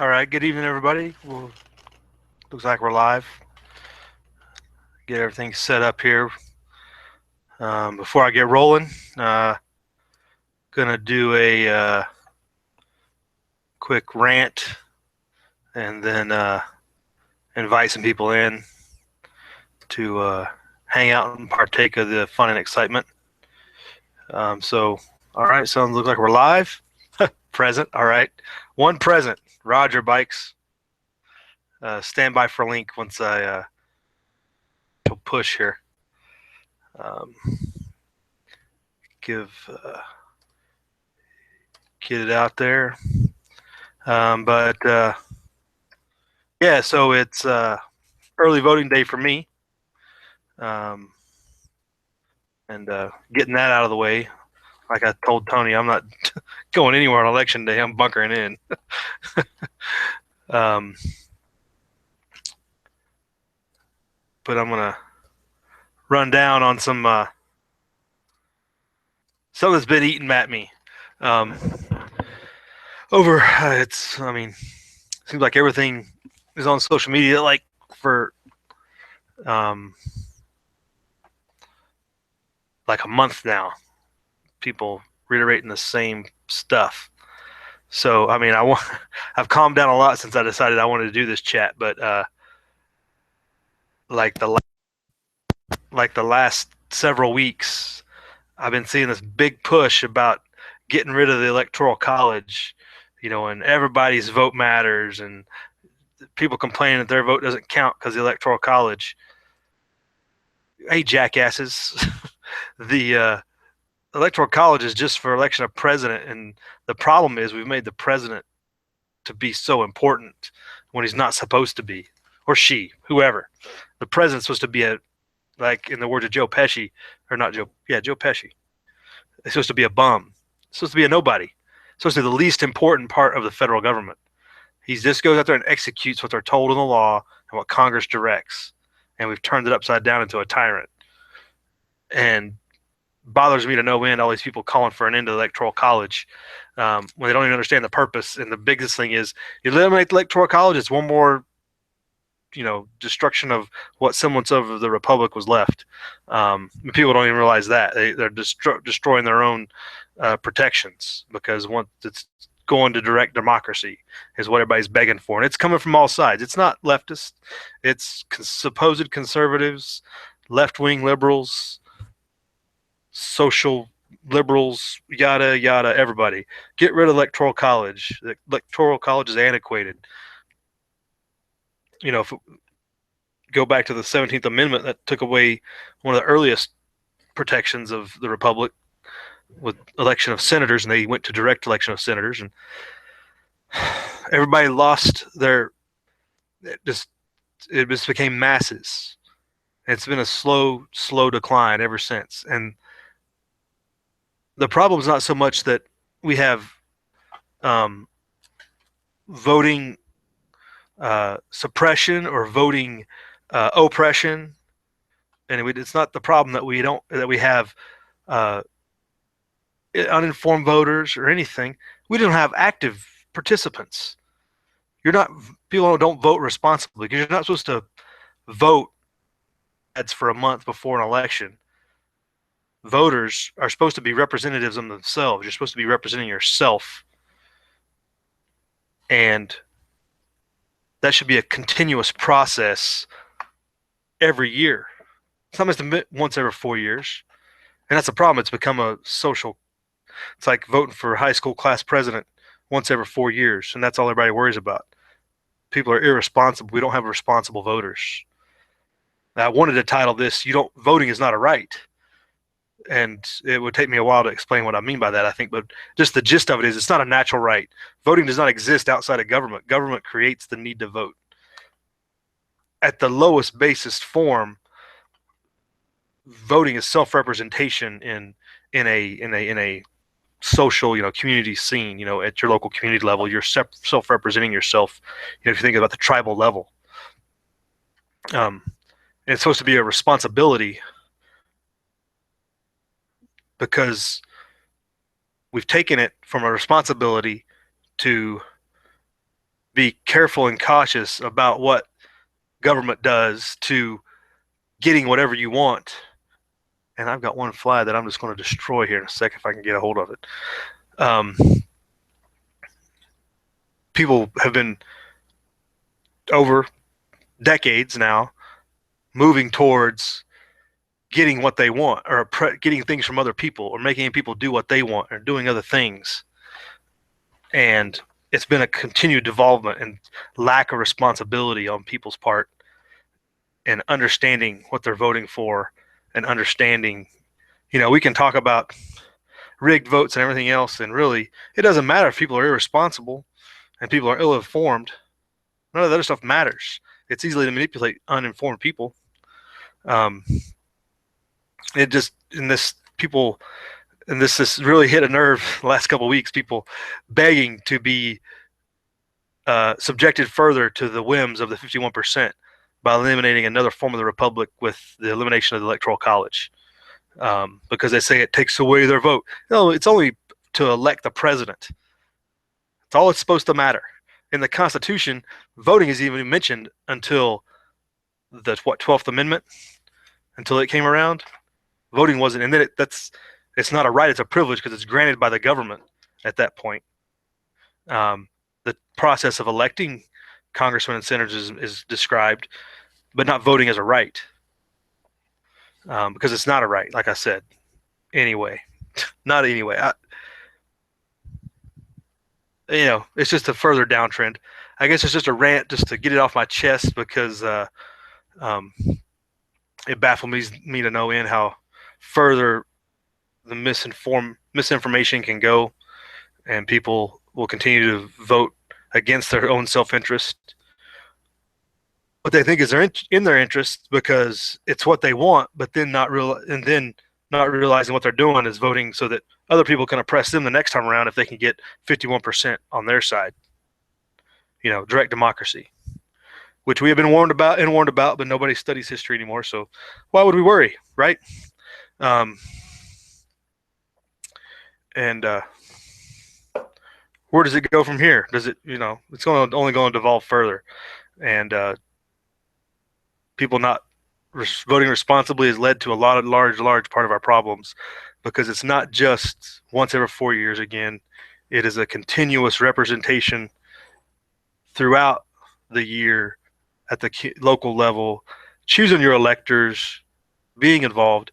All right, good evening, everybody. Looks like we're live. Get everything set up here. Before I get rolling, uh, gonna do a quick rant and then invite some people in to hang out and partake of the fun and excitement. All right, so looks like we're live. Present. All right, one present. Roger Bikes. Stand by for link once I push here. Um, give get it out there. But yeah, so it's early voting day for me, um, and getting that out of the way. Like I told Tony, I'm not going anywhere on election day. I'm bunkering in. um, but I'm gonna run down on some that's been eating at me. Um, it's I mean, seems like everything is on social media. Like for um, like a month now, people reiterating the same stuff. So I mean, I've calmed down a lot since I decided I wanted to do this chat. But like the like the last several weeks, I've been seeing this big push about getting rid of the electoral college, and everybody's vote matters, and people complaining that their vote doesn't count because the electoral college. Hey, jackasses, the electoral college is just for election of president, and the problem is we've made the president to be so important when he's not supposed to be, or she, whoever. The president's supposed to be like in the words of Joe Pesci, or not Joe, yeah, Joe Pesci. It's supposed to be a bum. It's supposed to be a nobody. It's supposed to be the least important part of the federal government. He just goes out there and executes what they're told in the law and what Congress directs. And we've turned it upside down into a tyrant. And bothers me to no end all these people calling for an end to the electoral college when they don't even understand the purpose. And the biggest thing is you eliminate the electoral college, it's one more destruction of what semblance of the republic was left. People don't even realize that they're destroying their own protections, because once it's going to direct democracy is what everybody's begging for, and it's coming from all sides. It's not leftist, it's supposed conservatives, left-wing liberals, social liberals, yada yada, everybody. Get rid of electoral college. The electoral college is antiquated. If go back to the 17th Amendment, that took away one of the earliest protections of the republic with election of senators, and they went to direct election of senators, and everybody lost their it just became masses. It's been a slow decline ever since. And the problem is not so much that we have um, voting suppression or voting oppression, and it's not the problem that we have uh, uninformed voters or anything. We don't have active participants. You're not People don't vote responsibly because you're not supposed to vote ads for a month before an election. Voters are supposed to be representatives of themselves. You're supposed to be representing yourself, and that should be a continuous process every year. Sometimes once every 4 years, and that's the problem. It's become a social. It's like voting for high school class president once every 4 years, and that's all everybody worries about. People are irresponsible. We don't have responsible voters. I wanted to title this "You don't Voting is not a right," and it would take me a while to explain what I mean by that, I think, but just the gist of it is it's not a natural right. Voting does not exist outside of government. Government creates the need to vote. At the lowest basest form, voting is self-representation in a social, community scene. At your local community level, you're self-representing yourself. If you think about the tribal level, um, and it's supposed to be a responsibility, because we've taken it from a responsibility to be careful and cautious about what government does to getting whatever you want. And I've got one fly that I'm just going to destroy here in a second if I can get a hold of it. Um, People have been over decades now moving towards getting what they want, or getting things from other people, or making people do what they want, or doing other things. And it's been a continued development and lack of responsibility on people's part, and understanding what they're voting for, and understanding, we can talk about rigged votes and everything else, and really, it doesn't matter if people are irresponsible and people are ill-informed. None of that other stuff matters. It's easily to manipulate uninformed people. Um, it just in this people, and this has really hit a nerve the last couple of weeks. People begging to be subjected further to the whims of the 51% by eliminating another form of the republic with the elimination of the electoral college, because they say it takes away their vote. No, it's only to elect the president. It's all it's supposed to matter. In the Constitution, voting is even mentioned until the 12th Amendment, until it came around. Voting wasn't, and then it's not a right; it's a privilege because it's granted by the government at that point. The process of electing congressmen and senators is described, but not voting as a right, because it's not a right, like I said. Anyway, not anyway. It's just a further downtrend. I guess it's just a rant just to get it off my chest, because it baffles me to no end how further the misinformation can go, and people will continue to vote against their own self-interest. What they think is in their interest because it's what they want, but then not realizing what they're doing is voting so that other people can oppress them the next time around if they can get 51% on their side. Direct democracy, which we have been warned about, but nobody studies history anymore. So why would we worry, right? And where does it go from here? Does it, it's only going to devolve further, and people not voting responsibly has led to a lot of large part of our problems, because it's not just once every 4 years again. It is a continuous representation throughout the year at the local level, choosing your electors, being involved,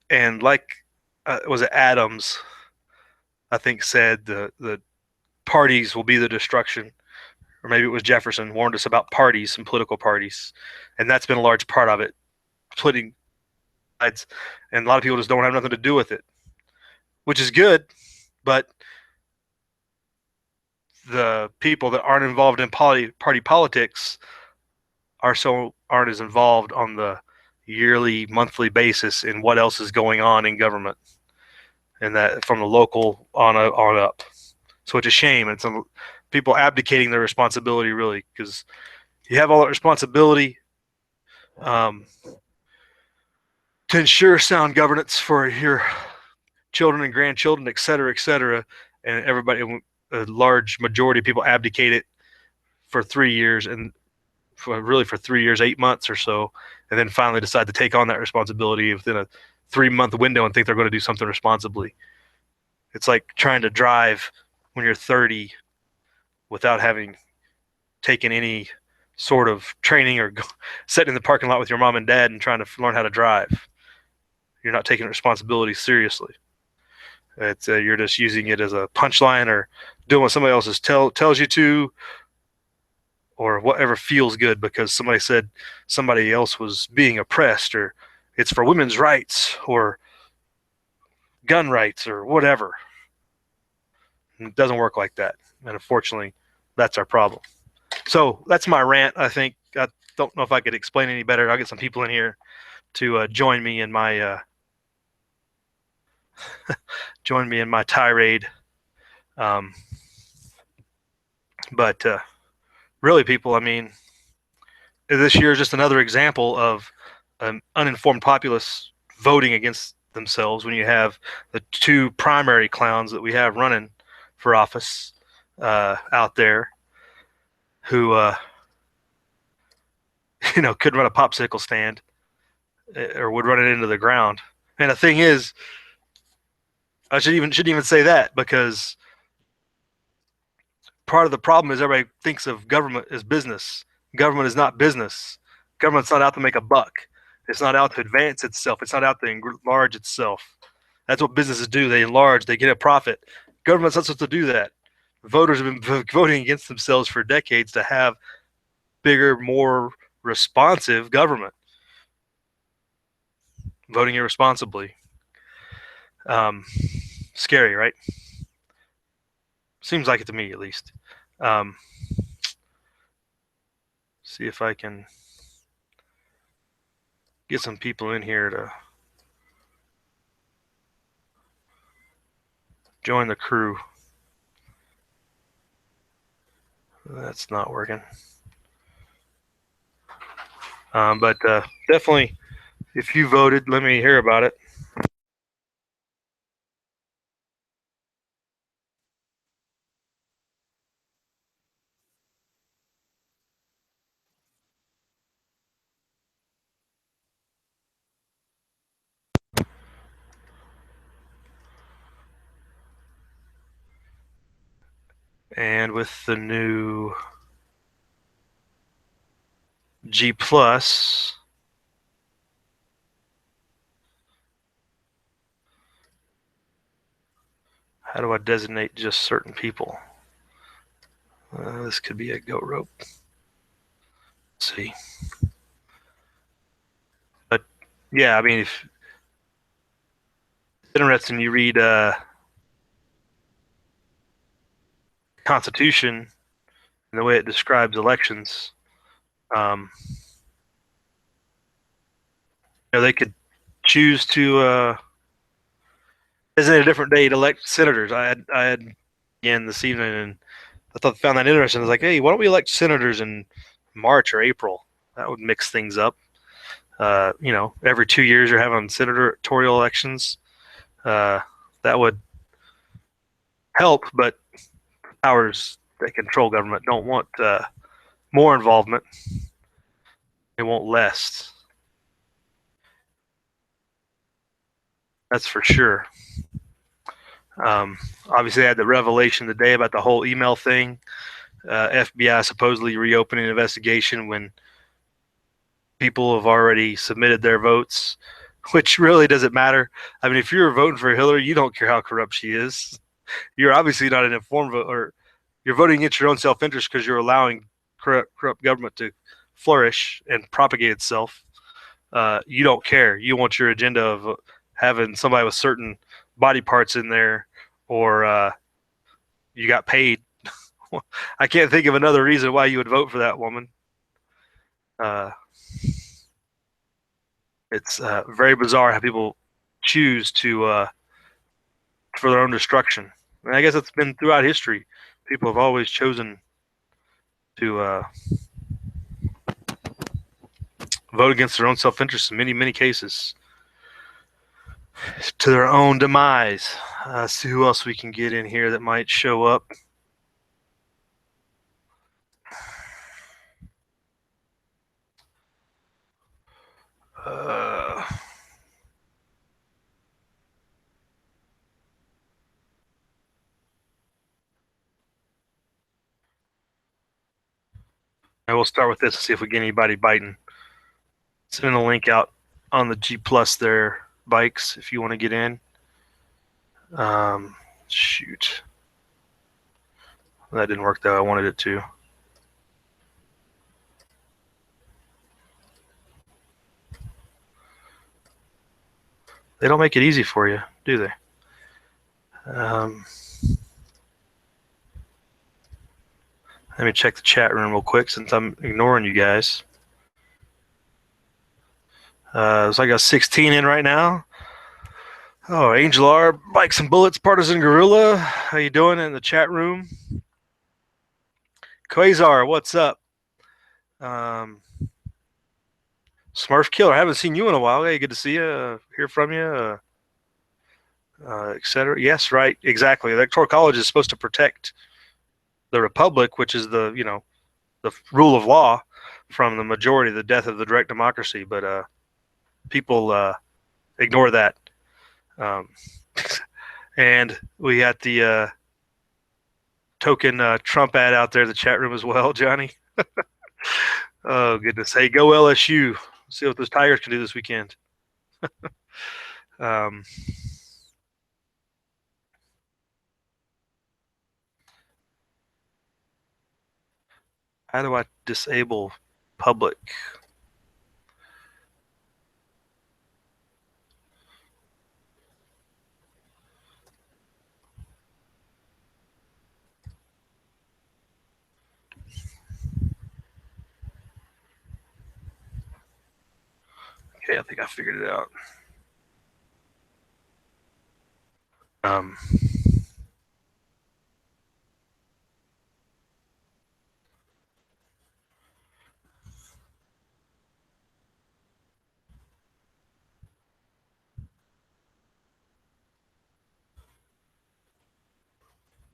and like was it Adams, I think, said the parties will be the destruction, or maybe it was Jefferson warned us about parties and political parties, and that's been a large part of it, splitting sides, and a lot of people just don't have nothing to do with it, which is good, but the people that aren't involved in party politics aren't as involved on the yearly, monthly basis in what else is going on in government, and that from the local on up. So it's a shame. It's people abdicating their responsibility, really, because you have all that responsibility to ensure sound governance for your children and grandchildren, et cetera, and everybody, a large majority of people abdicate it for 3 years, and for 3 years, 8 months or so, and then finally decide to take on that responsibility within a 3-month window and think they're going to do something responsibly. It's like trying to drive when you're 30 without having taken any sort of training, or sitting in the parking lot with your mom and dad and trying to learn how to drive. You're not taking responsibility seriously. It's you're just using it as a punchline, or doing what somebody else tells you to, or whatever feels good because somebody said somebody else was being oppressed, or it's for women's rights or gun rights or whatever. And it doesn't work like that, and unfortunately, that's our problem. So that's my rant. I think I don't know if I could explain any better. I'll get some people in here to join me in my tirade. But really, people, I mean, this year is just another example of an uninformed populace voting against themselves when you have the two primary clowns that we have running for office out there. who couldn't run a popsicle stand or would run it into the ground. And the thing is, I shouldn't even say that, because part of the problem is everybody thinks of government as business. Government is not business. Government's not out to make a buck. It's not out to advance itself. It's not out to enlarge itself. That's what businesses do. They enlarge. They get a profit. Government's not supposed to do that. Voters have been voting against themselves for decades to have bigger, more responsive government. Voting irresponsibly. Scary, right? Seems like it to me, at least. See if I can get some people in here to join the crew. That's not working. But definitely, if you voted, let me hear about it. And with the new G Plus, how do I designate just certain people? This could be a goat rope. Let's see. But yeah, I mean, if it's interesting, you read Constitution and the way it describes elections. They could choose to designate a different day to elect senators. I had again this evening, and found that interesting. I was like, hey, why don't we elect senators in March or April? That would mix things up. Every 2 years you're having senatorial elections. That would help, but powers that control government don't want more involvement. They want less. That's for sure. Obviously, I had the revelation today about the whole email thing. FBI supposedly reopening an investigation when people have already submitted their votes, which really doesn't matter. I mean, if you're voting for Hillary, you don't care how corrupt she is. You're obviously not an informed vote, or you're voting against your own self-interest because you're allowing corrupt government to flourish and propagate itself. You don't care. You want your agenda of having somebody with certain body parts in there, or you got paid. I can't think of another reason why you would vote for that woman. It's very bizarre how people choose to for their own destruction. And I guess it's been throughout history. People have always chosen to vote against their own self-interest in many, many cases, to their own demise. See who else we can get in here that might show up. I will start with this and see if we get anybody biting. Sending a link out on the G Plus there, bikes, if you want to get in. Shoot. That didn't work though. I wanted it to. They don't make it easy for you, do they? Let me check the chat room real quick since I'm ignoring you guys. Looks like I got 16 in right now. Oh, Angel R, Bikes and Bullets, Partisan Gorilla. How you doing in the chat room? Quasar, what's up? Smurf Killer, I haven't seen you in a while. Hey, good to see you, hear from you, etc. Yes, right, exactly. The Electoral College is supposed to protect the Republic, which is the the rule of law from the majority, the death of the direct democracy. But people ignore that. Um, and we got the token Trump ad out there in the chat room as well, Johnny. Oh goodness! Hey, go LSU! See what those Tigers can do this weekend. Um, how do I disable public? Okay, I think I figured it out. Um,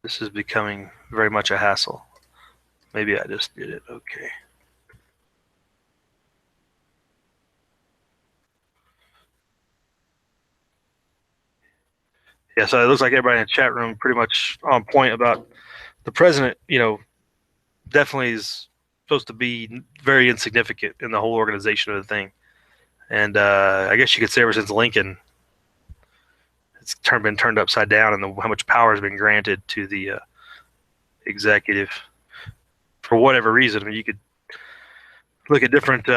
this is becoming very much a hassle. Maybe I just did it. Okay. Yeah, so it looks like everybody in the chat room pretty much on point about the president. Definitely is supposed to be very insignificant in the whole organization of the thing. And I guess you could say ever since Lincoln, it's been turned upside down, and how much power has been granted to the executive for whatever reason. I mean, you could look at different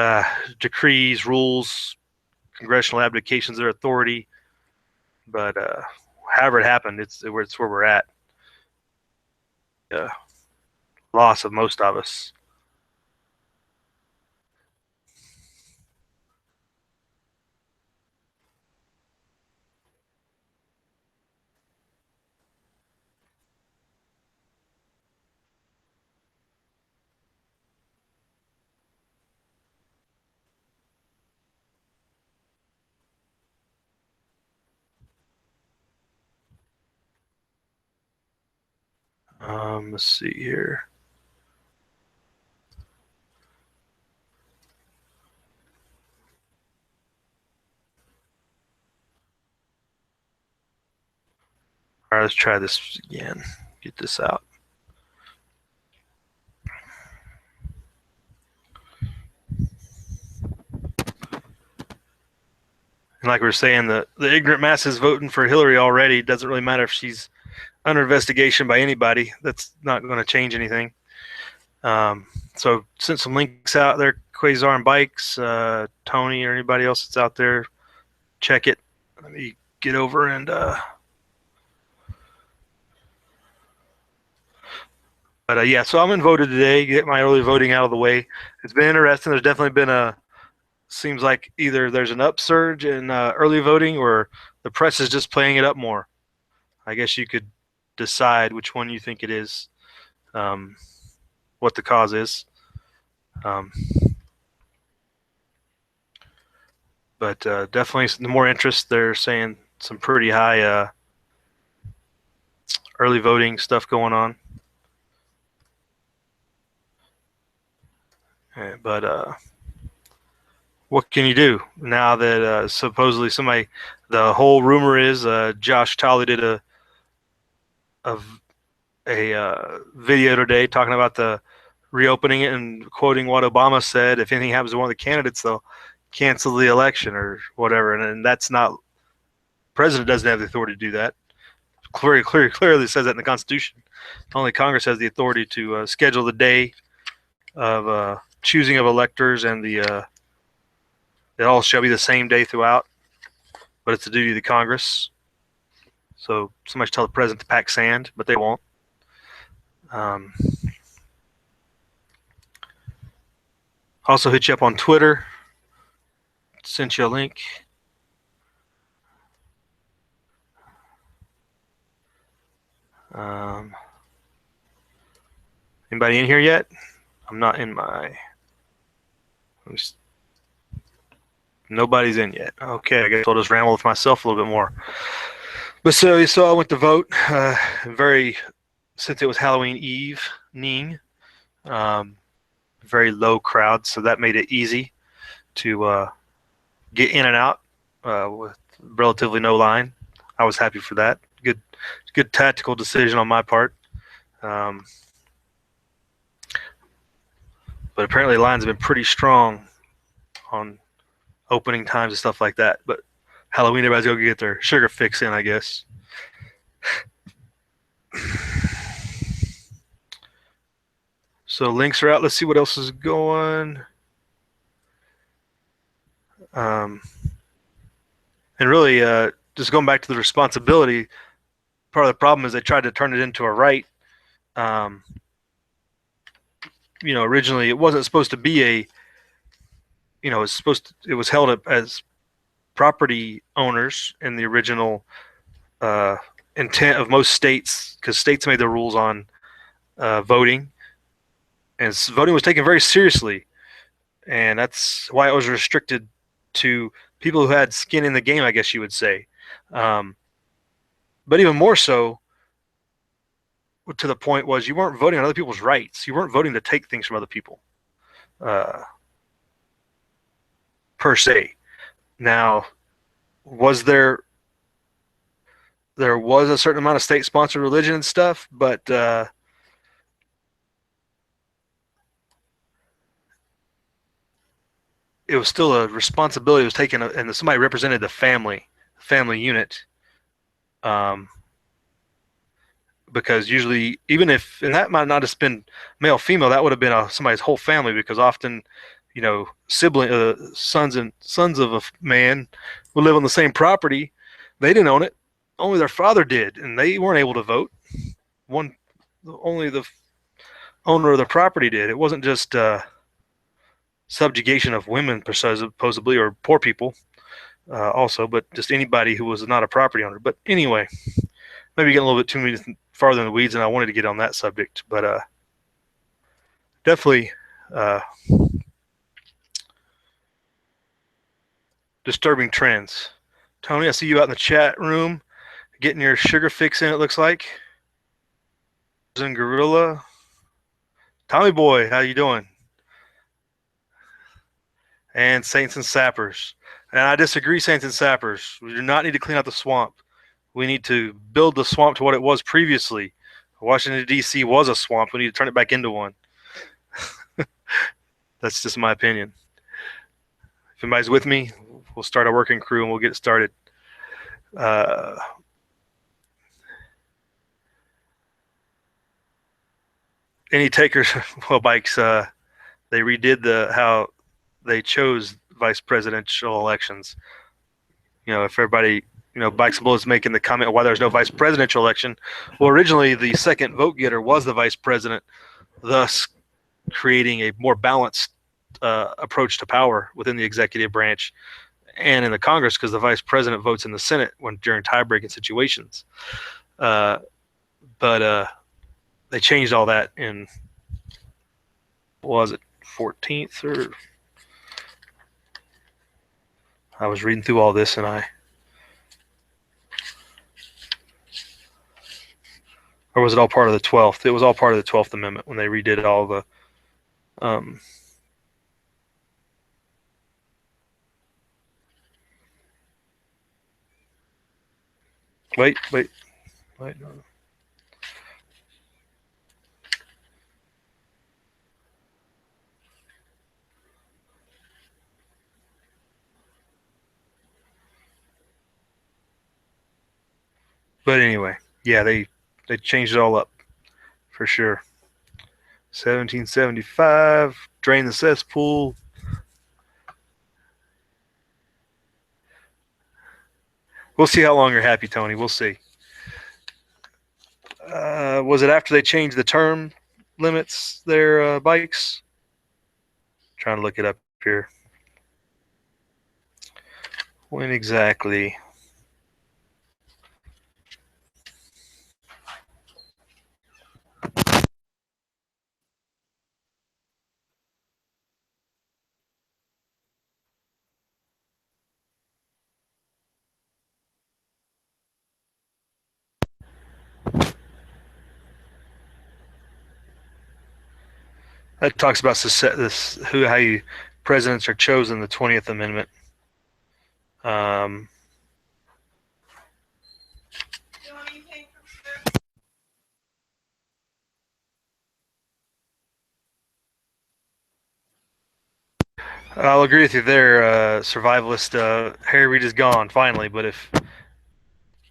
decrees, rules, congressional abdications of their authority, but however it happened, it's where we're at. Loss of most of us. Let's see here. All right, let's try this again. Get this out. And like we were saying, the ignorant masses voting for Hillary already. Doesn't really matter if she's under investigation by anybody. That's not going to change anything. So sent some links out there. Quasar and Bikes, Tony, or anybody else that's out there, check it. Let me get over and but yeah, so I'm in voted today. Get my early voting out of the way. It's been interesting. There's definitely been seems like either there's an upsurge in early voting or the press is just playing it up more. I guess you could decide which one you think it is, what the cause is. Um, but definitely the more interest, they're saying some pretty high early voting stuff going on. But what can you do now that supposedly somebody? The whole rumor is Josh Tolley did a, video today talking about the reopening it and quoting what Obama said. If anything happens to one of the candidates, they'll cancel the election or whatever. And that's not. President doesn't have the authority to do that. Clearly says that in the Constitution. Only Congress has the authority to schedule the day of choosing of electors, and it all shall be the same day throughout. But it's the duty of the Congress. So somebody should tell the president to pack sand, but they won't. Also hit you up on Twitter. Sent you a link. Anybody in here yet? I'm not in my. Nobody's in yet. Okay, I guess I'll just ramble with myself a little bit more. But so I went to vote. Since it was Halloween Eve, very low crowd, so that made it easy to get in and out with relatively no line. I was happy for that. Good tactical decision on my part. Um, but apparently, lines have been pretty strong on opening times and stuff like that. But Halloween, everybody's going to get their sugar fix in, I guess. So links are out. Let's see what else is going. Um, and really, just going back to the responsibility, part of the problem is they tried to turn it into a right. Um, originally it wasn't supposed to be it was held up as property owners in the original uh, intent of most states, because states made the rules on voting, and voting was taken very seriously, and that's why it was restricted to people who had skin in the game, I guess you would say. Um, but even more so, to the point was you weren't voting on other people's rights. You weren't voting to take things from other people, uh, per se. Now, was there was a certain amount of state-sponsored religion and stuff, but it was still a responsibility was taken, and somebody represented the family unit. Um, because usually, even if, and that might not have been male female, that would have been somebody's whole family, because often, sibling sons of a man would live on the same property. They didn't own it; only their father did, and they weren't able to vote. One, only the owner of the property did. It wasn't just subjugation of women, supposedly, or poor people, also, but just anybody who was not a property owner. But anyway, maybe getting a little bit too farther in the weeds, and I wanted to get on that subject, but definitely uh, disturbing trends. Tony, I see you out in the chat room getting your sugar fix in. It looks like. And Gorilla, Tommy Boy, how you doing? And Saints and Sappers. And I disagree, Saints and Sappers. We do not need to clean out the swamp. We need to build the swamp to what it was previously. Washington, D.C. was a swamp. We need to turn it back into one. That's just my opinion. If anybody's with me, we'll start a working crew and we'll get it started. Any takers? Well, bikes. They redid how they chose vice presidential elections. If everybody, Bikes and Bullets making the comment why there's no vice presidential election. Well, originally the second vote getter was the vice president, thus creating a more balanced approach to power within the executive branch and in the Congress, because the vice president votes in the Senate during tie-breaking situations. But they changed all that in, was it 14th, or I was reading through all this and or was it all part of the 12th? It was all part of the 12th Amendment when they redid all the wait. No. But anyway, yeah, they changed it all up for sure. 1775, drain the cesspool. We'll see how long you're happy, Tony. We'll see. Was it after they changed the term limits their bikes? Trying to look it up here. When exactly? That talks about this who how you presidents are chosen. The 20th Amendment. Um, I'll agree with you there. Survivalist Harry Reid is gone finally, but if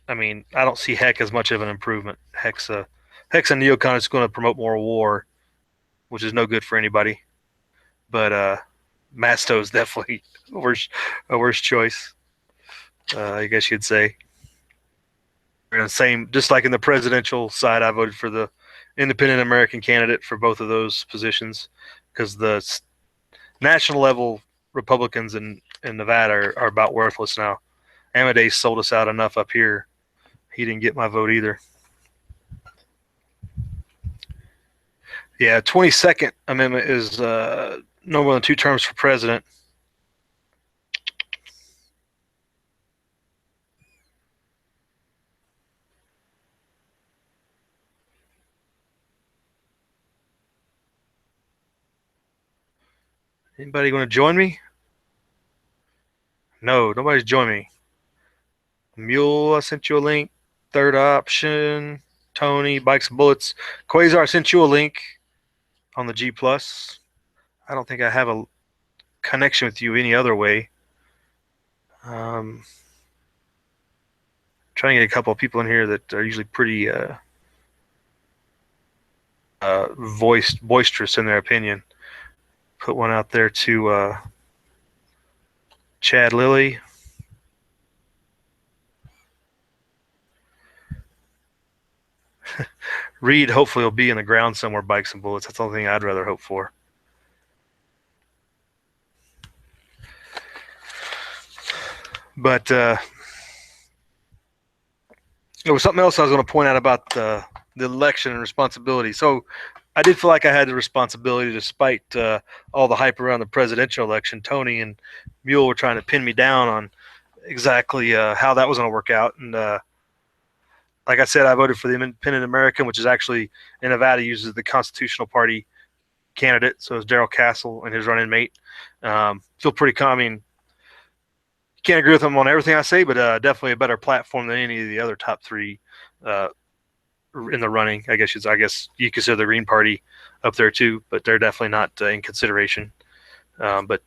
I mean I don't see Heck as much of an improvement. Heck's a neocon is going to promote more war, which is no good for anybody. But Masto's definitely a worse choice. I guess you'd say. And same, just like in the presidential side, I voted for the independent American candidate for both of those positions because the national level Republicans in Nevada are about worthless now. Amadeus sold us out enough up here. He didn't get my vote either. Yeah, 22nd Amendment is no more than 2 terms for president. Anybody going to join me? No, nobody's joining me. Mule, I sent you a link. Third option, Tony, Bikes and Bullets. Quasar, I sent you a link on the G Plus. I don't think I have a connection with you any other way. Trying to get a couple of people in here that are usually pretty boisterous in their opinion. Put one out there to Chad Lilly. Reed hopefully will be in the ground somewhere, Bikes and Bullets. That's the only thing I'd rather hope for. But there was something else I was going to point out about the election and responsibility. So I did feel like I had the responsibility, despite all the hype around the presidential election. Tony and Mule were trying to pin me down on exactly how that was going to work out. And like I said, I voted for the Independent American, which is actually in Nevada uses the Constitutional Party candidate. So it's Darrell Castle and his running mate. Feel pretty. I mean, you can't agree with him on everything I say, but definitely a better platform than any of the other top three in the running. I guess you consider the Green Party up there too, but they're definitely not in consideration. But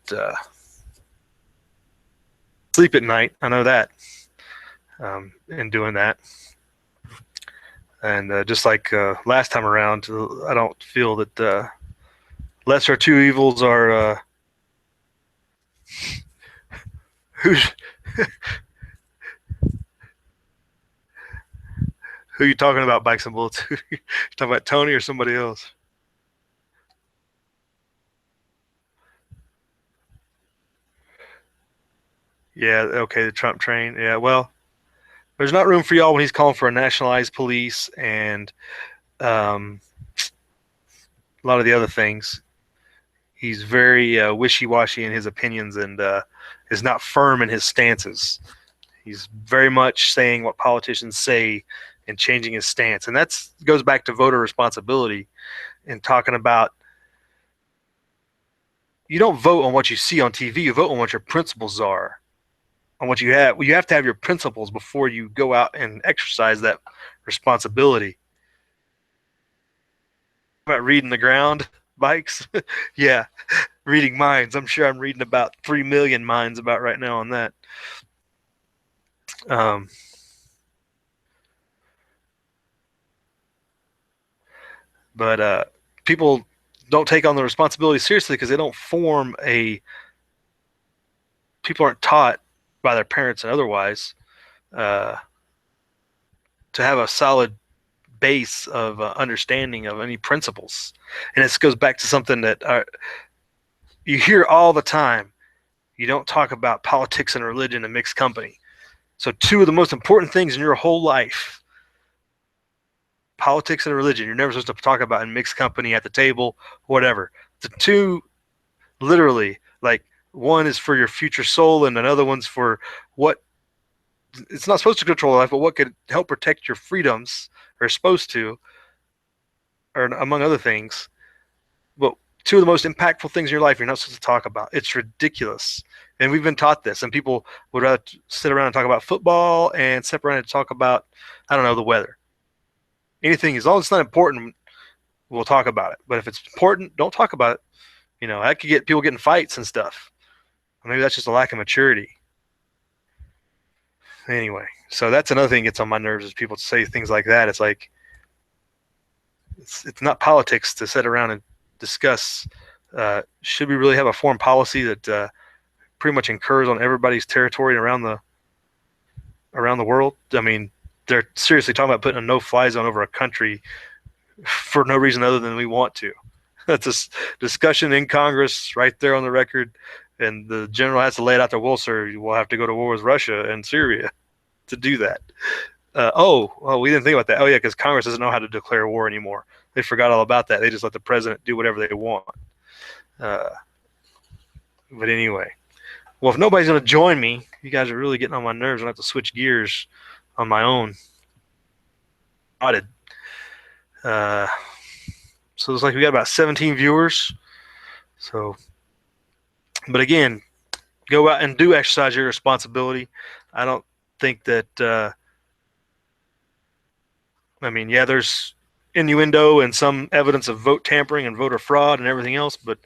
sleep at night, I know that. In doing that, and just like last time around, I don't feel that lesser two evils are who's who you talking about, Bikes and Bullets? You talking about Tony or somebody else? Yeah, okay, the Trump train. Yeah, well, there's not room for y'all when he's calling for a nationalized police and a lot of the other things. He's very wishy-washy in his opinions and is not firm in his stances. He's very much saying what politicians say and changing his stance, and that goes back to voter responsibility and talking about you don't vote on what you see on TV. You vote on what your principles are, on what you have. Well, you have to have your principles before you go out and exercise that responsibility. About reading the ground, Bikes. Yeah, reading minds. I'm sure I'm reading about 3 million minds about right now on that. Um, but people don't take on the responsibility seriously because they don't form a. People aren't taught by their parents and otherwise uh, to have a solid base of understanding of any principles. And this goes back to something that you hear all the time. You don't talk about politics and religion in mixed company. So two of the most important things in your whole life, politics and religion, you're never supposed to talk about in mixed company at the table, whatever. The two, literally, like one is for your future soul and another one's for what it's not supposed to control life, but what could help protect your freedoms or supposed to, or among other things. But two of the most impactful things in your life you're not supposed to talk about. It's ridiculous. And we've been taught this, and people would rather sit around and talk about football and sit around and talk about, I don't know, the weather. Anything, as long as it's not important, we'll talk about it. But if it's important, don't talk about it. That could get people getting fights and stuff. Maybe that's just a lack of maturity. Anyway, so that's another thing that gets on my nerves is people say things like that. It's like it's not politics to sit around and discuss. Should we really have a foreign policy that pretty much incurs on everybody's territory around the world? I mean, they're seriously talking about putting a no-fly zone over a country for no reason other than we want to. That's a discussion in Congress right there on the record, and the general has to lay it out there. Well, sir, we'll have to go to war with Russia and Syria to do that. We didn't think about that. Oh, yeah, because Congress doesn't know how to declare war anymore. They forgot all about that. They just let the president do whatever they want. But anyway, well, if nobody's going to join me, you guys are really getting on my nerves. I have to switch gears on my own. So it's like we got about 17 viewers. So, but again, go out and do exercise your responsibility. I don't think that, there's innuendo and some evidence of vote tampering and voter fraud and everything else, but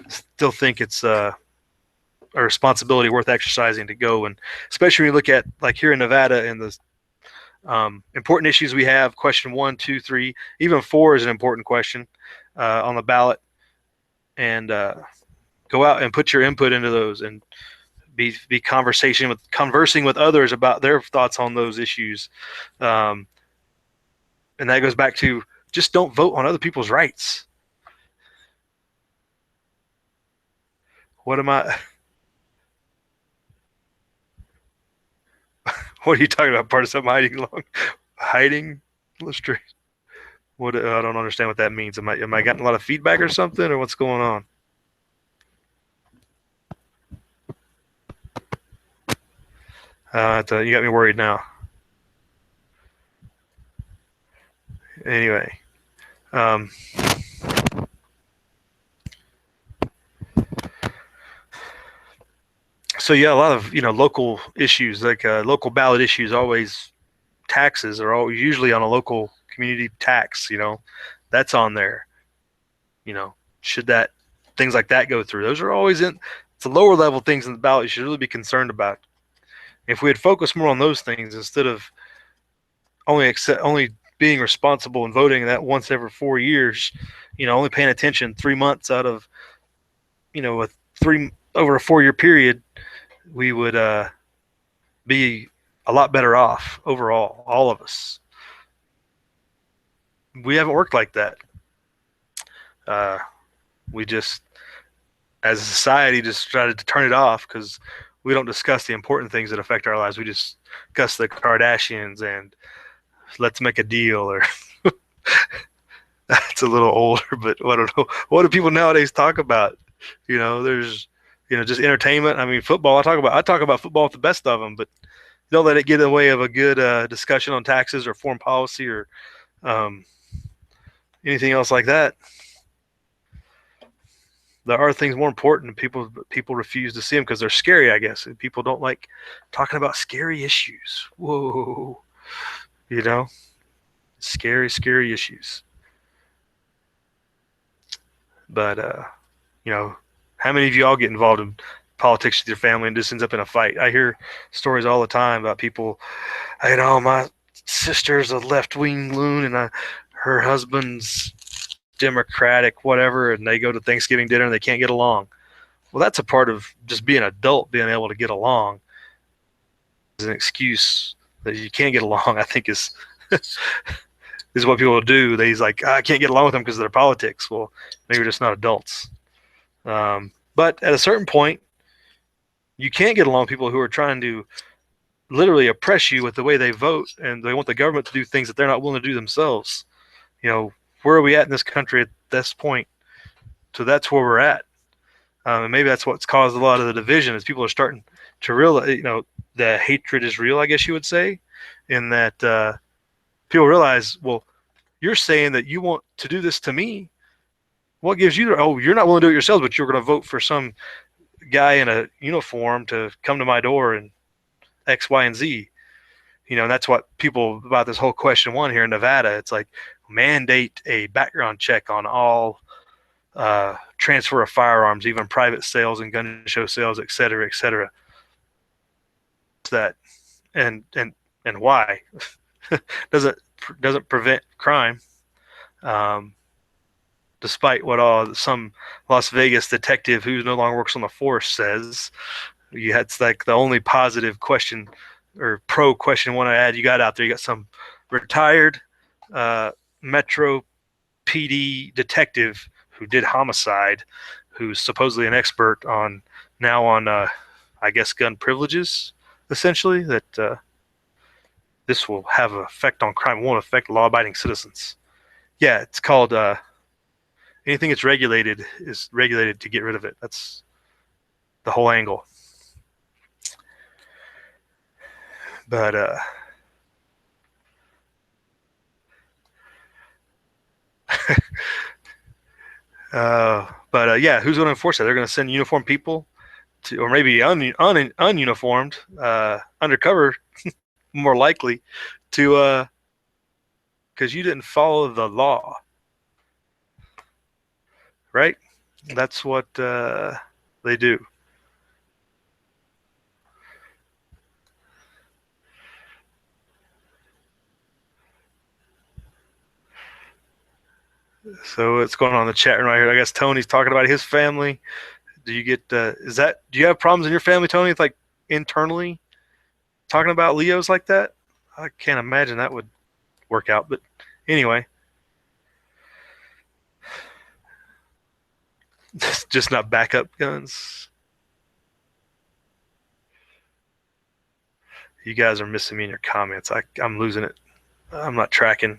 still think it's a responsibility worth exercising to go. And especially when you look at, like here in Nevada, and the important issues we have, question 1, 2, 3, even 4 is an important question on the ballot. And go out and put your input into those and be conversing with others about their thoughts on those issues. And that goes back to just don't vote on other people's rights. What are you talking about? Part of something hiding illustration? What? I don't understand what that means. Am I getting a lot of feedback or something, or what's going on? You got me worried now. Anyway, so yeah, a lot of local issues, like local ballot issues. Always taxes are always usually on a local community tax. That's on there. Should that things like that go through? Those are always in. It's the lower level things in the ballot you should really be concerned about. If we had focused more on those things instead of only being responsible and voting that once every 4 years, only paying attention 3 months out of, over a 4-year period, we would be a lot better off overall, all of us. We haven't worked like that. We just, as a society, just tried to turn it off because we don't discuss the important things that affect our lives. We just discuss the Kardashians and let's make a deal, or that's a little older, but I don't know. What do people nowadays talk about? There's, just entertainment. I mean, football. I talk about football with the best of them, but don't let it get in the way of a good discussion on taxes or foreign policy or anything else like that. There are things more important. People refuse to see them because they're scary, I guess. And people don't like talking about scary issues. Whoa. Scary issues. But, how many of you all get involved in politics with your family and just ends up in a fight? I hear stories all the time about people, my sister's a left-wing loon and her husband's Democratic, whatever, and they go to Thanksgiving dinner and they can't get along. Well, that's a part of just being an adult, being able to get along. Is an excuse that you can't get along, I think is what people do. They's like, I can't get along with them because of their politics. Well, maybe they're just not adults. But at a certain point, you can't get along with people who are trying to literally oppress you with the way they vote, and they want the government to do things that they're not willing to do themselves. Where are we at in this country at this point? So that's where we're at. And maybe that's what's caused a lot of the division, is people are starting to realize, the hatred is real, I guess you would say, in that people realize, well, you're saying that you want to do this to me. What gives you? Oh, you're not willing to do it yourselves, but you're going to vote for some guy in a uniform to come to my door and X, Y, and Z. And that's what people about this whole question one here in Nevada. It's like mandate a background check on all transfer of firearms, even private sales and gun show sales, et cetera, et cetera. That and why doesn't prevent crime, um, despite what some Las Vegas detective who no longer works on the force says. It's like the only positive question or pro question one I add you got out there. You got some retired Metro PD detective who did homicide, who's supposedly an expert on I guess gun privileges, essentially, that this will have an effect on crime, won't affect law-abiding citizens. Yeah, it's called anything that's regulated is regulated to get rid of it. That's the whole angle. But yeah, who's going to enforce that? They're going to send uniformed people to, or maybe ununiformed, undercover, more likely, to because you didn't follow the law, right? That's what they do. So what's going on in the chat room right here? I guess Tony's talking about his family. Do you get do you have problems in your family, Tony? It's like internally talking about Leos like that? I can't imagine that would work out. But anyway, just not backup guns. You guys are missing me in your comments. I'm losing it. I'm not tracking.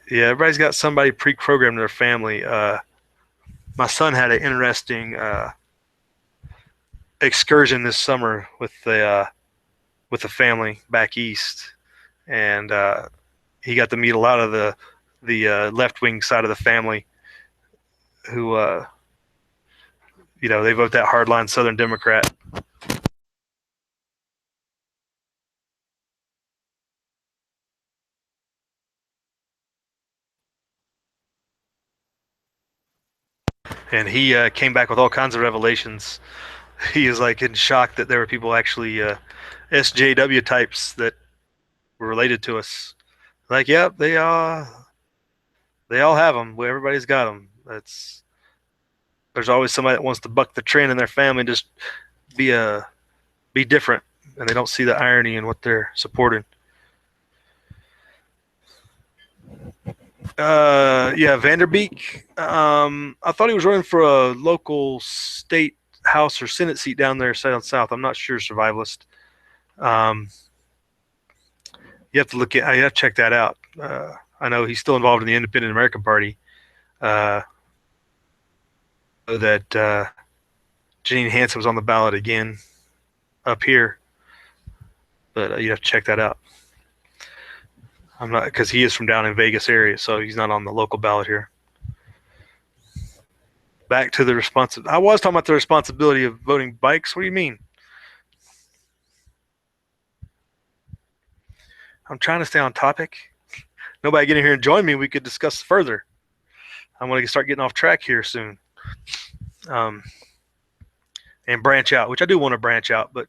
Yeah, everybody's got somebody pre-programmed in their family. My son had an interesting excursion this summer with the family back east, and he got to meet a lot of the left wing side of the family, who they vote that hardline Southern Democrat. And he came back with all kinds of revelations. He is like in shock that there were people actually SJW types that were related to us. Like, yep, they all have them. Everybody's got them. There's always somebody that wants to buck the trend in their family, and just be different, and they don't see the irony in what they're supporting. Yeah, Vanderbeek. I thought he was running for a local state house or senate seat down there down south. I'm not sure. Survivalist. You have to look at. I have to check that out. I know he's still involved in the Independent American Party. That Janine Hansen was on the ballot again up here, but you have to check that out. I'm not, because he is from down in Vegas area, so he's not on the local ballot here. Back to the responsibility. I was talking about the responsibility of voting bikes. What do you mean? I'm trying to stay on topic. Nobody get in here and join me. We could discuss further. I'm going to start getting off track here soon. And branch out, which I do want to branch out, but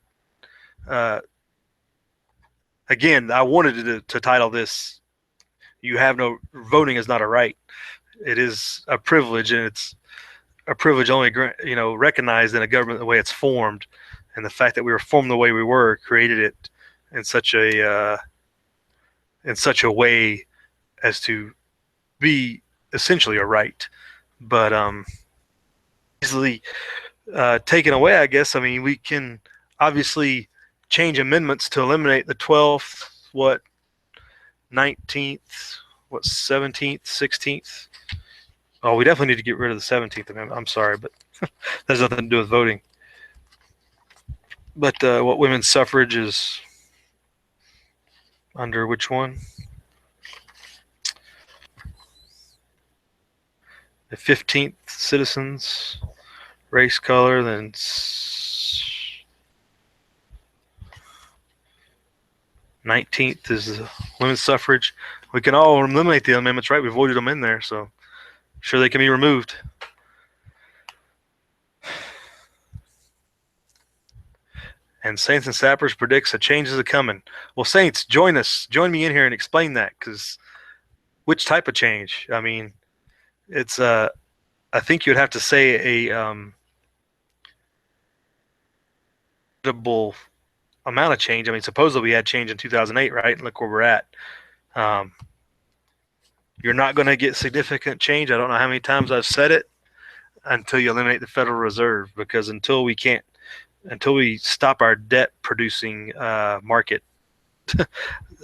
again, I wanted to title this, "You have no voting is not a right. It is a privilege, and it's a privilege only recognized in a government the way it's formed, and the fact that we were formed the way we were created it in such a way as to be essentially a right, but easily taken away, I guess. I mean, we can obviously change amendments to eliminate the 12th, 19th, 17th, 16th. Oh, we definitely need to get rid of the 17th Amendment. I'm sorry, but that has nothing to do with voting. But what women's suffrage is, Under which one? The 15th citizens, race, color, then 19th is women's suffrage. We can all eliminate the amendments, right? We voted them in there, so sure they can be removed. And Saints and Sappers predicts a change is coming. Well, Saints, join me in here and explain that, because which type of change? I mean, it's I think you'd have to say a amount of change. I mean, supposedly we had change in 2008, right? And look where we're at. You're not going to get significant change. I don't know how many times I've said it, until you eliminate the Federal Reserve, because until we stop our debt producing market,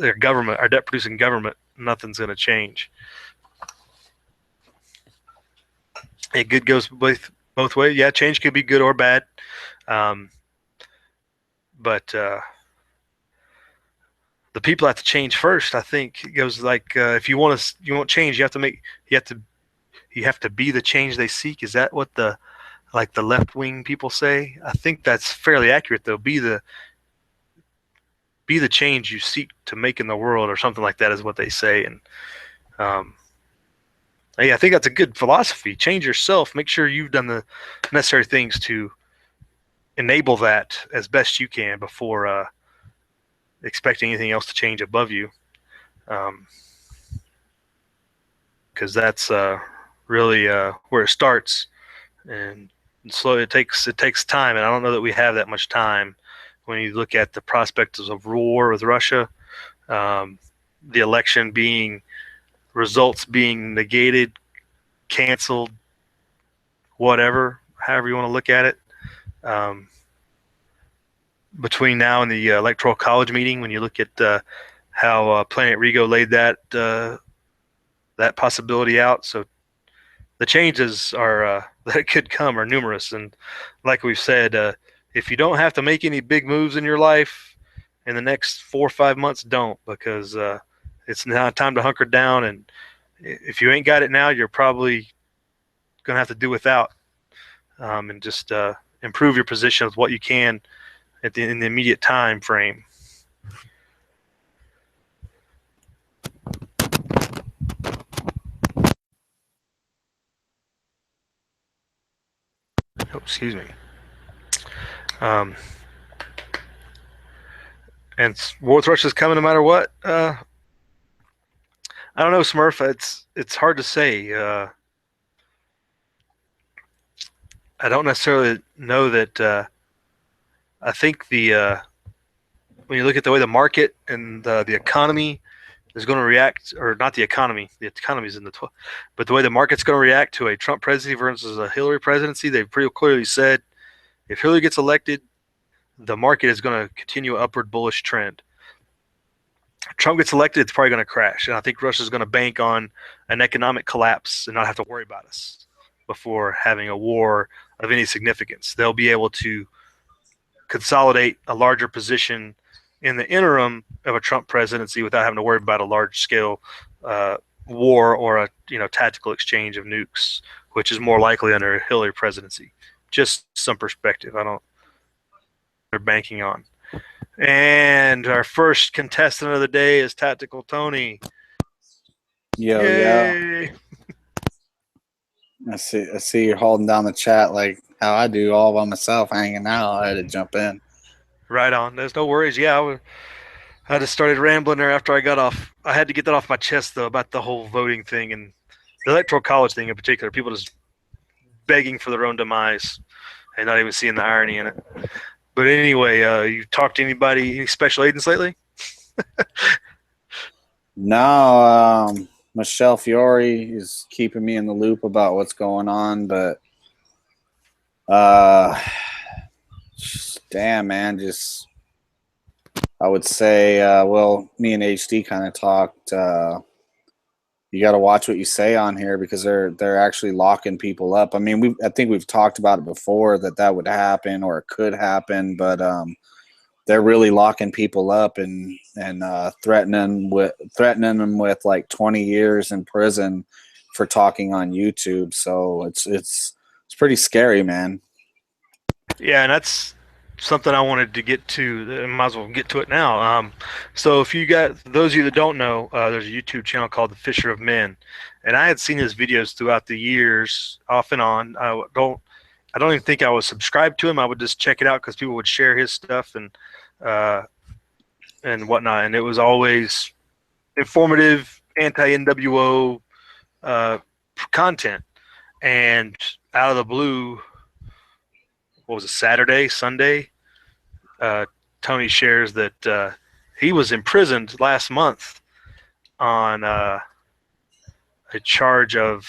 our debt producing government, nothing's going to change. It good goes both ways. Yeah, change could be good or bad, but the people have to change first. I think it goes like, if you want change, you have to be the change they seek. Is that what the left wing people say? I think that's fairly accurate though. Be the change you seek to make in the world, or something like that is what they say. And I think that's a good philosophy. Change yourself. Make sure you've done the necessary things to enable that as best you can before expecting anything else to change above you, because that's really where it starts. And slowly it takes time, and I don't know that we have that much time. When you look at the prospects of war with Russia, the election results being negated, canceled, whatever, however you want to look at it. Between now and the Electoral College meeting, when you look at how Planet Rigo laid that possibility out, so the changes are that could come are numerous. And like we've said, if you don't have to make any big moves in your life in the next 4 or 5 months, don't, because it's now time to hunker down. And if you ain't got it now, you're probably going to have to do without, and just improve your position with what you can in the immediate time frame. Oh, excuse me. And war with Russia is coming no matter what. I don't know, Smurf. It's hard to say. I don't necessarily know that. I think when you look at the way the market and the economy is going to react, or not the economy is in the but the way the market's going to react to a Trump presidency versus a Hillary presidency, they've pretty clearly said if Hillary gets elected, the market is going to continue an upward bullish trend. If Trump gets elected, it's probably going to crash, and I think Russia's going to bank on an economic collapse and not have to worry about us before having a war of any significance. They'll be able to consolidate a larger position in the interim of a Trump presidency without having to worry about a large scale war or a tactical exchange of nukes, which is more likely under a Hillary presidency. Just some perspective. I don't. They're banking on. And our first contestant of the day is Tactical Tony. Yo, Yay. yo. I see you're holding down the chat like how I do all by myself, hanging out. I had to jump in. Right on. There's no worries. Yeah, I just started rambling there after I got off. I had to get that off my chest, though, about the whole voting thing and the Electoral College thing in particular. People just begging for their own demise and not even seeing the irony in it. But anyway, you talked to any special agents lately? No, Michelle Fiore is keeping me in the loop about what's going on, but damn, man, just I would say, well, me and HD kind of talked. You got to watch what you say on here, because they're actually locking people up. I mean, I think we've talked about it before that would happen or it could happen, but they're really locking people up and threatening them with like 20 years in prison for talking on YouTube. So it's pretty scary, man. Yeah, and that's something I wanted to get to. I might as well get to it now. So if you got those of you that don't know, there's a YouTube channel called The Fisher of Men, and I had seen his videos throughout the years, off and on. I don't even think I was subscribed to him. I would just check it out because people would share his stuff uh, and whatnot, and it was always informative, anti NWO uh, content. And out of the blue, what was it, Saturday, Sunday? Uh, Tony shares that he was imprisoned last month on a charge of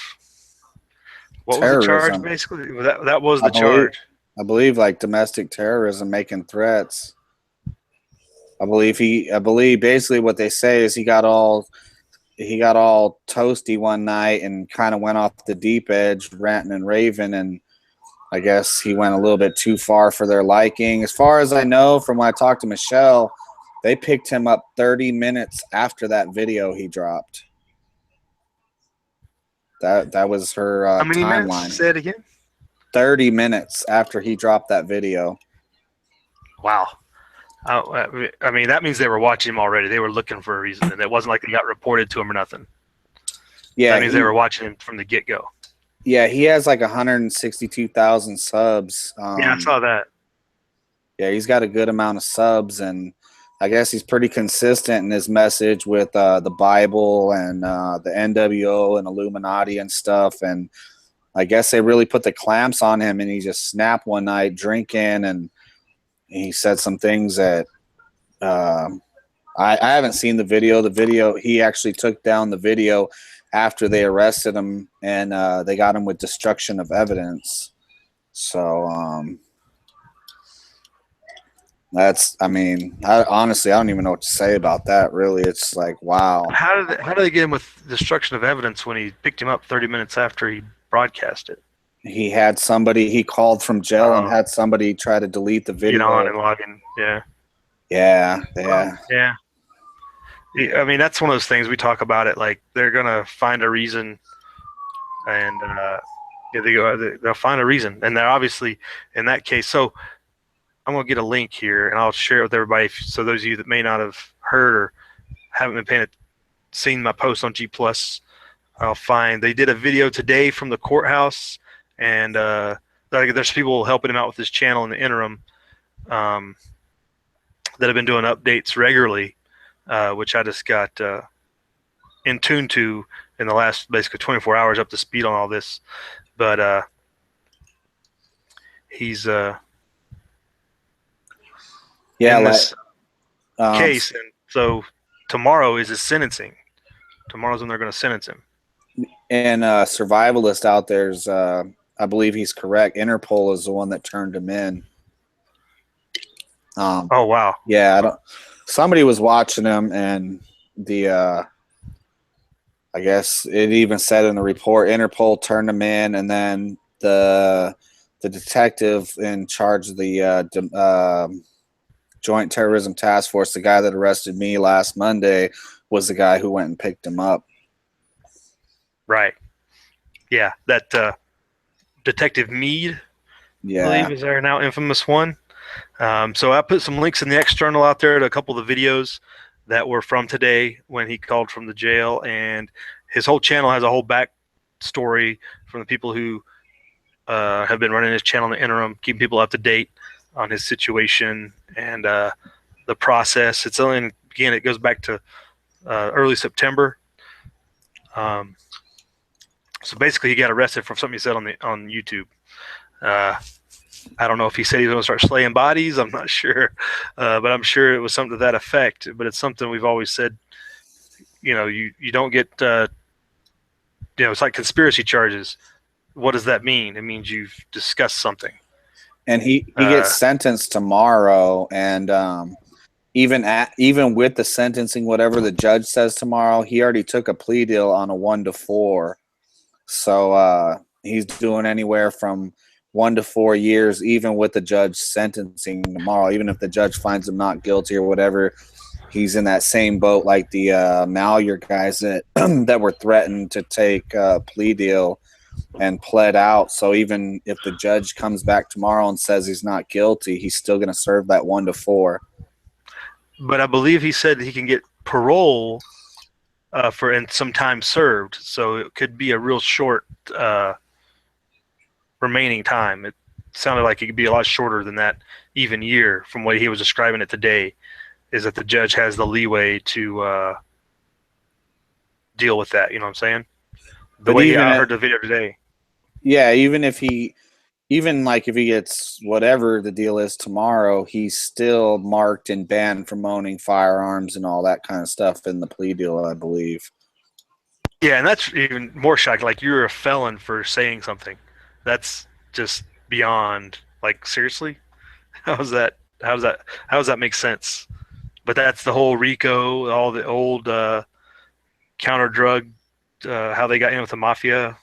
what was the charge? Terrorism. Basically, that was I the believe charge. I believe like domestic terrorism, making threats. I believe basically what they say is he got all toasty one night and kind of went off the deep edge, ranting and raving, and I guess he went a little bit too far for their liking. As far as I know, from when I talked to Michelle, they picked him up 30 minutes after that video he dropped. That was her How many minutes? timeline. Say it again. 30 minutes after he dropped that video. Wow. I mean, that means they were watching him already. They were looking for a reason, and it wasn't like they got reported to him or nothing. Yeah, that means they were watching him from the get go. Yeah, he has like 162,000 subs. Yeah, I saw that. Yeah, he's got a good amount of subs, and I guess he's pretty consistent in his message with the Bible and the NWO and Illuminati and stuff. And I guess they really put the clamps on him, and he just snapped one night drinking, and he said some things that I haven't seen the video. The video, he actually took down the video after they arrested him, and they got him with destruction of evidence. So that's, I mean, honestly, I don't even know what to say about that. Really, it's like, wow. How did they get him with destruction of evidence when he picked him up 30 minutes after he broadcast it? He had somebody, he called from jail and had somebody try to delete the video. Get on and log in. Yeah. Yeah. I mean, that's one of those things we talk about it. Like, they're gonna find a reason, and they'll find a reason, and they're obviously in that case. So I'm gonna get a link here, and I'll share it with everybody. So those of you that may not have heard or haven't been seen my post on G Plus, I'll find they did a video today from the courthouse, and there's people helping him out with his channel in the interim that have been doing updates regularly. Which I just got in tune to in the last basically 24 hours, up to speed on all this. But he's in this case, and so tomorrow is his sentencing. Tomorrow's when they're going to sentence him. And Survivalist out there's, I believe he's correct. Interpol is the one that turned him in. Oh wow! Yeah, somebody was watching him, and I guess it even said in the report, Interpol turned him in, and then the detective in charge of the Joint Terrorism Task Force, the guy that arrested me last Monday, was the guy who went and picked him up. Right. Yeah, that Detective Meade, I believe, is our now infamous one. So I put some links in the external out there to a couple of the videos that were from today when he called from the jail, and his whole channel has a whole back story from the people who have been running his channel in the interim, keeping people up to date on his situation and the process. It's only, again, it goes back to early September. So basically, he got arrested for something he said on YouTube. I don't know if he said he was going to start slaying bodies. I'm not sure, but I'm sure it was something to that effect. But it's something we've always said. You don't get. It's like conspiracy charges. What does that mean? It means you've discussed something. And he gets sentenced tomorrow, and even with the sentencing, whatever the judge says tomorrow, he already took a plea deal on a 1 to 4. So he's doing anywhere from 1 to 4 years, even with the judge sentencing tomorrow. Even if the judge finds him not guilty or whatever, he's in that same boat like the Malheur guys that that were threatened to take a plea deal and pled out. So even if the judge comes back tomorrow and says he's not guilty, he's still going to serve that 1 to 4. But I believe he said he can get parole for and some time served, so it could be a real short remaining time. It sounded like it could be a lot shorter than that even year from what he was describing it today, is that the judge has the leeway to deal with that. You know what I'm saying? The But way even I if, heard the video today. yeah, even like if he gets whatever the deal is tomorrow, he's still marked and banned from owning firearms and all that kind of stuff in the plea deal, I believe. Yeah, and that's even more shocking. Like, you're a felon for saying something. That's just beyond. Like, seriously, how's that? How does that make sense? But that's the whole RICO, all the old counter drug, how they got in with the mafia.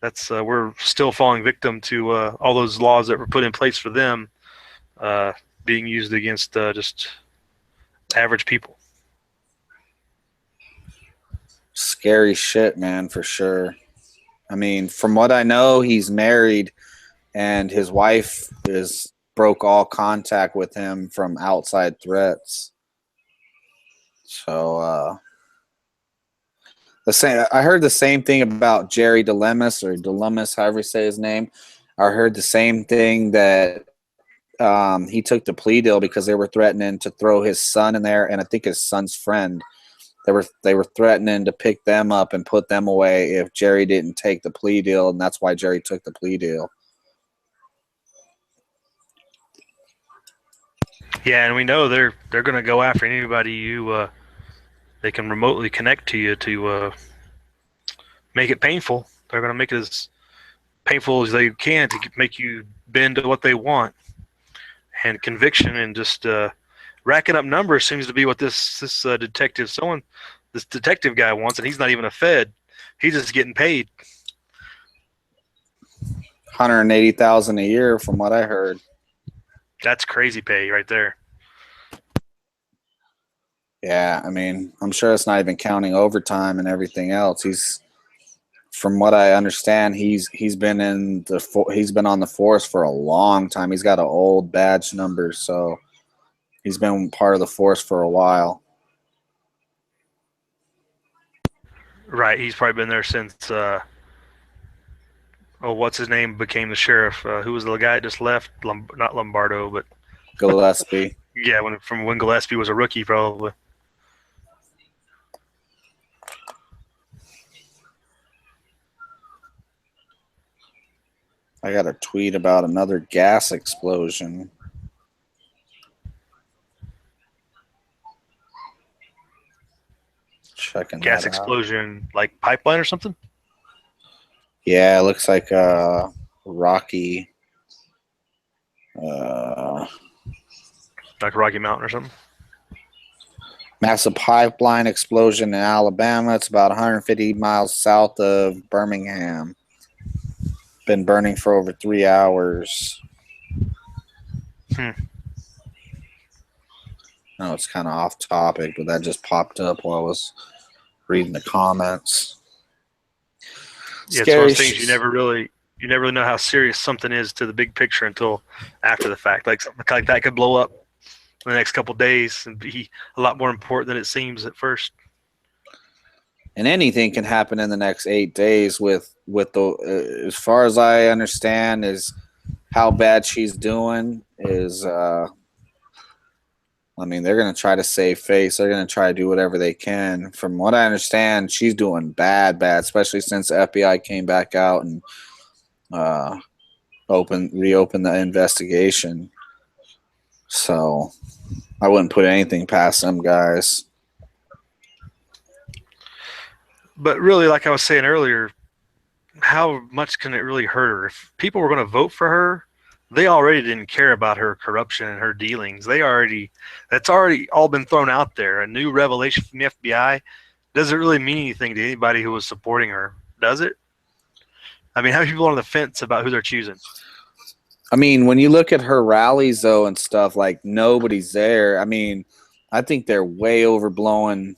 That's we're still falling victim to all those laws that were put in place for them uh, being used against just average people. Scary shit, man, for sure. I mean, from what I know, he's married and his wife is broke all contact with him from outside threats. So the same I heard the same thing about Jerry Dilemmas or Dilemmas, however you say his name. I heard the same thing that he took the plea deal because they were threatening to throw his son in there and I think his son's friend. They were threatening to pick them up and put them away if Jerry didn't take the plea deal, and that's why Jerry took the plea deal. Yeah, and we know they're going to go after anybody who they can remotely connect to you to make it painful. They're going to make it as painful as they can to make you bend to what they want. And conviction and just racking up numbers seems to be what this this detective guy wants, and he's not even a Fed. He's just getting paid. 180,000 a year, from what I heard. That's crazy pay right there. Yeah, I mean, I'm sure it's not even counting overtime and everything else. From what I understand, he's been on the force for a long time. He's got an old badge number, so he's been part of the force for a while. Right, he's probably been there since what's his name became the sheriff. Who was the guy that just left? Not Lombardo, but Gillespie. yeah, when Gillespie was a rookie, probably. I got a tweet about another gas explosion. Checking Gas that out. explosion, like pipeline or something. Yeah, it looks like Rocky. Like Rocky Mountain or something. Massive pipeline explosion in Alabama. It's about 150 miles south of Birmingham. Been burning for over 3 hours. No, it's kind of off topic, but that just popped up while I was reading the comments. Yeah, it's one of those things you never really know how serious something is to the big picture until after the fact. Like something like that could blow up in the next couple of days and be a lot more important than it seems at first. And anything can happen in the next 8 days with the as far as I understand is how bad she's doing is I mean, they're going to try to save face. They're going to try to do whatever they can. From what I understand, she's doing bad, especially since the FBI came back out and reopened the investigation. So I wouldn't put anything past them guys. But really, like I was saying earlier, how much can it really hurt her? If people were going to vote for her, they already didn't care about her corruption and her dealings. That's already all been thrown out there. A new revelation from the FBI doesn't really mean anything to anybody who was supporting her, does it? I mean, how many people are on the fence about who they're choosing? I mean, when you look at her rallies though and stuff, like nobody's there. I mean, I think they're way overblowing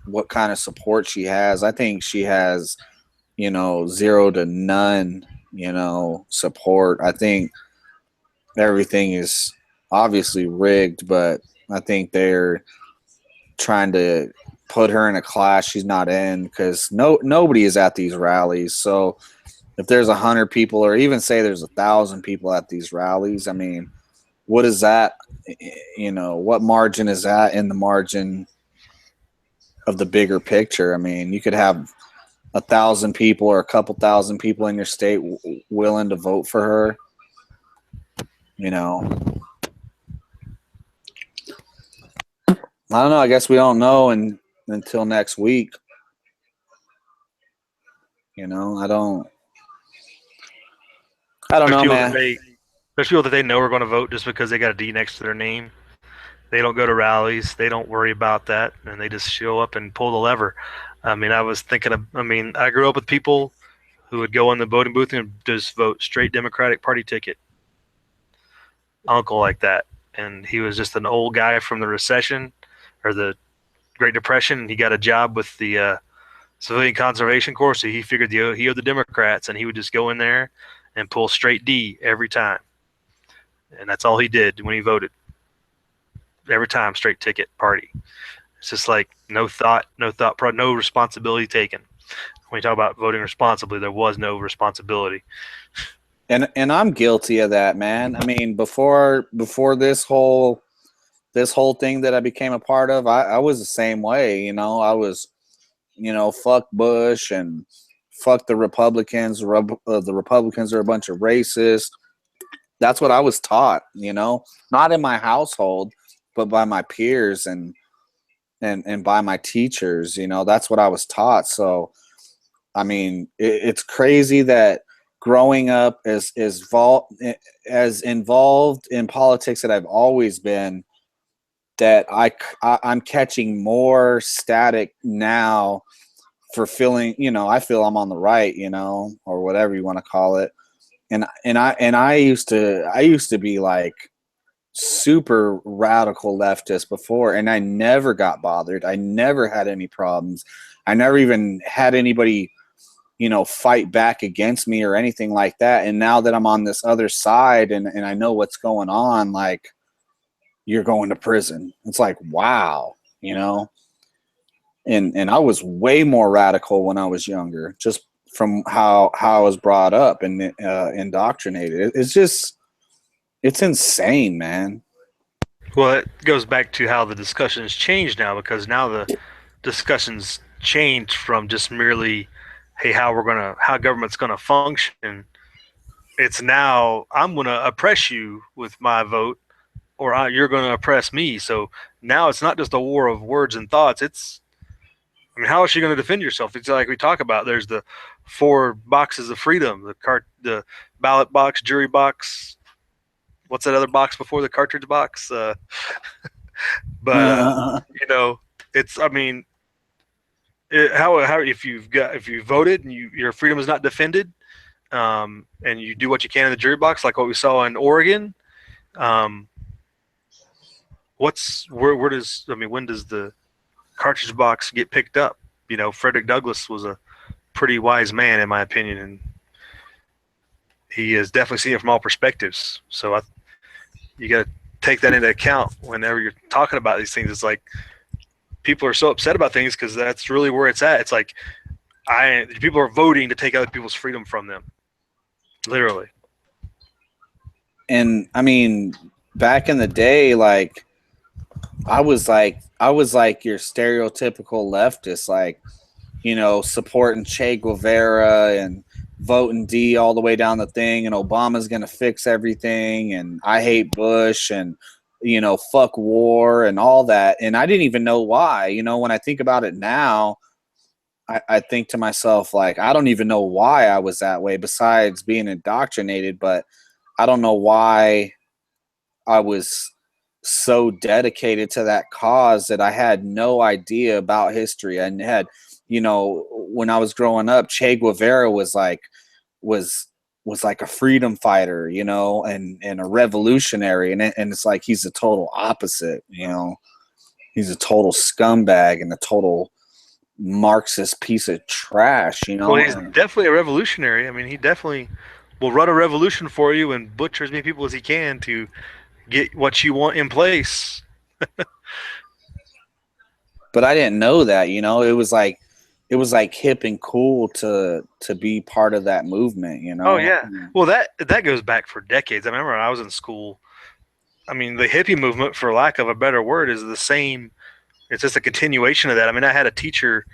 what kind of support she has. I think she has, zero to none, support. I think everything is obviously rigged, but I think they're trying to put her in a class she's not in because nobody is at these rallies. So if there's 100 people, or even say there's 1,000 people at these rallies, I mean, what is that? What margin is that in the margin of the bigger picture? I mean, you could have 1,000 people or a couple thousand people in your state willing to vote for her. You know, I don't know. I guess we don't know until next week. I don't. I don't There's know, people that man. they there's people that they know are going to vote just because they got a D next to their name. They don't go to rallies. They don't worry about that, and they just show up and pull the lever. I mean, I was thinking of. I mean, I grew up with people who would go in the voting booth and just vote straight Democratic Party ticket. Uncle like that, and he was just an old guy from the recession or the Great Depression. And he got a job with the Civilian Conservation Corps, so he figured he owed the Democrats, and he would just go in there and pull straight D every time, and that's all he did when he voted. Every time, straight ticket party. It's just like no responsibility taken. When you talk about voting responsibly, there was no responsibility. And I'm guilty of that, man. I mean, before this whole thing that I became a part of, I was the same way. I was, fuck Bush and fuck the Republicans. The Republicans are a bunch of racists. That's what I was taught. Not in my household, but by my peers and by my teachers. That's what I was taught. So I mean, it's crazy that growing up as involved in politics that I've always been, that I'm catching more static now for feeling, I feel I'm on the right, or whatever you want to call it. And I used to be like super radical leftist before, and I never got bothered. I never had any problems. I never even had anybody fight back against me or anything like that. And now that I'm on this other side and I know what's going on, like, you're going to prison. It's like, wow, and I was way more radical when I was younger, just from how I was brought up and indoctrinated. It's insane, man. Well, it goes back to how the discussions changed now, because now the discussions changed from just merely, hey, how government's gonna function. It's now I'm gonna oppress you with my vote, or you're gonna oppress me. So now it's not just a war of words and thoughts. I mean, how is she going to defend yourself? It's like we talk about. There's the four boxes of freedom: the ballot box, jury box. What's that other box before the cartridge box? But you know, it's. I mean, how if you voted and your freedom is not defended, and you do what you can in the jury box, like what we saw in Oregon. Um, where does when does the cartridge box get picked up? Frederick Douglass was a pretty wise man, in my opinion, and he has definitely seen it from all perspectives. So you got to take that into account whenever you're talking about these things. It's like people are so upset about things because that's really where it's at. It's like people are voting to take other people's freedom from them, literally. And I mean, back in the day, like, I was like your stereotypical leftist, like, supporting Che Guevara and voting D all the way down the thing, and Obama's gonna fix everything, and I hate Bush, and fuck war and all that. And I didn't even know why. When I think about it now, I think to myself, like, I don't even know why I was that way besides being indoctrinated, but I don't know why I was so dedicated to that cause that I had no idea about history. I had, when I was growing up, Che Guevara was was like a freedom fighter, you know, and a revolutionary, and it's like he's the total opposite, you know. He's a total scumbag and a total Marxist piece of trash, you Well, know. he's definitely a revolutionary. I mean, he definitely will run a revolution for you and butcher as many people as he can to get what you want in place. But I didn't know that, you know. It was like hip and cool to be part of that movement, you Oh know. yeah. Well, that goes back for decades. I remember when I was in school. I mean, the hippie movement, for lack of a better word, is the same. It's just a continuation of that. I mean, I had a teacher.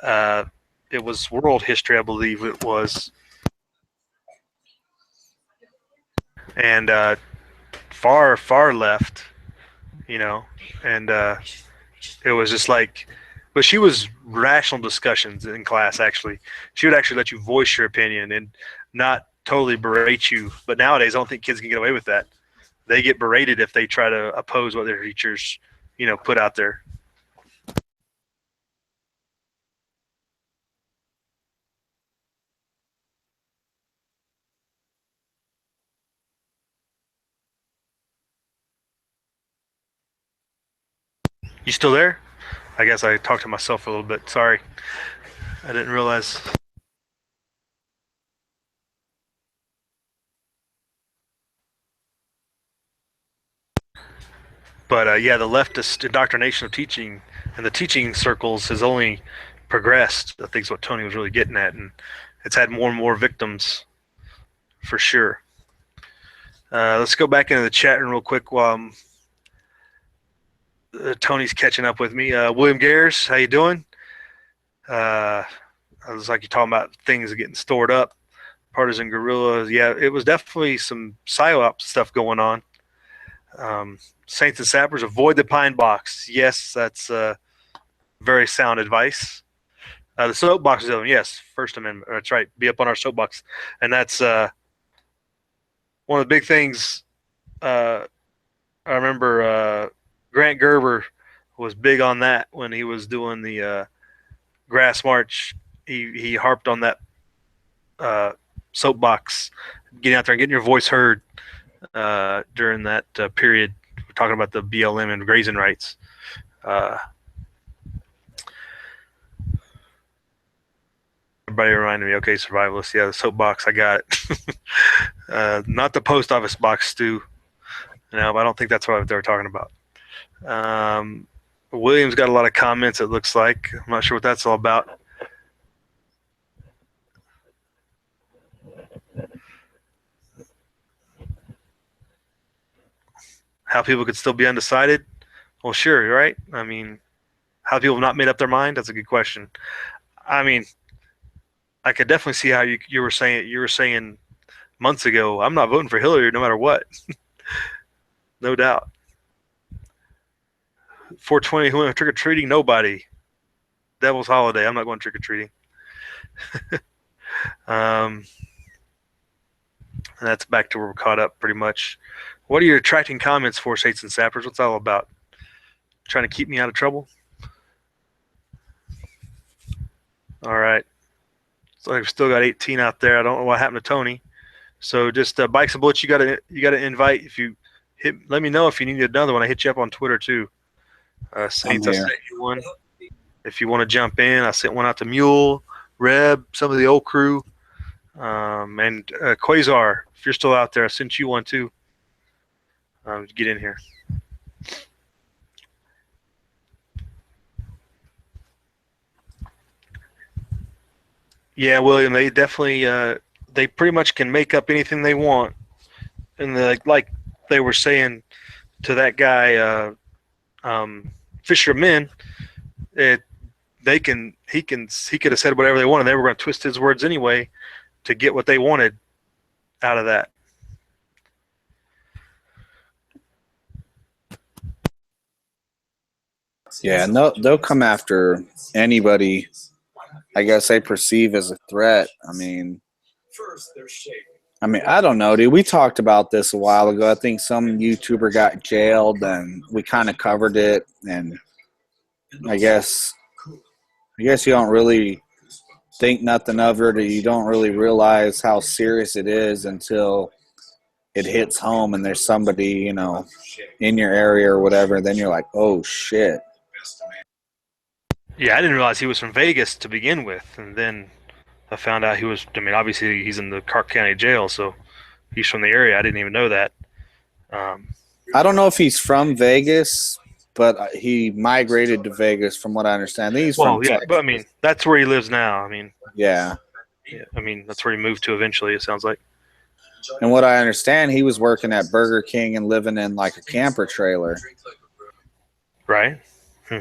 Uh, it was world history, I believe it was, and far left. You know, and it was just like, but she was rational discussions in class. Actually, she would actually let you voice your opinion and not totally berate you. But nowadays, I don't think kids can get away with that. They get berated if they try to oppose what their teachers, put out there. You still there? I guess I talked to myself a little bit. Sorry, I didn't realize. But yeah, the leftist indoctrination of teaching and the teaching circles has only progressed. I think is what Tony was really getting at, and it's had more and more victims for sure. Let's go back into the chat room real quick while Tony's catching up with me. William Gares, how you doing? Uh, I was like you talking about things getting stored up, partisan guerrillas. Yeah, it was definitely some psyop stuff going on. Saints and Sappers, avoid the pine box. Yes, that's very sound advice. The soapbox zone, yes, First Amendment. That's right. Be up on our soapbox, and that's one of the big things. Uh, I remember Grant Gerber was big on that when he was doing the grass march. He harped on that uh, soapbox, getting out there and getting your voice heard during that period. We're talking about the BLM and grazing rights. Uh, Everybody reminded me, okay, survivalists. Yeah, the soapbox, I got it. Not the post office box, Stu. No, but I don't think that's what they were talking about. William's got a lot of comments, it looks like. I'm not sure what that's all about. How people could still be undecided? Well, sure, right? I mean, how people have not made up their mind? That's a good question. I mean, I could definitely see how you were saying months ago, I'm not voting for Hillary no matter what. No doubt. 420, who went trick or treating? Nobody. Devil's holiday. I'm not going trick or treating. And that's back to where we're caught up pretty much. What are your attracting comments for, Saints and Sappers? What's that all about? Trying to keep me out of trouble? All right. So I've still got 18 out there. I don't know what happened to Tony. So just Bikes and Bullets, you gotta invite. If you let me know if you need another one. I hit you up on Twitter too. Saints, I sent you one. If you want to jump in, I sent one out to Mule, Reb, some of the old crew, and Quasar. If you're still out there, I sent you one too. Get in here. Yeah, William, they definitely they pretty much can make up anything they want, and like they were saying to that guy Fisherman, it he could have said whatever they wanted. They were going to twist his words anyway to get what they wanted out of that. Yeah, and they'll come after anybody I guess they perceive as a threat. I don't know, dude. We talked about this a while ago. I think some YouTuber got jailed, and we kind of covered it. And I guess you don't really think nothing of it, or you don't really realize how serious it is until it hits home and there's somebody, in your area or whatever. Then you're like, oh shit. Yeah, I didn't realize he was from Vegas to begin with, and then I found out he was. I mean, obviously he's in the Clark County Jail, so he's from the area. I didn't even know that. Um, I don't know if he's from Vegas, but he migrated to Vegas from what I understand. I think he's from well, yeah, but I Texas. mean, that's where he lives now. I mean, Yeah. yeah, I mean, that's where he moved to eventually. It sounds like, And what I understand, he was working at Burger King and living in like a camper trailer. right? Hmm.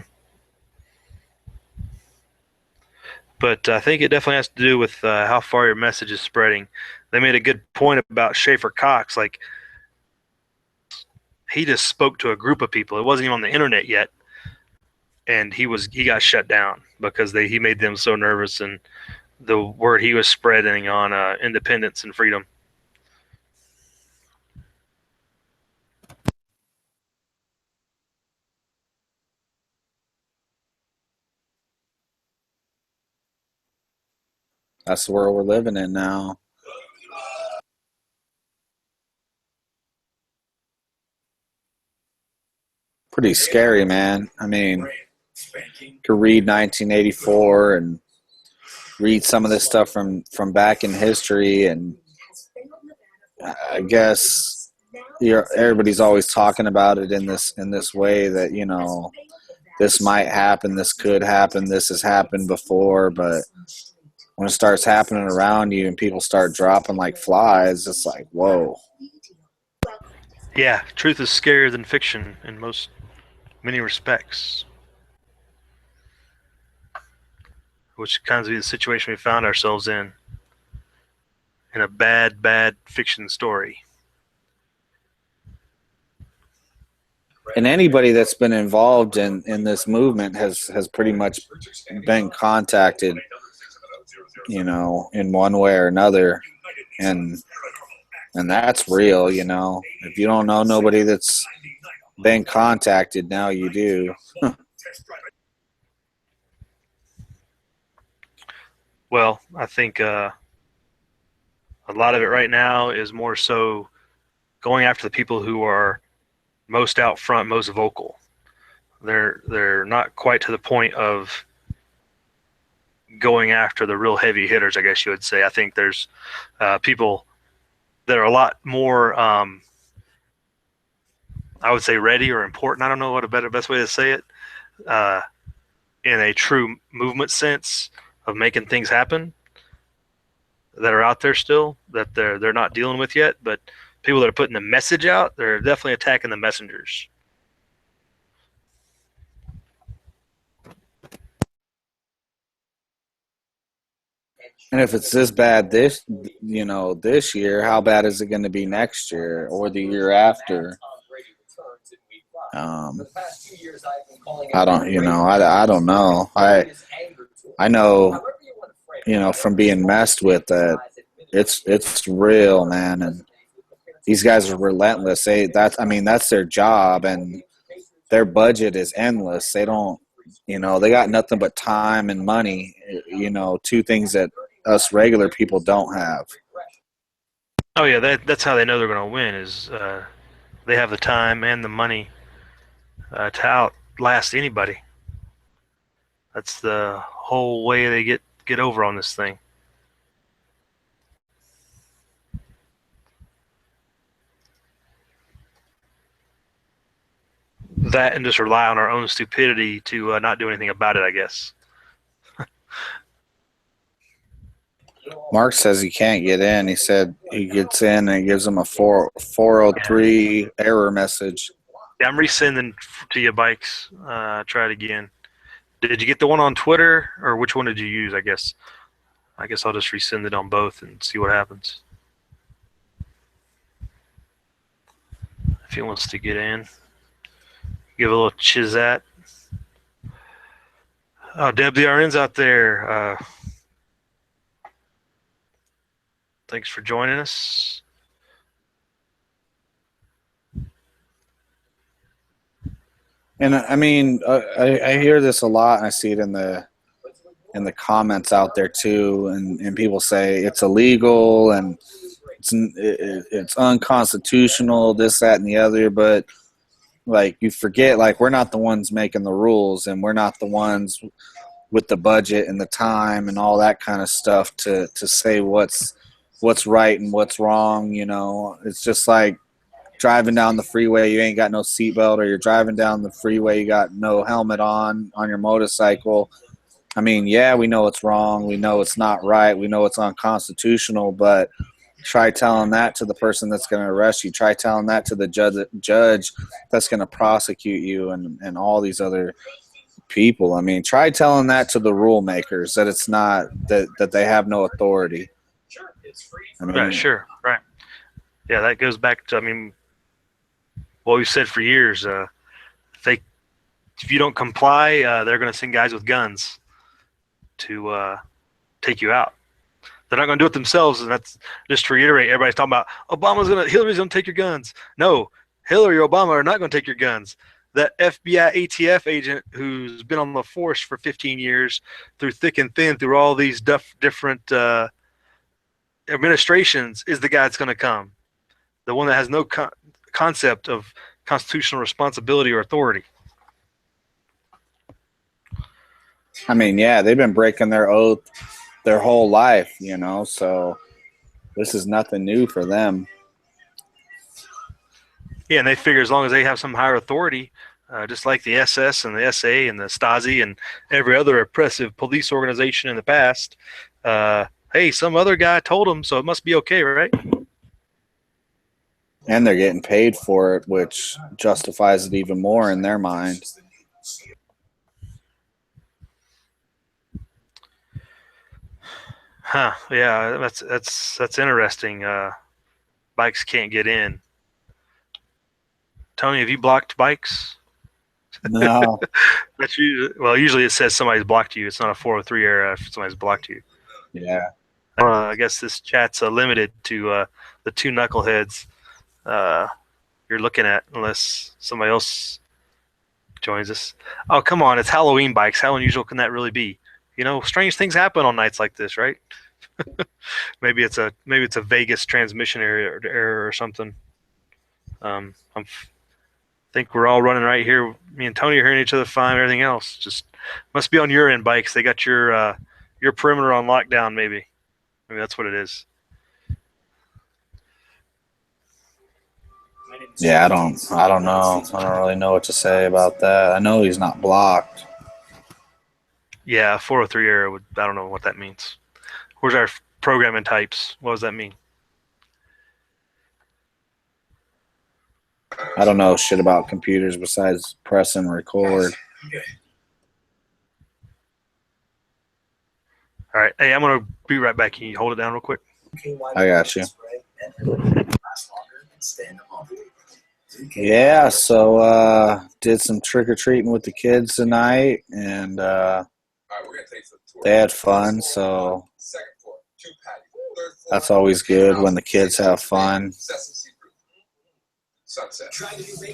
But I think it definitely has to do with how far your message is spreading. They made a good point about Schaefer Cox. Like, he just spoke to a group of people. It wasn't even on the internet yet, and he got shut down because he made them so nervous, and the word he was spreading on independence and freedom. That's the world we're living in now. Pretty scary, man. I mean, you could read 1984 and read some of this stuff from back in history, and I guess everybody's always talking about it in this way that this might happen, this could happen, this has happened before, but when it starts happening around you and people start dropping like flies, it's like, whoa. Yeah, truth is scarier than fiction in many respects, which kind of be the situation we found ourselves in a bad fiction story. And anybody that's been involved in this movement has pretty much been contacted, in one way or another, and that's real. If you don't know nobody that's been contacted, now you do. Well, I think a lot of it right now is more so going after the people who are most out front, most vocal. They're not quite to the point of going after the real heavy hitters, I guess you would say. I think there's people that are a lot more, I would say, ready or important. I don't know what a best way to say it, uh, in a true movement sense of making things happen, that are out there still that they're not dealing with yet. But people that are putting the message out, they're definitely attacking the messengers. And if it's this bad this year, how bad is it going to be next year or the year after? Um, I don't know. I know, from being messed with that it's real, man. And these guys are relentless. That's their job, and their budget is endless. They don't, they got nothing but time and money, two things that us regular people don't have. Oh yeah, that's how they know they're going to win. Is they have the time and the money to outlast anybody. That's the whole way they get over on this thing. That and just rely on our own stupidity to not do anything about it, I guess. Mark says he can't get in. He said he gets in and it gives him a 403 error message. Yeah, I'm resending to you, Bikes. Try it again. Did you get the one on Twitter, or which one did you use? I guess I'll just resend it on both and see what happens. If he wants to get in, give a little chizat. Oh, Deb the RN's out there. Thanks for joining us. And I mean, I hear this a lot, and I see it in in the comments out there too, and people say it's illegal and it's unconstitutional, this, that, and the other. But like, you forget, like, we're not the ones making the rules, and we're not the ones with the budget and the time and all that kind of stuff to say what's right and what's wrong. You know, it's just like driving down the freeway, you ain't got no seatbelt, or you're driving down the freeway, you got no helmet on your motorcycle. I mean, yeah, we know it's wrong, we know it's not right, we know it's unconstitutional, but try telling that to the person that's going to arrest you. Try telling that to the judge that's going to prosecute you, and all these other people. I mean, try telling that to the rule makers, that it's not, that they have no authority. I mean, Right, sure, right. Yeah, that goes back to, I mean, what we've said for years. If you don't comply, they're going to send guys with guns to take you out. They're not going to do it themselves, and that's just to reiterate. Everybody's talking about Hillary's going to take your guns. No, Hillary or Obama are not going to take your guns. That FBI ATF agent who's been on the force for 15 years, through thick and thin, through all these different administrations, is the guy that's going to come. The one that has no concept of constitutional responsibility or authority. I mean, yeah, they've been breaking their oath their whole life, you know, so this is nothing new for them. Yeah, and they figure as long as they have some higher authority, just like the SS and the SA and the Stasi and every other oppressive police organization in the past, hey, some other guy told them, so it must be okay, right? And they're getting paid for it, which justifies it even more in their mind. Huh? Yeah, that's interesting. Bikes can't get in. Tony, have you blocked bikes? No. That's usually it says somebody's blocked you. It's not a 403 error if somebody's blocked you. Yeah. I guess this chat's limited to the two knuckleheads you're looking at, unless somebody else joins us. Oh, come on. It's Halloween bikes. How unusual can that really be? You know, strange things happen on nights like this, right? maybe it's a Vegas transmission error or something. I think we're all running right here. Me and Tony are hearing each other fine. Everything else just must be on your end, bikes. They got your perimeter on lockdown. Maybe that's what it is. Yeah, I don't know. I don't really know what to say about that. I know he's not blocked. Yeah, 403 error. I don't know what that means. Where's our programming types? What does that mean? I don't know shit about computers besides press and record. All right. Hey, I'm going to be right back. Can you hold it down real quick? I got you. Yeah, so did some trick-or-treating with the kids tonight, and they had fun, so that's always good when the kids have fun.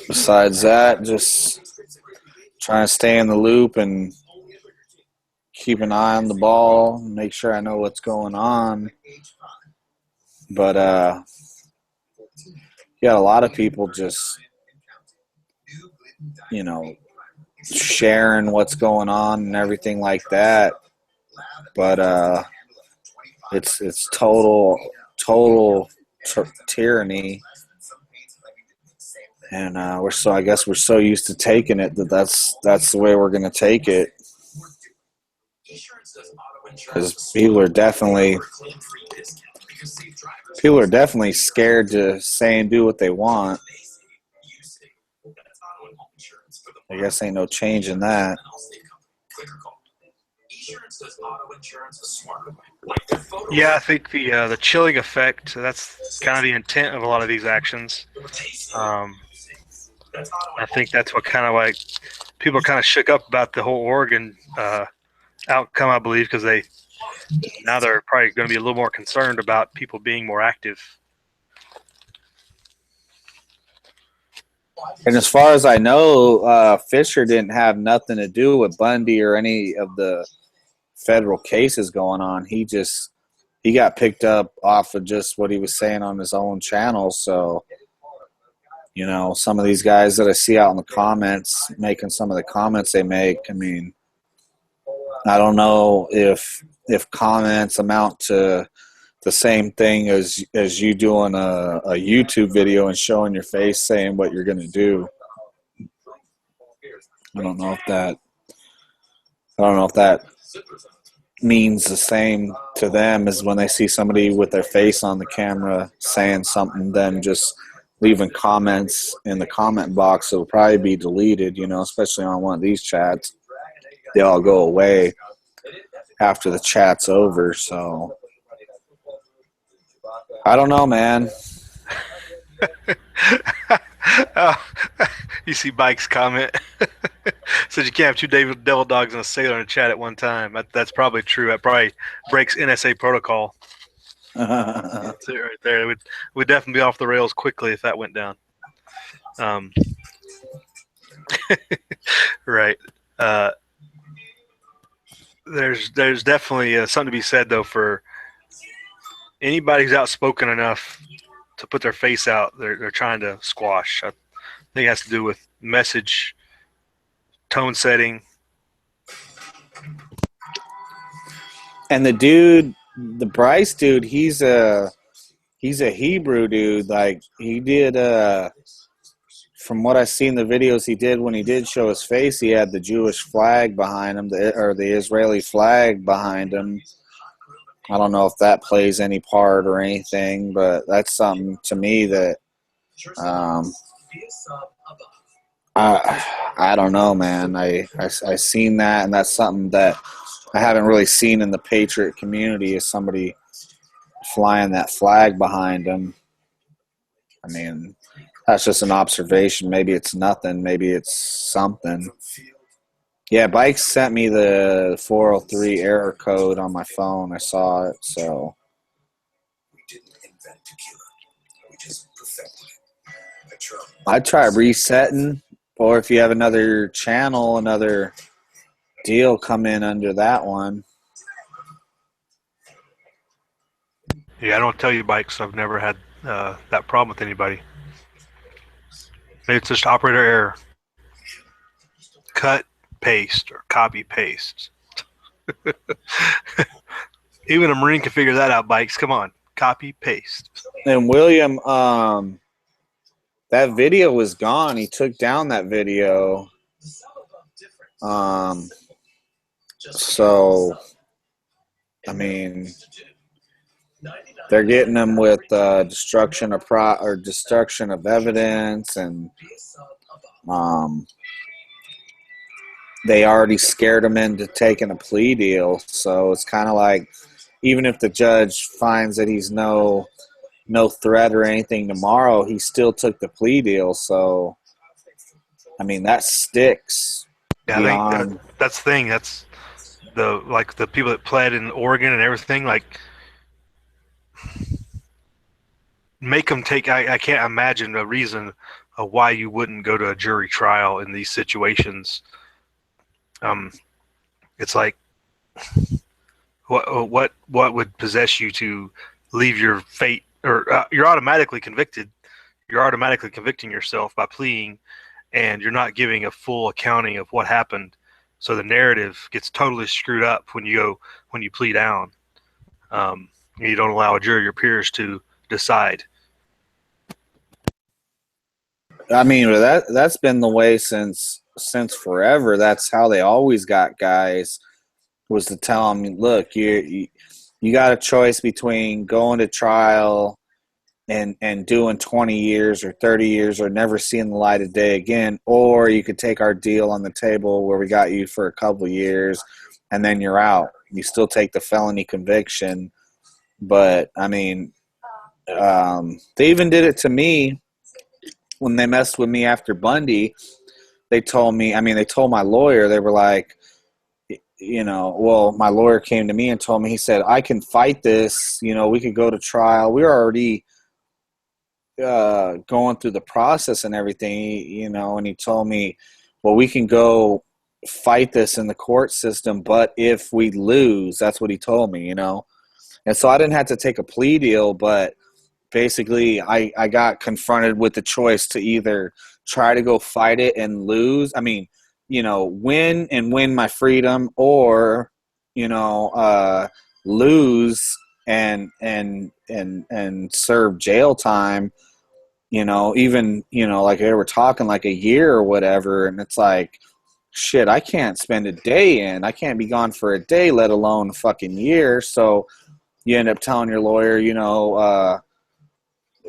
Besides that, just trying to stay in the loop and keep an eye on the ball, make sure I know what's going on. But yeah, a lot of people just, you know, sharing what's going on and everything like that. But it's total tyranny. And I guess we're so used to taking it that's the way we're going to take it. Because people are definitely scared to say and do what they want. I guess ain't no change in that. Yeah, I think the chilling effect, that's kind of the intent of a lot of these actions. I think that's what kind of like people are kind of shook up about the whole Oregon outcome, I believe, because they're probably going to be a little more concerned about people being more active. And as far as I know, Fisher didn't have nothing to do with Bundy or any of the federal cases going on. He got picked up off of just what he was saying on his own channel. So, you know, some of these guys that I see out in the comments making some of the comments they make, I mean, I don't know if comments amount to the same thing as you doing a YouTube video and showing your face saying what you're going to do. I don't know if that means the same to them as when they see somebody with their face on the camera saying something, then just leaving comments in the comment box. It'll probably be deleted, you know, especially on one of these chats. They all go away after the chat's over. So I don't know, man. You see Bike's comment. Says you can't have two devil dogs and a sailor in a chat at one time. That's probably true. That probably breaks NSA protocol. That's it right there. We'd definitely be off the rails quickly if that went down. Right. There's definitely something to be said, though, for anybody who's outspoken enough to put their face out. They're trying to squash. I think it has to do with message, tone setting. And the Bryce dude, he's a Hebrew dude. Like, he did, from what I see in the videos he did, when he did show his face, he had the Jewish flag behind him, or the Israeli flag behind him. I don't know if that plays any part or anything, but that's something to me that I don't know, man. I seen that, and that's something that I haven't really seen in the Patriot community, is somebody flying that flag behind them. I mean, that's just an observation. Maybe it's nothing. Maybe it's something. Yeah, Bike sent me the 403 error code on my phone. I saw it, so. I'd try resetting, or if you have another channel, another deal come in under that one. Yeah, I don't tell you, Bikes. I've never had that problem with anybody. Maybe it's just operator error. Cut, paste, or copy, paste. Even a Marine can figure that out, Bikes. Come on. Copy, paste. And William, that video was gone. He took down that video. So, I mean, they're getting them with destruction of evidence, and they already scared him into taking a plea deal. So it's kind of like, even if the judge finds that he's no threat or anything tomorrow, he still took the plea deal. So, I mean, that sticks. Yeah, I think that's the thing. That's the people that pled in Oregon and everything, like, make them take. I can't imagine a reason of why you wouldn't go to a jury trial in these situations. It's like, what would possess you to leave your fate, or you're automatically convicted. You're automatically convicting yourself by pleading, and you're not giving a full accounting of what happened. So the narrative gets totally screwed up when you plead down. You don't allow a jury, your peers, to decide. I mean, that's been the way since forever. That's how they always got guys, was to tell them, look, you got a choice between going to trial and doing 20 years or 30 years or never seeing the light of day again, or you could take our deal on the table where we got you for a couple of years and then you're out. You still take the felony conviction. But, I mean, they even did it to me when they messed with me after Bundy. They told my lawyer, they were like, my lawyer came to me and told me, he said, I can fight this, we could go to trial. We were already going through the process and everything, and he told me, well, we can go fight this in the court system, but if we lose, that's what he told me, you know. And so I didn't have to take a plea deal, but basically I got confronted with the choice to either try to go fight it and lose. I mean, you know, win my freedom, or, you know, lose and serve jail time, you know, even, you know, like they were talking like a year or whatever. And it's like, shit, I can't spend a day in. I can't be gone for a day, let alone a fucking year. So you end up telling your lawyer, you know,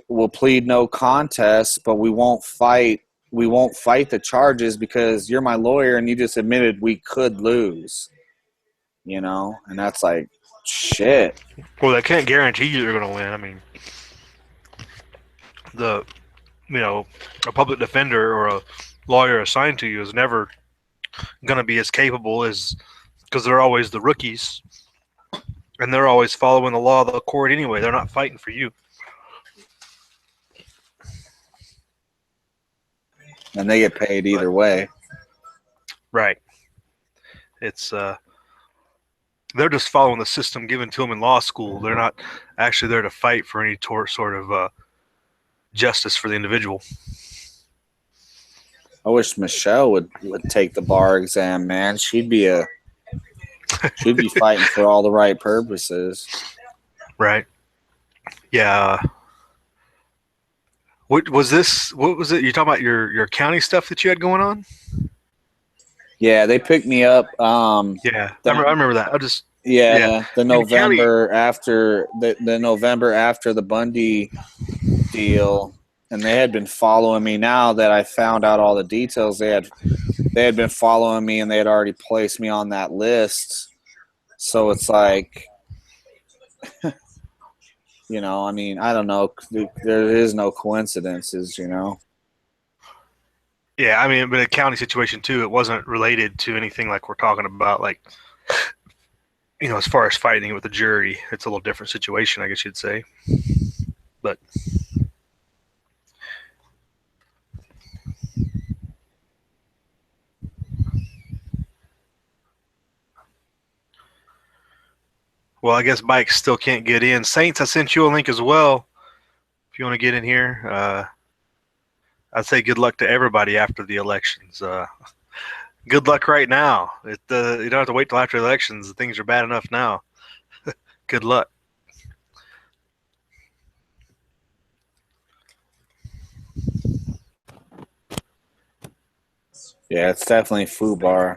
we'll plead no contest, but we won't fight. We won't fight the charges because you're my lawyer and you just admitted we could lose, you know? And that's like, shit. Well, they can't guarantee you're going to win. I mean, the you know, a public defender or a lawyer assigned to you is never going to be as capable as, because they're always the rookies and they're always following the law of the court anyway. They're not fighting for you. And they get paid either way. Right. It's they're just following the system given to them in law school. They're not actually there to fight for any sort of justice for the individual. I wish Michelle would take the bar exam, man. She'd be fighting for all the right purposes. Right. Yeah. What was this? What was it? You talking about your county stuff that you had going on? Yeah, they picked me up. Yeah, I remember that. The November county, after the November after the Bundy deal, and they had been following me. Now that I found out all the details, they had been following me, and they had already placed me on that list. So it's like, you know, I mean, I don't know. There is no coincidences, you know. Yeah, I mean, but a county situation too. It wasn't related to anything like we're talking about, like, you know, as far as fighting with the jury. It's a little different situation, I guess you'd say. But well, I guess Mike still can't get in. Saints, I sent you a link as well. If you want to get in here, I'd say good luck to everybody after the elections. Good luck right now. You don't have to wait till after the elections. Things are bad enough now. Good luck. Yeah, it's definitely FUBAR.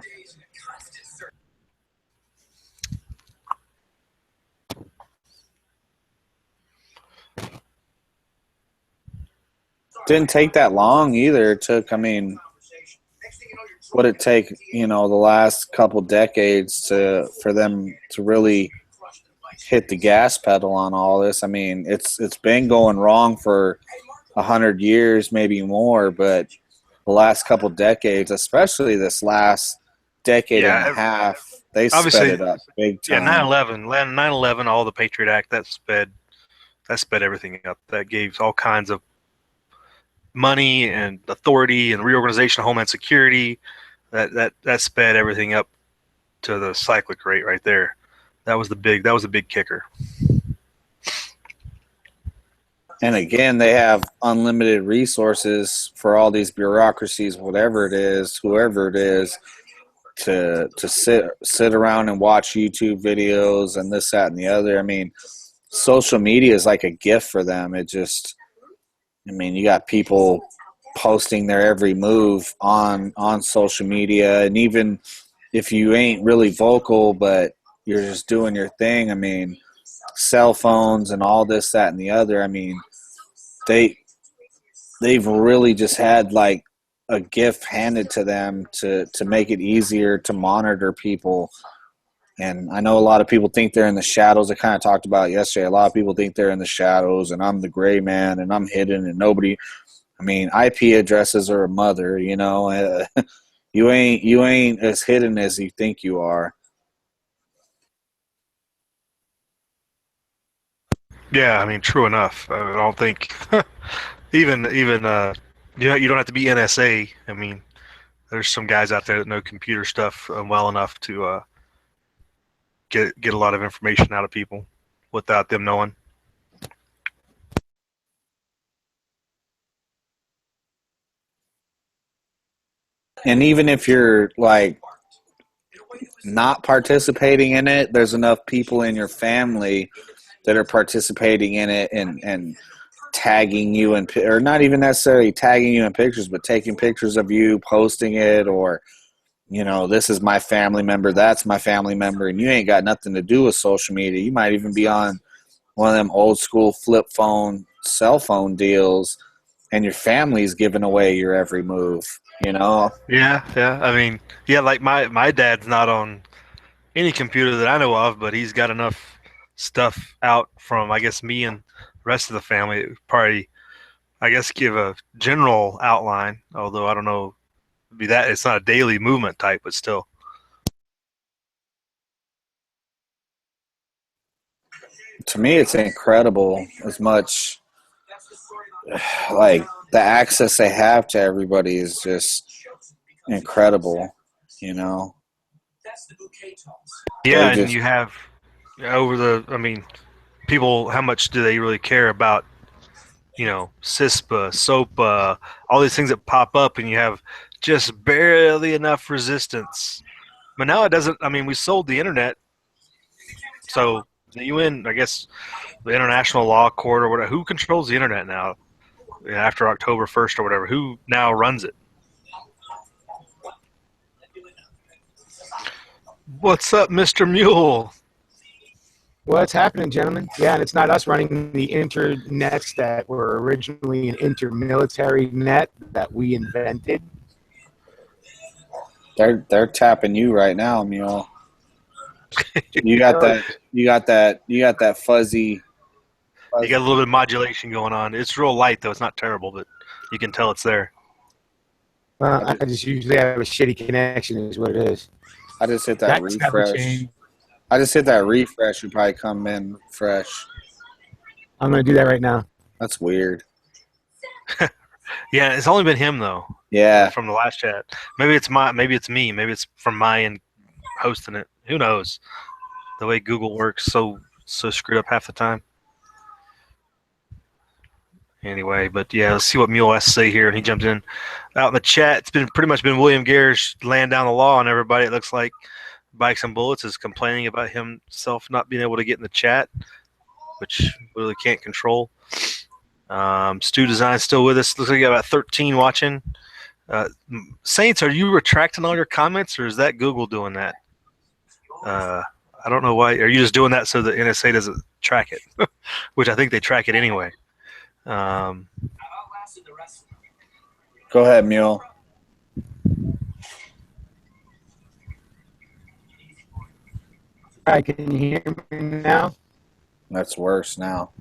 Didn't take that long either. It took, I mean, what it take, you know, the last couple decades for them to really hit the gas pedal on all this. I mean, it's been going wrong for 100 years, maybe more, but the last couple decades, especially this last decade and a half, they sped it up big time. Yeah, 9/11, all the Patriot Act, that sped everything up. That gave all kinds of money and authority and reorganization of Homeland Security. That sped everything up to the cyclic rate right there. That was a big kicker. And again, they have unlimited resources for all these bureaucracies, whatever it is, whoever it is, to sit around and watch YouTube videos and this, that, and the other. I mean, social media is like a gift for them. It just, I mean, you got people posting their every move on social media, and even if you ain't really vocal, but you're just doing your thing, I mean, cell phones and all this, that, and the other. I mean, they've really just had like a gift handed to them to make it easier to monitor people. And I know a lot of people think they're in the shadows. I kind of talked about yesterday. A lot of people think they're in the shadows, and I'm the gray man, and I'm hidden, and nobody. I mean, IP addresses are a mother. You know, you ain't as hidden as you think you are. Yeah, I mean, true enough. I don't think even you don't have to be NSA. I mean, There's some guys out there that know computer stuff well enough to get a lot of information out of people without them knowing. And even if you're like not participating in it, there's enough people in your family that are participating in it and tagging you in, or not even necessarily tagging you in pictures, but taking pictures of you, posting it, or this is my family member, that's my family member, and you ain't got nothing to do with social media. You might even be on one of them old school flip phone, cell phone deals, and your family's giving away your every move. Yeah, yeah. I mean, yeah, like my dad's not on any computer that I know of, but he's got enough stuff out from I guess me and the rest of the family. Probably I guess give a general outline, although I don't know. Be that it's not a daily movement type, but still. To me, it's incredible as much like the access they have to everybody is just incredible. You know, Yeah, they and just you have over the. I mean, people. How much do they really care about CISPA, SOPA, all these things that pop up, and you have just barely enough resistance. But now it doesn't. I mean, we sold the internet, so the UN, I guess, the International Law Court or whatever. Who controls the internet now? After October 1st or whatever, who now runs it? What's up, Mr. Mule? What's happening, gentlemen? Yeah, and it's not us running the internets that were originally an intermilitary net that we invented. they're tapping you right now, Mule. You got that. You got that fuzzy. You got a little bit of modulation going on. It's real light though. It's not terrible, but you can tell it's there. I just usually have a shitty connection, is what it is. I just hit that That's never refresh. changed. I just hit that refresh. You probably come in fresh. I'm going to do that right now. That's weird. Yeah, it's only been him though. Yeah. From the last chat. Maybe it's me. Maybe it's from my end hosting it. Who knows? The way Google works, so screwed up half the time. Anyway, but yeah, let's see what Mule has to say here. And he jumped in out in the chat. It's been pretty much been William Garish laying down the law on everybody. It looks like Bikes and Bullets is complaining about himself not being able to get in the chat, which really can't control. Stu Design still with us. Looks like you got about 13 watching. Saints, are you retracting all your comments, or is that Google doing that? I don't know why. Are you just doing that so the NSA doesn't track it? Which I think they track it anyway. Go ahead, Mule. All right, can you hear me now? That's worse now.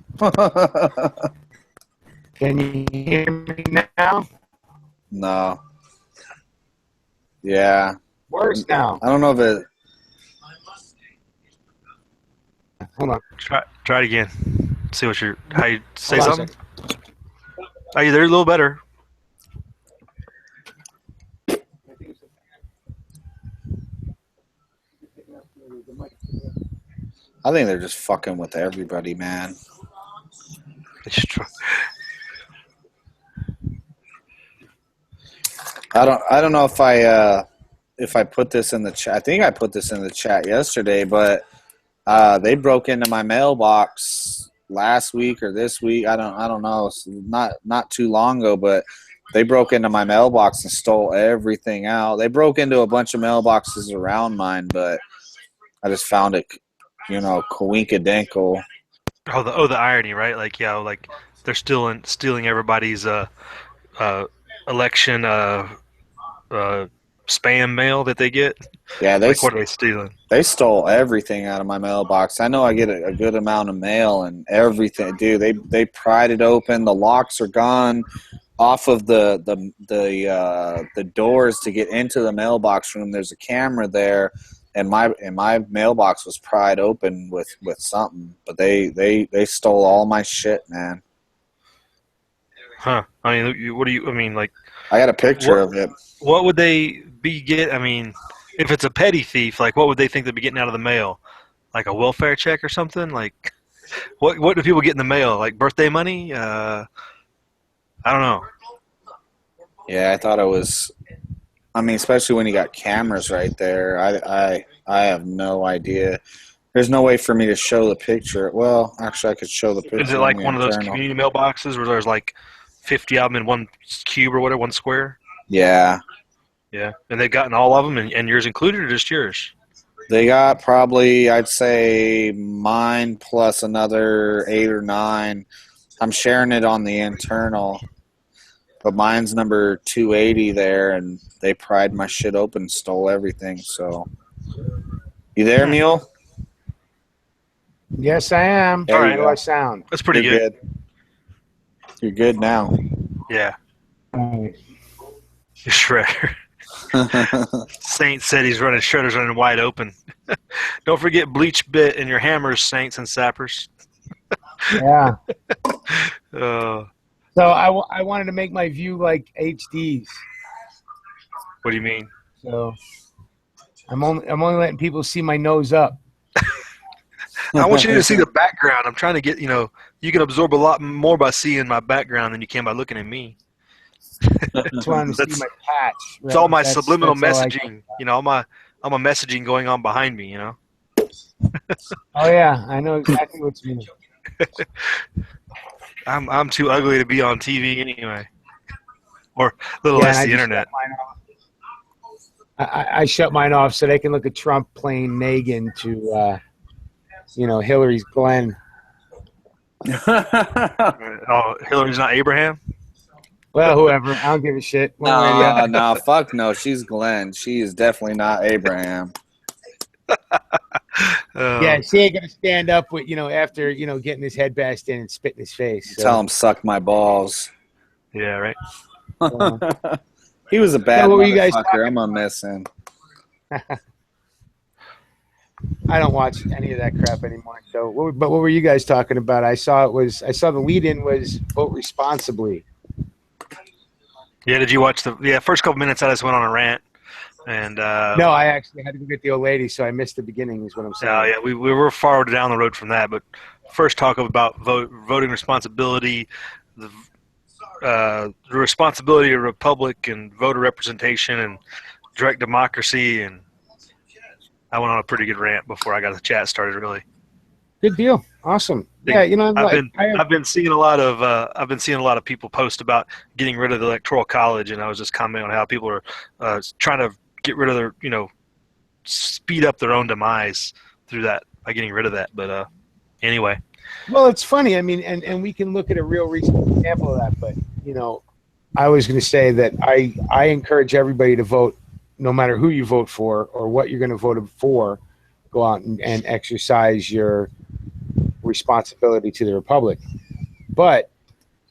Can you hear me now? No. Yeah. Worse now. I don't know if it. Hold on. Try it again. See how you say Hold on something. Are you there? A little better. I think they're just fucking with everybody, man. I don't know if I put this in the chat. I think I put this in the chat yesterday, but they broke into my mailbox last week or this week. I don't know. It's not too long ago, but they broke into my mailbox and stole everything out. They broke into a bunch of mailboxes around mine, but I just found it, coinkadinkle. The irony, right? Like like they're still stealing everybody's election spam mail that they get. Yeah, Like what are they stealing? They stole everything out of my mailbox. I know I get a good amount of mail and everything. Dude, they pried it open. The locks are gone off of the doors to get into the mailbox room. There's a camera there, and my mailbox was pried open with something. But they stole all my shit, man. Huh? I mean, what do you? I mean, like I got a picture What of it. what would they I mean, if it's a petty thief, like what would they think they'd be getting out of the mail? Like a welfare check or something? Like what do people get in the mail? Like birthday money? I don't know. Yeah, I thought it was. I mean, especially when you got cameras right there. I have no idea. There's no way for me to show the picture. Well, actually, I could show the Is it picture on like the one of those internal. community mailboxes where there's like 50 of them in one cube or whatever, one square? Yeah, Yeah. And they've gotten all of them and yours included or just yours? they got probably, I'd say, mine plus another 8 or 9. I'm sharing it on the internal, but mine's number 280 there, and they pried my shit open and stole everything. So, you there, Mule? Yes, I am. There All How right. you do I go. sound? That's pretty You're good. good. You're good now. Yeah. All right. Shredder. Saint said he's running shredders running wide open. Don't forget bleach bit in your hammers, Saints and Sappers. Yeah. Uh, So I wanted to make my view like HDs. what do you mean? So I'm only letting people see my nose up. I want you to see the background. I'm trying to get, you can absorb a lot more by seeing my background than you can by looking at me. Just wanted to see my patch. Right? It's all my subliminal that's all messaging, all my messaging going on behind me, Oh yeah, I know exactly what you mean. I'm too ugly to be on TV anyway. Or little Yeah, less and the I just internet. shut mine off. I shut mine off so they can look at Trump playing Negan to, Hillary's Glenn. Oh, Hillary's not Abraham? Well, whoever. I don't give a shit. One way or the other. No, fuck no. She's Glenn. She is definitely not Abraham. Yeah, she ain't gonna stand up with after getting his head bashed in and spit in his face. So. Tell him suck my balls. Yeah, right. He was a bad So what were you guys motherfucker. I'm gonna miss him. I don't watch any of that crap anymore. So, what were you guys talking about? I saw the lead-in was vote responsibly. Yeah, did you watch the first couple minutes? I just went on a rant, and No, I actually had to go get the old lady, so I missed the beginning. Is what I'm saying. yeah, we were far down the road from that. But first, talk about voting responsibility, the responsibility of republic and voter representation and direct democracy, and I went on a pretty good rant before I got the chat started. Really, Good deal. Awesome. Yeah, I've been seeing a lot of people post about getting rid of the electoral college, and I was just commenting on how people are trying to get rid of their speed up their own demise through that by getting rid of that. But anyway. Well, it's funny. I mean, and we can look at a real recent example of that. But I was going to say that I encourage everybody to vote, no matter who you vote for or what you're going to vote for. Go out and exercise your responsibility to the republic. But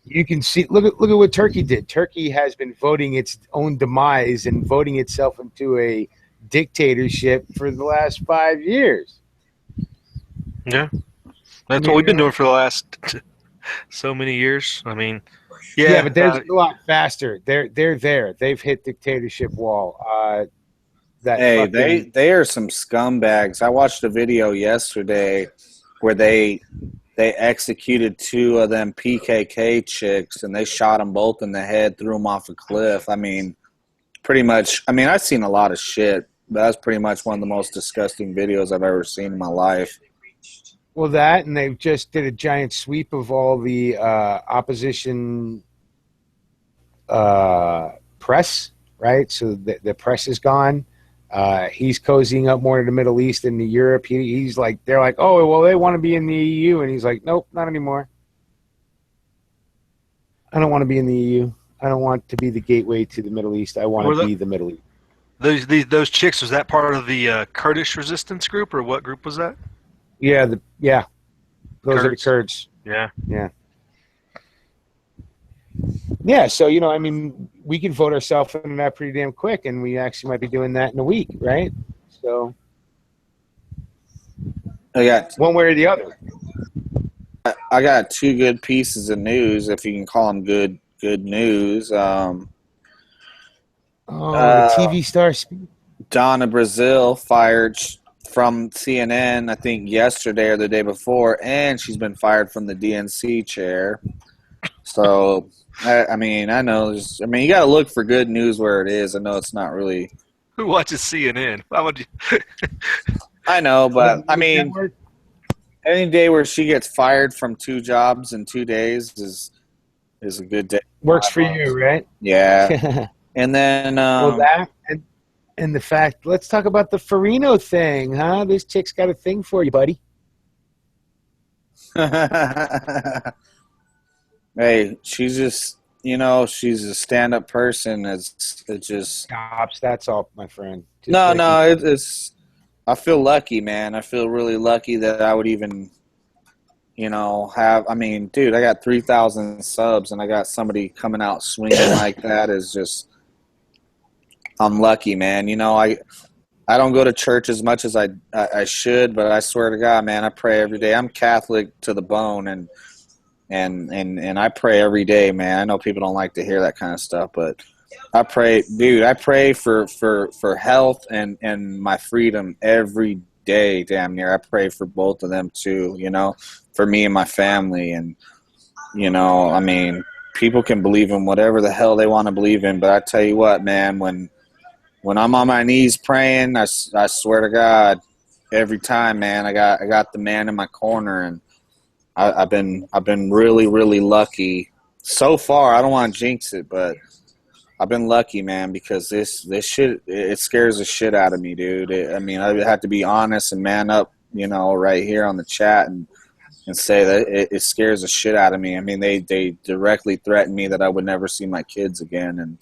you can see, look at what Turkey did. Turkey has been voting its own demise and voting itself into a dictatorship for the last 5 years. Yeah. That's what we've been doing for the last so many years. I mean, yeah, but there's a lot faster. They're there. They've hit dictatorship wall. They are some scumbags. I watched a video yesterday where they executed 2 of them PKK chicks and they shot them both in the head, threw them off a cliff. I mean, pretty much. I mean, I've seen a lot of shit. But that's pretty much one of the most disgusting videos I've ever seen in my life. Well, that, and they just did a giant sweep of all the opposition press, right? So the press is gone. He's cozying up more to the Middle East and to Europe. He's like, they're like, oh, well, they want to be in the EU. And he's like, nope, not anymore. I don't want to be in the EU. I don't want to be the gateway to the Middle East. I want to be the Middle East. Those chicks, was that part of the Kurdish resistance group, or what group was that? Yeah, those are the Kurds. Yeah. Yeah, so, I mean, we can vote ourselves into that pretty damn quick, and we actually might be doing that in a week, right? So, one way or the other. I got 2 good pieces of news, if you can call them good news. Oh, the TV star. Donna Brazil fired from CNN, I think yesterday or the day before, and she's been fired from the DNC chair. So, I mean, I know. I mean, you got to look for good news where it is. I know it's not really. Who watches CNN? Why would you? I know, but I mean, Network? any day where she gets fired from 2 jobs in 2 days is a good day. Works for you, right? Yeah. And then, Well, that and the fact. Let's talk about the Farino thing, huh? This chick's got a thing for you, buddy. hey, she's just, she's a stand-up person. It's just Stops. That's all, my friend. Just no, like no. It's. I feel lucky, man. I feel really lucky that I would even, have. I mean, dude, I got 3,000 subs, and I got somebody coming out swinging like that. Is just. I'm lucky, man. I don't go to church as much as I should, but I swear to God, man, I pray every day. I'm Catholic to the bone, and I pray every day, man. I know people don't like to hear that kind of stuff, but I pray, dude. I pray for health and my freedom every day, damn near. I pray for both of them too, for me and my family, and I mean, people can believe in whatever the hell they want to believe in, but I tell you what, man, when I'm on my knees praying, I swear to God, every time, man, I got the man in my corner, and I've been really, really lucky so far. I don't want to jinx it, but I've been lucky, man, because this shit, it scares the shit out of me, dude. I mean, I have to be honest and man up, right here on the chat and say that it scares the shit out of me. I mean, they directly threatened me that I would never see my kids again,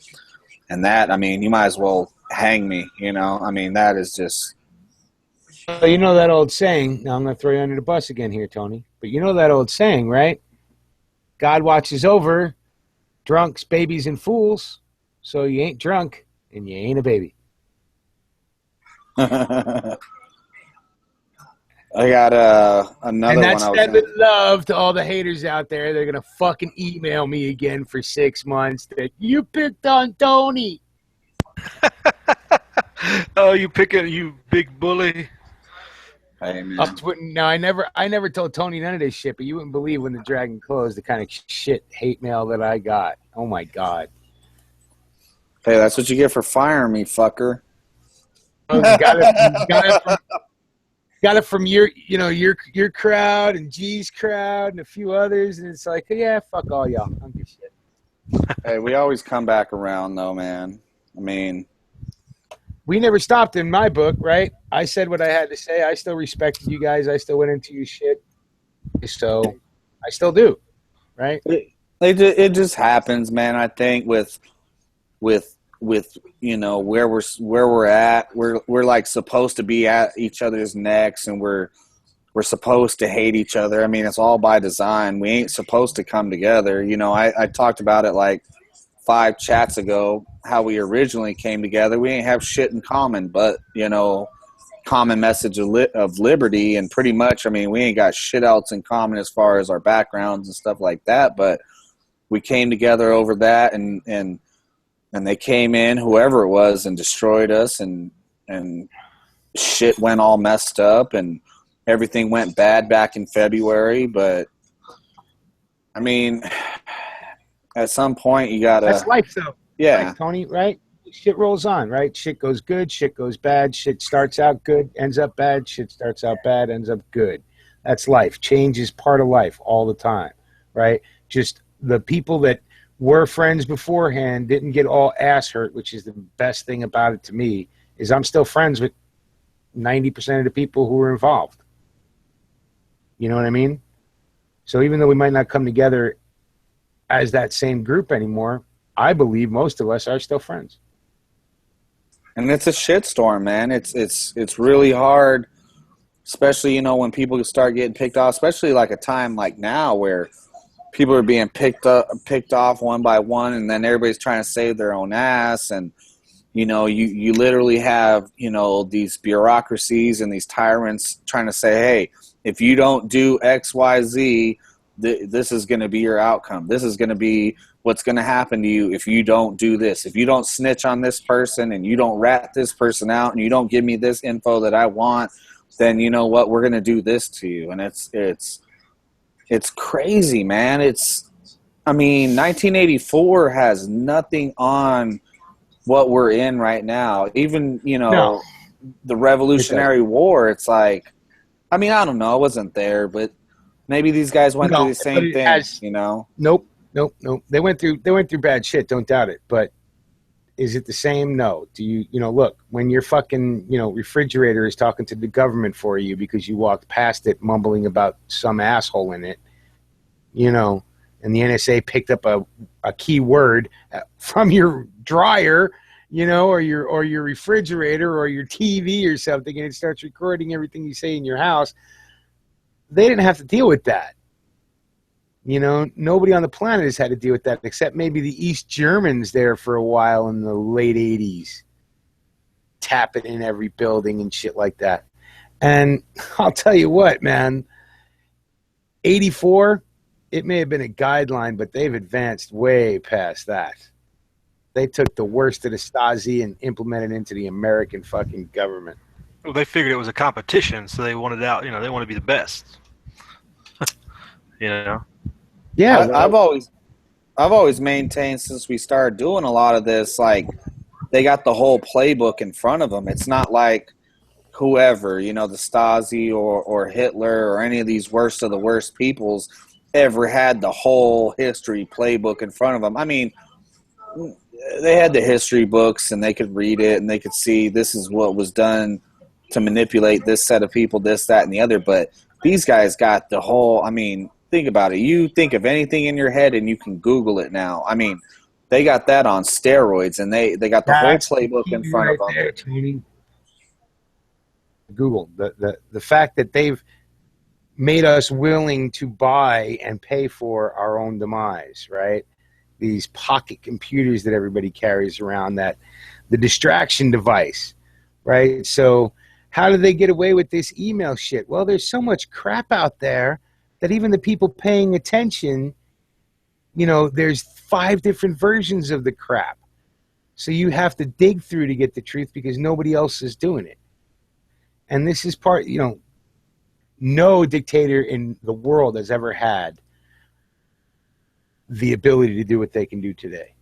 and that, I mean, you might as well hang me, I mean, that is just. Well, you know that old saying. Now I'm going to throw you under the bus again here, Tony. But you know that old saying, right? God watches over drunks, babies, and fools. So you ain't drunk and you ain't a baby. I got another And that's one. said with love to all the haters out there. They're gonna fucking email me again for 6 months that you picked on Tony. Oh, you picking, you big bully. Hey, man. No, I never told Tony none of this shit, but you wouldn't believe when the Dragon closed the kind of shit hate mail that I got. Oh my God. Hey, that's what you get for firing me, fucker. Got it from your crowd and G's crowd and a few others, and it's like, yeah, fuck all y'all. I don't give a shit. Hey, we always come back around, though, man. I mean, we never stopped in my book, right? I said what I had to say. I still respected you guys. I still went into your shit. So I still do, right? it just happens, man. I think with where we're at, we're like supposed to be at each other's necks, and we're supposed to hate each other. I mean, it's all by design. We ain't supposed to come together. I talked about it like 5 chats ago, how we originally came together. We ain't have shit in common, but common message of liberty, and pretty much, I mean, we ain't got shit else in common as far as our backgrounds and stuff like that. But we came together over that, and they came in, whoever it was, and destroyed us, and shit went all messed up, and everything went bad back in February. But I mean, at some point you gotta. That's life, though. Yeah, life, Tony. Right? Shit rolls on, right? Shit goes good, shit goes bad. Shit starts out good, ends up bad. Shit starts out bad, ends up good. That's life. Change is part of life all the time, right? Just the people that were friends beforehand didn't get all ass hurt, which is the best thing about it to me, is I'm still friends with 90% of the people who were involved. You know what I mean? So even though we might not come together as that same group anymore, I believe most of us are still friends. And it's a shitstorm, man. It's really hard, especially, when people start getting picked off, especially like a time like now where people are being picked off one by one, and then everybody's trying to save their own ass. And, you literally have, these bureaucracies and these tyrants trying to say, hey, if you don't do X, Y, Z, this is going to be your outcome. This is going to be what's going to happen to you if you don't do this. If you don't snitch on this person and you don't rat this person out and you don't give me this info that I want, then you know what? We're going to do this to you. And it's crazy, man. I mean, 1984 has nothing on what we're in right now. Even, the Revolutionary War, it's like, I mean, I don't know. I wasn't there, but maybe these guys went through the same thing, Nope. They went through bad shit, don't doubt it. But is it the same? No. Do you look, when your fucking, refrigerator is talking to the government for you because you walked past it mumbling about some asshole in it, and the NSA picked up a key word from your dryer, or your refrigerator or your TV or something, and it starts recording everything you say in your house. They didn't have to deal with that. Nobody on the planet has had to deal with that except maybe the East Germans there for a while in the late 80s, tapping in every building and shit like that. And I'll tell you what, man, 84, it may have been a guideline, but they've advanced way past that. They took the worst of the Stasi and implemented it into the American fucking government. Well, they figured it was a competition, so they wanted out. They want to be the best. Yeah, I've always maintained since we started doing a lot of this, like they got the whole playbook in front of them. It's not like whoever, the Stasi or Hitler or any of these worst of the worst peoples ever had the whole history playbook in front of them. I mean, they had the history books and they could read it and they could see this is what was done to manipulate this set of people, this, that, and the other. But these guys got the whole, I mean, think about it. You think of anything in your head and you can Google it now. I mean, they got that on steroids and they got the whole playbook in front of them. There, Tony. Google, the fact that they've made us willing to buy and pay for our own demise, right? These pocket computers that everybody carries around, that the distraction device, right? So how do they get away with this email shit? Well, there's so much crap out there that even the people paying attention, there's 5 different versions of the crap. So you have to dig through to get the truth because nobody else is doing it. And this is part, no dictator in the world has ever had the ability to do what they can do today.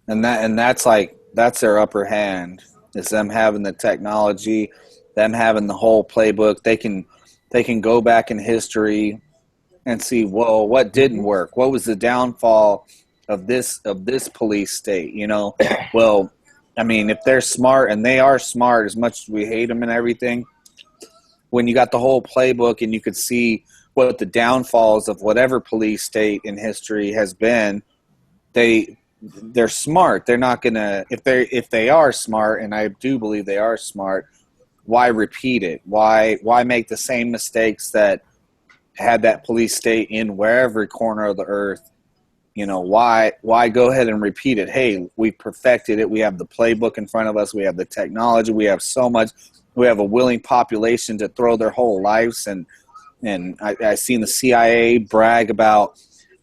And that's their upper hand. It's them having the technology, them having the whole playbook. They can go back in history and see, well, what didn't work? What was the downfall of this police state? Well, I mean, if they're smart, and they are smart as much as we hate them and everything, when you got the whole playbook and you could see what the downfalls of whatever police state in history has been, they're smart. They're not gonna, if they are smart, and I do believe they are smart, why repeat it? Why make the same mistakes that had that police state in wherever corner of the earth? Why go ahead and repeat it? Hey, we perfected it. We have the playbook in front of us. We have the technology. We have so much. We have a willing population to throw their whole lives. And I seen the CIA brag about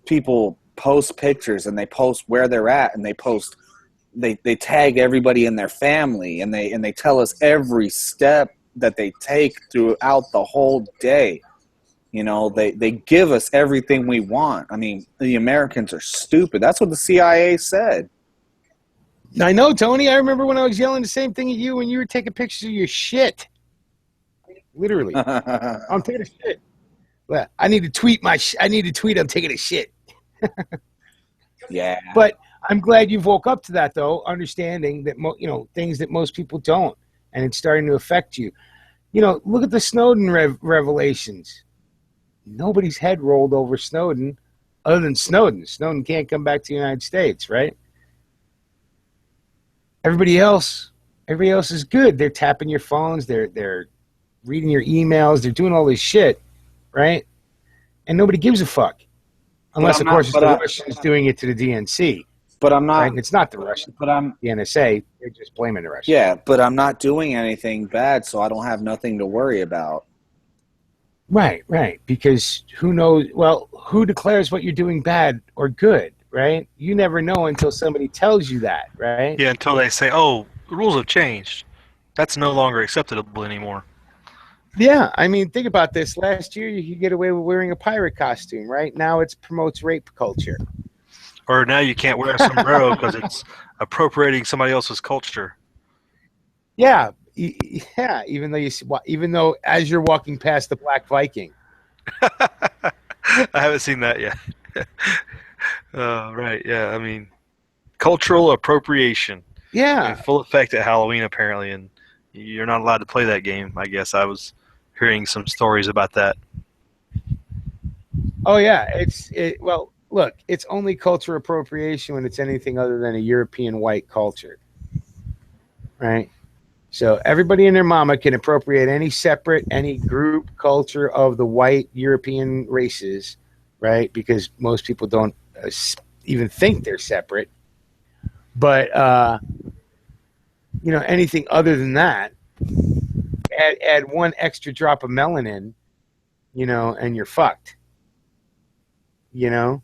people post pictures and they post where they're at and they tag everybody in their family and they tell us every step that they take throughout the whole day. They give us everything we want. I mean, the Americans are stupid. That's what the CIA said. I know, Tony. I remember when I was yelling the same thing at you when you were taking pictures of your shit. Literally. I'm taking a shit. Well, I need to tweet I'm taking a shit. Yeah. But I'm glad you've woke up to that, though, understanding that, things that most people don't, and it's starting to affect you. Look at the Snowden revelations. Nobody's head rolled over Snowden other than Snowden. Snowden can't come back to the United States, right? Everybody else is good. They're tapping your phones. They're reading your emails. They're doing all this shit, right? And nobody gives a fuck. Unless, of course, it's the Russians doing it to the DNC. But I'm not. Right? It's not the Russians. But I'm the NSA. They're just blaming the Russians. Yeah, but I'm not doing anything bad, so I don't have nothing to worry about. Right, right. Because who knows? Well, who declares what you're doing bad or good, right? You never know until somebody tells you that, right? Yeah, until they say, "Oh, the rules have changed. That's no longer acceptable anymore." Yeah, I mean, think about this. Last year, you could get away with wearing a pirate costume, right? Now it promotes rape culture. Or now you can't wear a sombrero because it's appropriating somebody else's culture. Yeah, yeah. Even though as you're walking past the Black Viking. I haven't seen that yet. Right, yeah. I mean, cultural appropriation in Yeah. full effect at Halloween, apparently, and you're not allowed to play that game. I guess I was hearing some stories about that. Oh yeah. Well, look, it's only culture appropriation when it's anything other than a European white culture, right? So everybody and their mama can appropriate any group culture of the white European races, right? Because most people don't even think they're separate. But anything other than that, add one extra drop of melanin, and you're fucked. You know.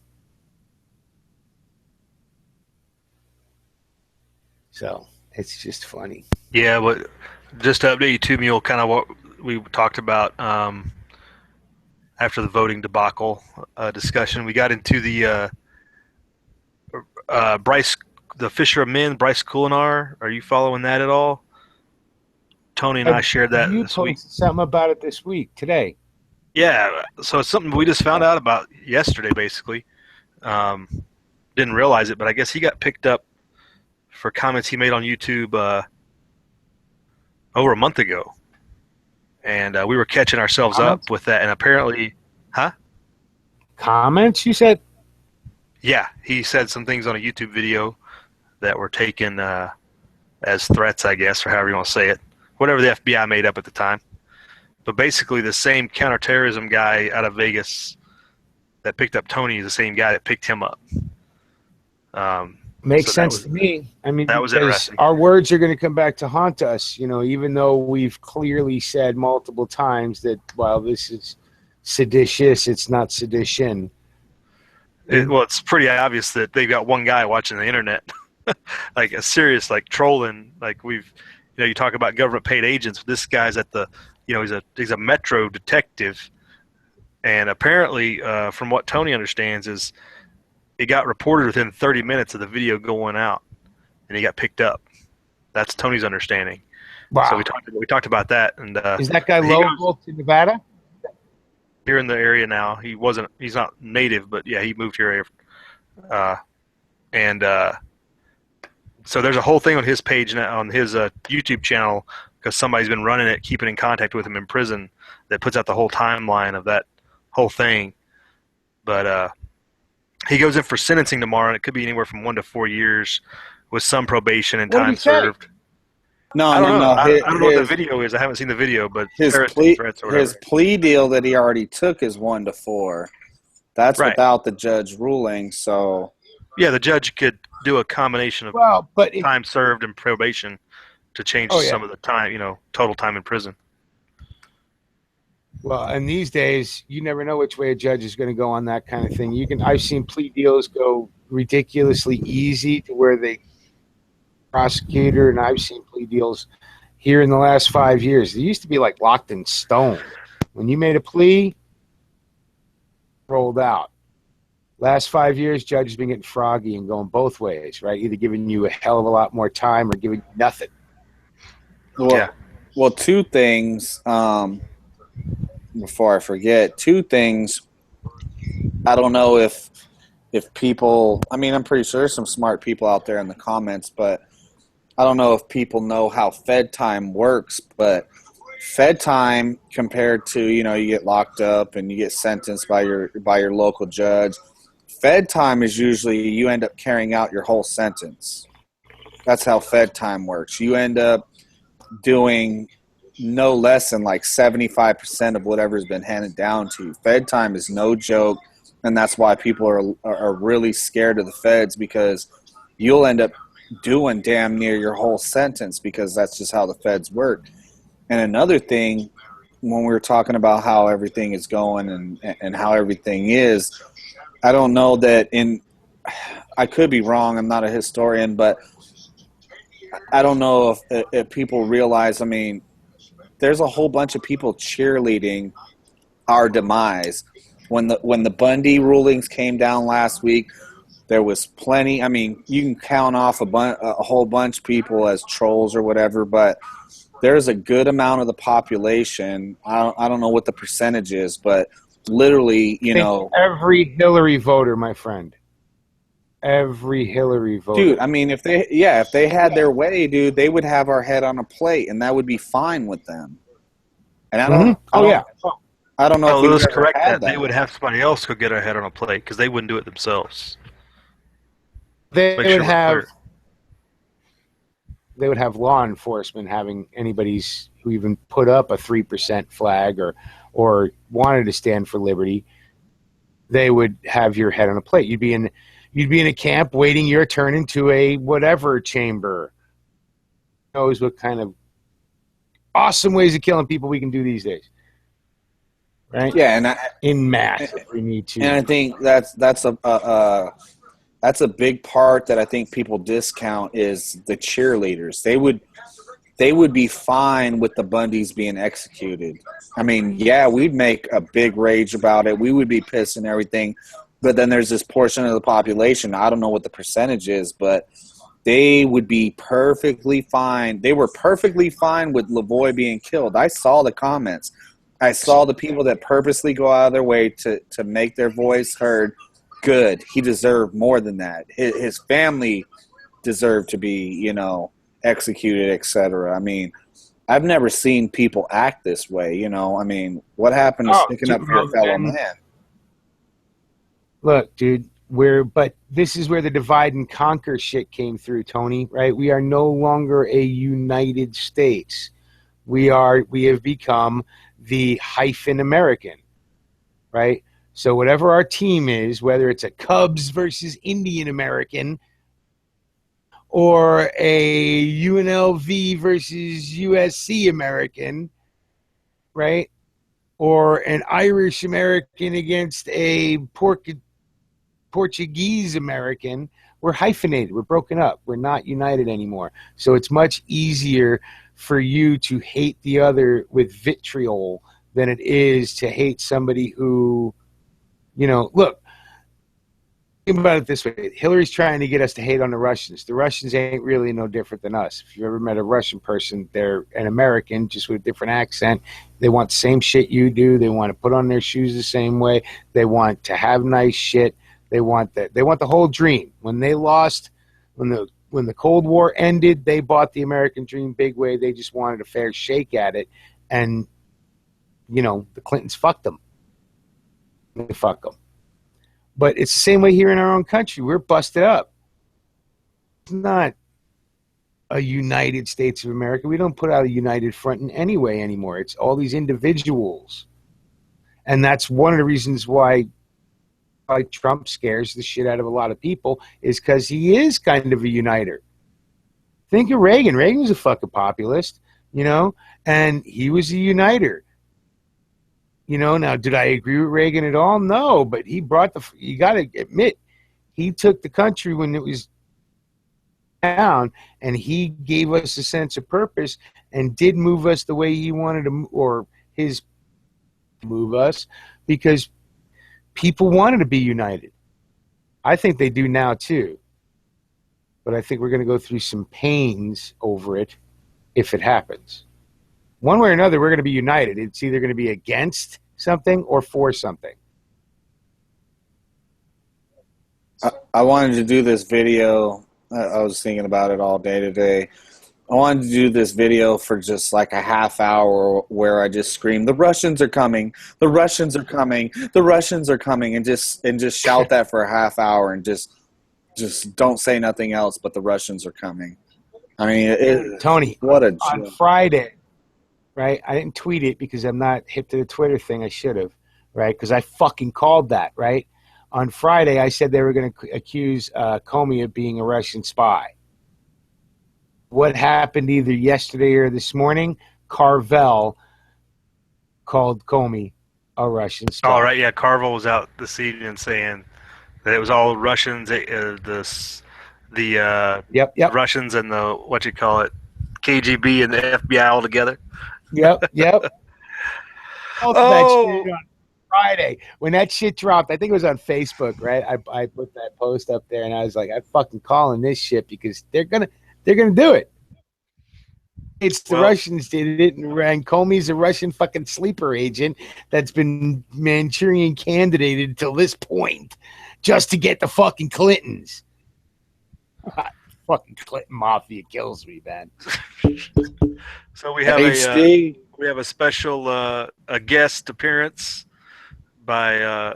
So it's just funny. Yeah, but just to update you too, Mule, kind of what we talked about after the voting debacle discussion. We got into the Bryce, the Fisher of Men, Bryce Kulinar. Are you following that at all? Tony and I shared that You this week. posted something about it this week today. Yeah, so it's something we just found out about yesterday, basically. Um, didn't realize it, but I guess he got picked up for comments he made on YouTube over a month ago, and we were catching ourselves Comments? up with that. And apparently, huh? Comments? You said? Yeah, he said some things on a YouTube video that were taken as threats, I guess, or however you want to say it, whatever the FBI made up at the time. But basically, the same counterterrorism guy out of Vegas that picked up Tony is the same guy that picked him up. Makes So sense to me. I mean, that was because interesting. our words are going to come back to haunt us, even though we've clearly said multiple times that while this is seditious, it's not sedition. Well, it's pretty obvious that they've got one guy watching the internet, like a serious, like trolling. Like you talk about government paid agents. This guy's at the, he's a metro detective, and apparently, from what Tony understands, is it got reported within 30 minutes of the video going out, and he got picked up. That's Tony's understanding. Wow. So we talked about that, and is that guy local to Nevada? Here in the area now. He's not native, but yeah, he moved here. And so there's a whole thing on his page now, on his YouTube channel, because somebody's been running it, keeping in contact with him in prison, that puts out the whole timeline of that whole thing. But he goes in for sentencing tomorrow, and it could be anywhere from 1 to 4 years with some probation and time served. No, I don't know. no. I don't know what the video is. I haven't seen the video, but his plea deal that he already took is 1 to 4. That's right. Without the judge ruling. So yeah, the judge could do a combination of time served and probation to change some of the time, total time in prison. Well, and these days, you never know which way a judge is going to go on that kind of thing. I've seen plea deals go ridiculously easy to where they prosecutor, and I've seen plea deals here in the last 5 years. They used to be like locked in stone. When you made a plea, rolled out. Last 5 years, judges been getting froggy and going both ways, right? Either giving you a hell of a lot more time or giving you nothing. Well, two things. Before I forget, two things. I don't know if people. I mean, I'm pretty sure there's some smart people out there in the comments, but I don't know if people know how Fed time works. But Fed time compared to you get locked up and you get sentenced by your local judge. Fed time is usually you end up carrying out your whole sentence. That's how Fed time works. You end up doing no less than like 75% of whatever's been handed down to you. Fed time is no joke, and that's why people are really scared of the feds, because you'll end up doing damn near your whole sentence, because that's just how the feds work. And another thing, when we were talking about how everything is going and how everything is, I don't know that I could be wrong. I'm not a historian, but I don't know if people realize, I mean, there's a whole bunch of people cheerleading our demise. When the Bundy rulings came down last week, there was plenty. I mean, you can count off a whole bunch of people as trolls or whatever, but there's a good amount of the population. I don't know what the percentage is, but literally, you Think know, every Hillary voter, my friend. Every Hillary voter. dude. I mean, if they had their way, dude, they would have our head on a plate, and that would be fine with them. And I don't know if Oh, we've let's ever correct had that. They that. would have somebody else go get our head on a plate because they wouldn't do it themselves. They Make would sure we're have clear. they would have law enforcement having anybody's who even put up a 3% flag or wanted to stand for liberty. They would have your head on a plate. You'd be in a camp waiting your turn into a whatever chamber. Who knows what kind of awesome ways of killing people we can do these days, right? Yeah, In mass, if we need to. and I think that's a big part that I think people discount is the cheerleaders. They would be fine with the Bundys being executed. I mean, yeah, we'd make a big rage about it. We would be pissed and everything. But then there's this portion of the population, I don't know what the percentage is, but they would be perfectly fine. They were perfectly fine with Lavoie being killed. I saw the comments. I saw the people that purposely go out of their way to make their voice heard. Good. He deserved more than that. His family deserved to be, you know, executed, etc. I mean, I've never seen people act this way, you know. I mean, what happened to sticking up for your fellow man? Look, dude, but this is where the divide and conquer shit came through, Tony, right? We are no longer a United States. We have become the hyphen American, right? So whatever our team is, whether it's a Cubs versus Indian American or a UNLV versus USC American, right? Or an Irish American against a Portuguese American, we're hyphenated. We're broken up. We're not united anymore. So it's much easier for you to hate the other with vitriol than it is to hate somebody who, you know, look, think about it this way. Hillary's trying to get us to hate on the Russians. The Russians ain't really no different than us. If you've ever met a Russian person, they're an American, just with a different accent. They want the same shit you do. They want to put on their shoes the same way. They want to have nice shit. They want that. They want the whole dream. When they lost, when the Cold War ended, they bought the American dream big way. They just wanted a fair shake at it. And, you know, the Clintons fucked them. They fuck them. But it's the same way here in our own country. We're busted up. It's not a United States of America. We don't put out a united front in any way anymore. It's all these individuals. And that's one of the reasons why Trump scares the shit out of a lot of people, is because he is kind of a uniter. Think of Reagan. Reagan was a fucking populist, you know, and he was a uniter. You know, now, did I agree with Reagan at all? No, but he brought you got to admit, he took the country when it was down, and he gave us a sense of purpose and did move us the way he wanted to, or his move us, because people wanted to be united. I think they do now too. But I think we're going to go through some pains over it if it happens. One way or another, we're going to be united. It's either going to be against something or for something. I wanted to do this video. I was thinking about it all day today. I wanted to do this video for just like a half hour where I just scream, "The Russians are coming! The Russians are coming! The Russians are coming!" and just shout that for a half hour and just don't say nothing else but the Russians are coming. I mean, Tony, what a on Friday, right? I didn't tweet it because I'm not hip to the Twitter thing. I should have, right? Because I fucking called that, right? On Friday, I said they were going to accuse Comey of being a Russian spy. What happened either yesterday or this morning? Carvel called Comey a Russian spy. All right, yeah. Carville was out this evening saying that it was all Russians. The Yep. Russians and the what you call it, KGB and the FBI all together. Yep. Also, that shit Oh, on Friday when that shit dropped. I think it was on Facebook, right? I put that post up there, and I was like, I'm fucking calling this shit because they're gonna do it. It's the well, Russians did it, and Comey's a Russian fucking sleeper agent that's been Manchurian candidated until this point, just to get the fucking Clintons. Fucking Clinton mafia kills me, man. so HD. we have a special a guest appearance by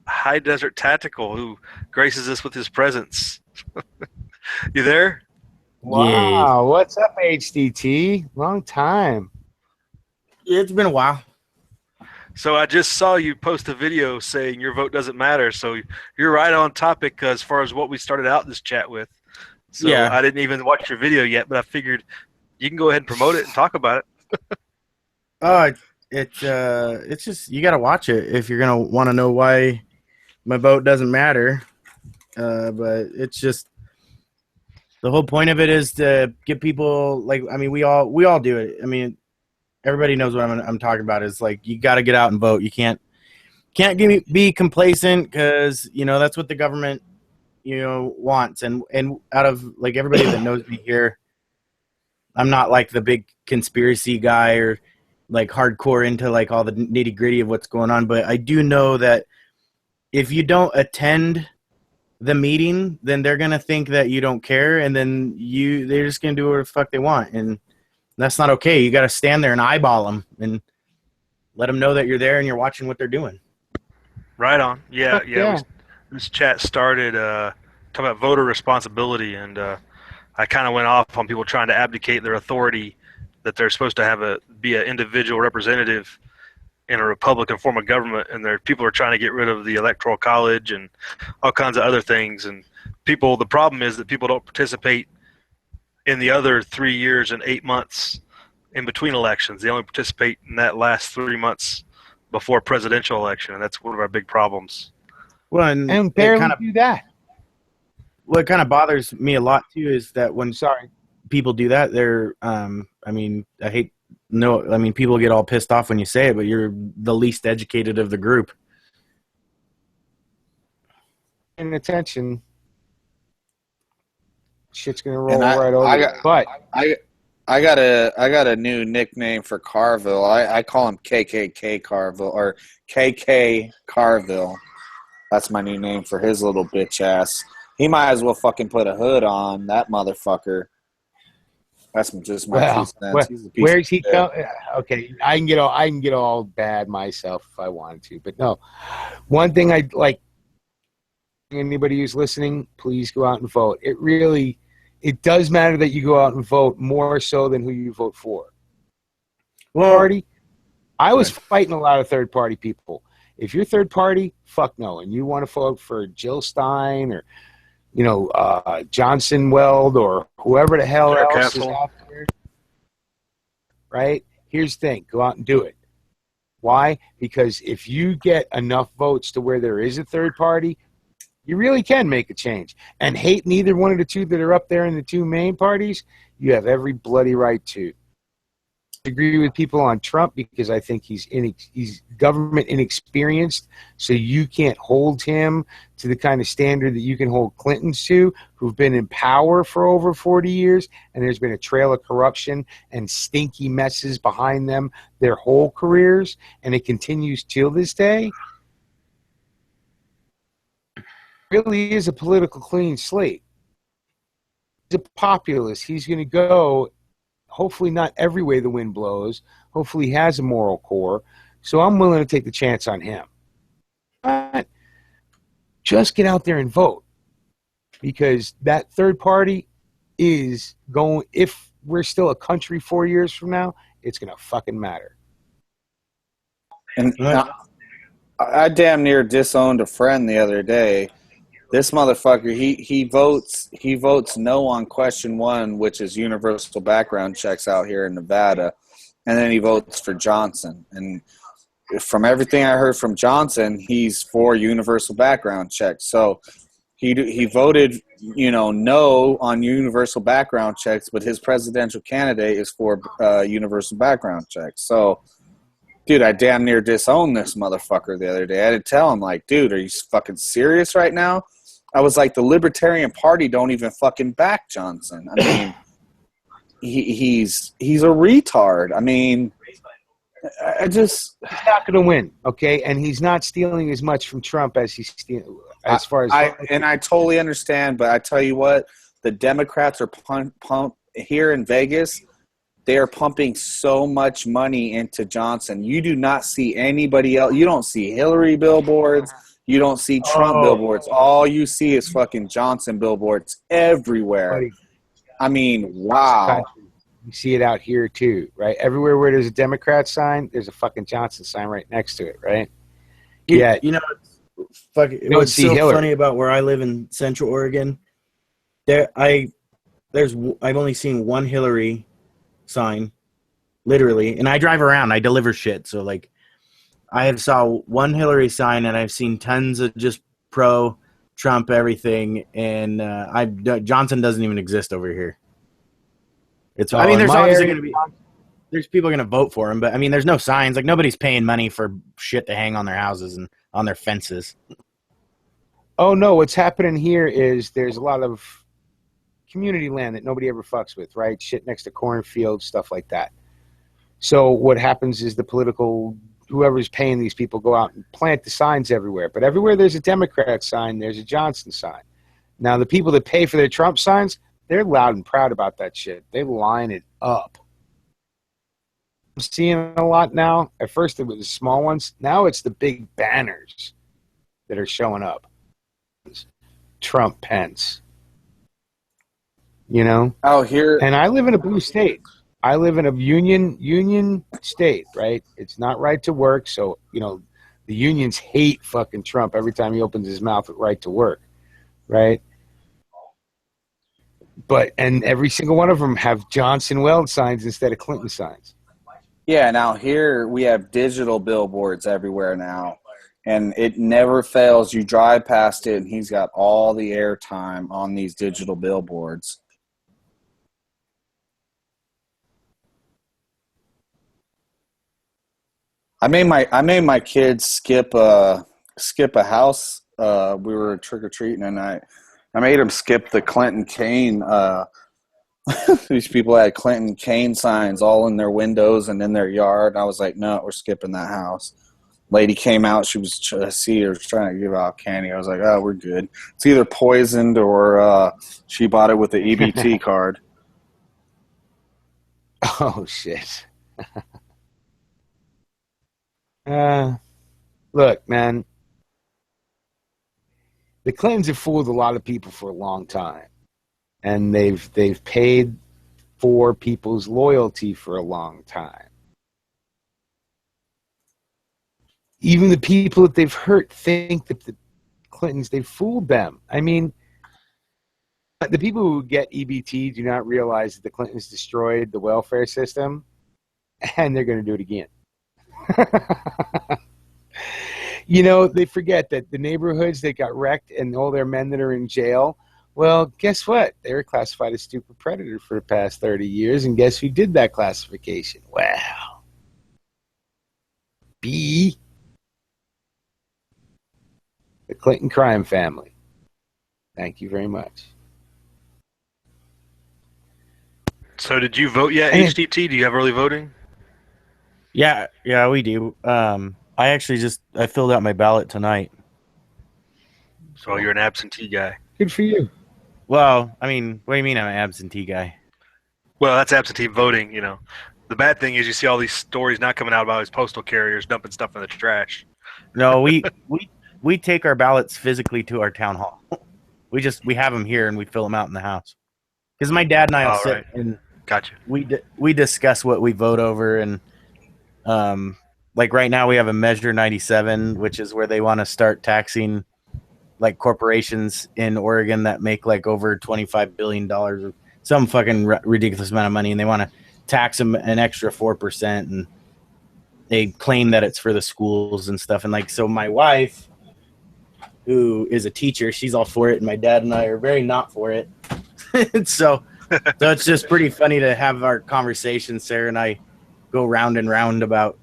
High Desert Tactical, who graces us with his presence. You there? Yay. Wow, what's up, HDT? Long time. It's been a while. So I just saw you post a video saying your vote doesn't matter. So you're right on topic as far as what we started out this chat with. So Yeah. I didn't even watch your video yet, but I figured you can go ahead and promote it and talk about it. It's just you gotta watch it if you're gonna want to know why my vote doesn't matter. But it's just the whole point of it is to get people we all do it. I mean, everybody knows what I'm talking about. Is like you got to get out and vote. You can't be complacent because that's what the government wants. And out of like everybody that knows me here, I'm not like the big conspiracy guy or like hardcore into like all the nitty gritty of what's going on. But I do know that if you don't attend the meeting, then they're gonna think that you don't care, and then they're just gonna do whatever the fuck they want, and that's not okay. You got to stand there and eyeball them and let them know that you're there and you're watching what they're doing. Right on. Yeah. Yeah. This chat started talking about voter responsibility, and I kind of went off on people trying to abdicate their authority that they're supposed to be an individual representative in a Republican form of government, and people are trying to get rid of the Electoral College and all kinds of other things. And the problem is that people don't participate in the other 3 years and 8 months in between elections. They only participate in that last 3 months before presidential election, and that's one of our big problems. Well, And barely do that. What kind of bothers me a lot too is that when people do that, they're people get all pissed off when you say it, but you're the least educated of the group. And attention, shit's gonna roll right over. But I got a new nickname for Carville. I call him KKK Carville or KK Carville. That's my new name for his little bitch ass. He might as well fucking put a hood on, that motherfucker. That's just my 2 cents. He's a piece where's he of shit. come? Okay, I can get all bad myself if I wanted to, but no. One thing I'd like anybody who's listening, please go out and vote. It does matter that you go out and vote more so than who you vote for. Party. I was fighting a lot of third party people. If you're third party, fuck no, and you want to vote for Jill Stein or Johnson Weld or whoever the hell else is out there, right? Here's the thing: go out and do it. Why? Because if you get enough votes to where there is a third party, you really can make a change. And hate neither one of the two that are up there in the two main parties, you have every bloody right to. I agree with people on Trump because I think he's government inexperienced, so you can't hold him to the kind of standard that you can hold Clintons to, who've been in power for over 40 years, and there's been a trail of corruption and stinky messes behind them their whole careers, and it continues till this day. Really is a political clean slate. He's a populist. He's going to go, hopefully not every way the wind blows. Hopefully he has a moral core. So I'm willing to take the chance on him. But just get out there and vote. Because that third party is going, if we're still a country 4 years from now, it's going to fucking matter. And I damn near disowned a friend the other day. This motherfucker, he votes no on question 1, which is universal background checks out here in Nevada, and then he votes for Johnson. And from everything I heard from Johnson, he's for universal background checks. So he voted, no on universal background checks, but his presidential candidate is for universal background checks. So, dude, I damn near disowned this motherfucker the other day. I had to tell him, like, dude, are you fucking serious right now? I was like, the Libertarian Party don't even fucking back Johnson. I mean, he's a retard. I mean, he's not going to win, okay? And he's not stealing as much from Trump as he's stealing. As far as I totally understand, but I tell you what, the Democrats are pump here in Vegas. They are pumping so much money into Johnson. You do not see anybody else. You don't see Hillary billboards. You don't see Trump billboards. All you see is fucking Johnson billboards everywhere. Buddy, I mean, wow. You see it out here too, right? Everywhere where there's a Democrat sign, there's a fucking Johnson sign right next to it, right? Yeah, what's so funny about where I live in Central Oregon? I've only seen one Hillary sign, literally, and I drive around. I deliver shit, so like, I have saw one Hillary sign, and I've seen tons of just pro Trump everything, and Johnson doesn't even exist over here. There's obviously going to be. There's people going to vote for him, but I mean, there's no signs. Like, nobody's paying money for shit to hang on their houses and on their fences. Oh, no. What's happening here is there's a lot of community land that nobody ever fucks with, right? Shit next to cornfields, stuff like that. So what happens is whoever's paying these people go out and plant the signs everywhere. But everywhere there's a Democrat sign, there's a Johnson sign. Now, the people that pay for their Trump signs, they're loud and proud about that shit. They line it up. I'm seeing a lot now. At first it was the small ones. Now it's the big banners that are showing up. Trump, Pence. Out here. And I live in a blue state. I live in a union state, right? It's not right to work. So, the unions hate fucking Trump every time he opens his mouth with right to work, right? And every single one of them have Johnson Weld signs instead of Clinton signs. Yeah, now here we have digital billboards everywhere now, and it never fails. You drive past it, and he's got all the airtime on these digital billboards. I made my kids skip a house. We were trick or treating, and I made them skip the Clinton Kane. These people had Clinton Kane signs all in their windows and in their yard. And I was like, no, we're skipping that house. Lady came out. She was trying to give out candy. I was like, oh, we're good. It's either poisoned or she bought it with the EBT card. Oh, shit. Look, man. The Clintons have fooled a lot of people for a long time. And they've paid for people's loyalty for a long time. Even the people that they've hurt think that the Clintons, they fooled them. I mean, the people who get EBT do not realize that the Clintons destroyed the welfare system, and they're going to do it again. They forget that the neighborhoods that got wrecked and all their men that are in jail, well, guess what? They were classified as stupid predator for the past 30 years, and guess who did that classification? Wow. The Clinton crime family. Thank you very much. So did you vote yet, HDT? Do you have early voting? Yeah, we do. I filled out my ballot tonight. So you're an absentee guy. Good for you. Well, I mean, what do you mean I'm an absentee guy? Well, that's absentee voting, The bad thing is you see all these stories not coming out about these postal carriers dumping stuff in the trash. No, we take our ballots physically to our town hall. We have them here and we fill them out in the house. Because my dad and I will sit and gotcha. We discuss what we vote over, and like right now we have a Measure 97, which is where they want to start taxing like corporations in Oregon that make like over $25 billion or some fucking ridiculous amount of money, and they want to tax them an extra 4%. And they claim that it's for the schools and stuff. And like, so my wife, who is a teacher, she's all for it, and my dad and I are very not for it. so it's just pretty funny to have our conversation. Sarah and I go round and round about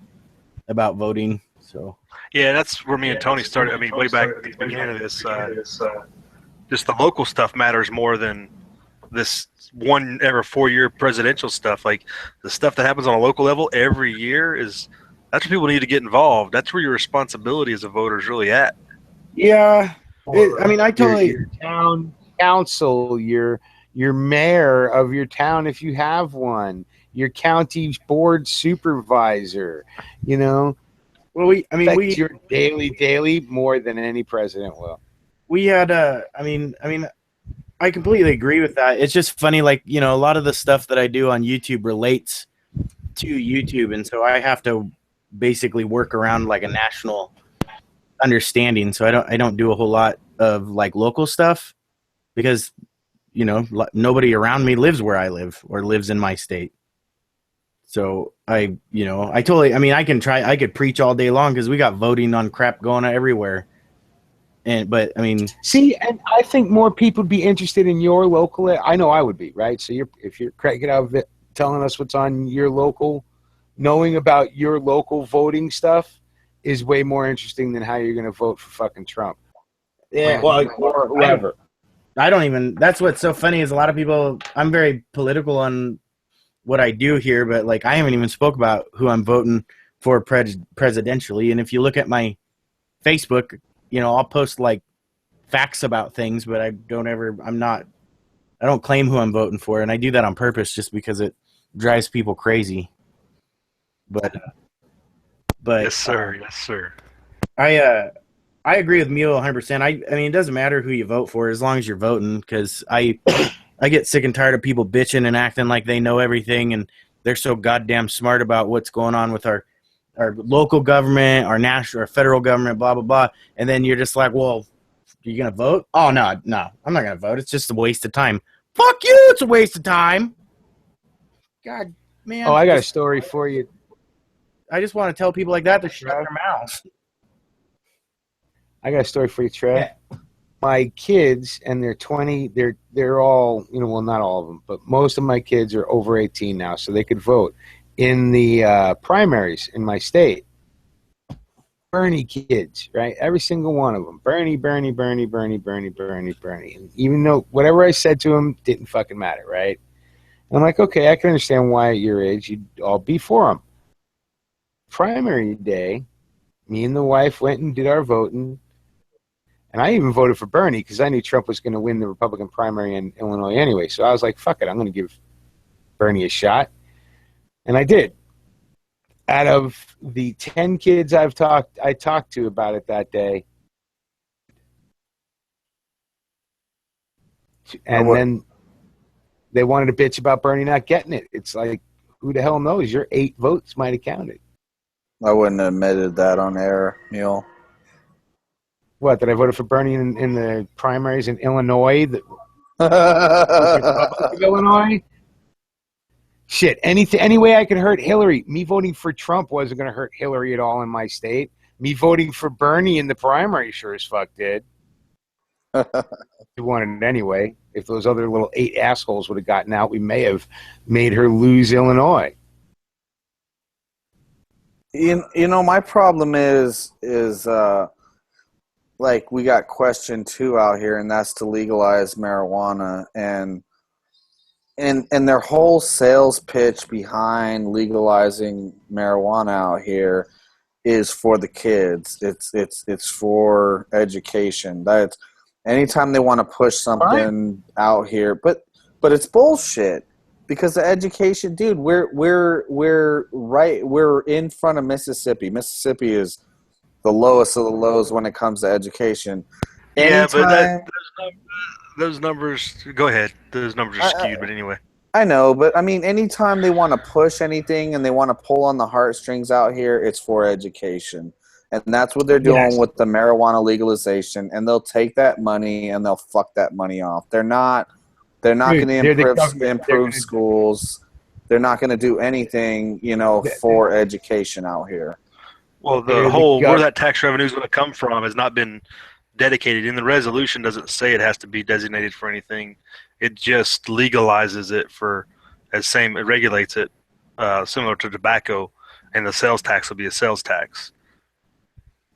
voting. So Yeah, that's where me and Tony started. I mean, way back at the beginning of this, just the local stuff matters more than this one ever 4-year presidential stuff. Like the stuff that happens on a local level every year that's where people need to get involved. That's where your responsibility as a voter is really at. yeah, I mean, I totally your town council, your mayor of your town if you have one, your county board supervisor, you know. well, we Your daily more than any president will. we had I mean I completely agree with that. It's just funny, like, you know, a lot of the stuff that I do on YouTube relates to YouTube, and so I have to basically work around like a national understanding. So I don't do a whole lot of like local stuff because, you know, nobody around me lives where I live or lives in my state. So I could preach all day long because we got voting on crap going on everywhere. But I mean, see, and I think more people would be interested in your local. I know I would be, right? So if you're cranking out telling us what's on your local, knowing about your local voting stuff is way more interesting than how you're going to vote for fucking Trump. yeah, Or whoever. I don't even. That's what's so funny is a lot of people. I'm very political on what I do here, but like I haven't even spoke about who I'm voting for presidentially. And if you look at my Facebook, you know, I'll post like facts about things, but I don't claim who I'm voting for, and I do that on purpose just because it drives people crazy. But Yes, sir. Yes, sir. I agree with Mio 100%. I mean, it doesn't matter who you vote for as long as you're voting, because I get sick and tired of people bitching and acting like they know everything and they're so goddamn smart about what's going on with our local government, our national or federal government, blah, blah, blah. And then you're just like, well, you going to vote? Oh, no, I'm not going to vote. It's just a waste of time. Fuck you. It's a waste of time. God, man. Oh, I got a story for you. I just want to tell people like that to shut their mouths. I got a story for you, Trev. Yeah. My kids, and they're 20, they're all, you know, well, not all of them, but most of my kids are over 18 now, so they could vote in the primaries in my state. Bernie kids, right? Every single one of them. Bernie. And even though whatever I said to them didn't fucking matter, right? And I'm like, okay, I can understand why at your age you'd all be for them. Primary day, me and the wife went and did our voting. And I even voted for Bernie because I knew Trump was going to win the Republican primary in Illinois anyway. So I was like, fuck it, I'm going to give Bernie a shot. And I did. Out of the 10 kids I talked to about it that day, and then they wanted to bitch about Bernie not getting it. It's like, who the hell knows? Your 8 votes might have counted. I wouldn't have admitted that on air, Neil. What, that I voted for Bernie in the primaries in Illinois? Illinois? Shit, any way I could hurt Hillary. Me voting for Trump wasn't going to hurt Hillary at all in my state. Me voting for Bernie in the primary sure as fuck did. She wanted it anyway. If those other little 8 assholes would have gotten out, we may have made her lose Illinois. You know, my problem is like we got question 2 out here, and that's to legalize marijuana, and their whole sales pitch behind legalizing marijuana out here is for the kids. It's for education. That's anytime they want to push something out here, but it's bullshit. Because the education, dude, we're in front of Mississippi. Mississippi is the lowest of the lows when it comes to education. Yeah, but those numbers. Go ahead. Those numbers are skewed, but anyway. I know, but I mean, anytime they want to push anything and they want to pull on the heartstrings out here, it's for education, and that's what they're doing with the marijuana legalization. And they'll take that money and they'll fuck that money off. They're not going to improve schools. they're not going to do anything, for education out here. Well, the whole where that tax revenue is going to come from has not been dedicated. In the resolution, doesn't say it has to be designated for anything. It just legalizes it it regulates it, similar to tobacco, and the sales tax will be a sales tax.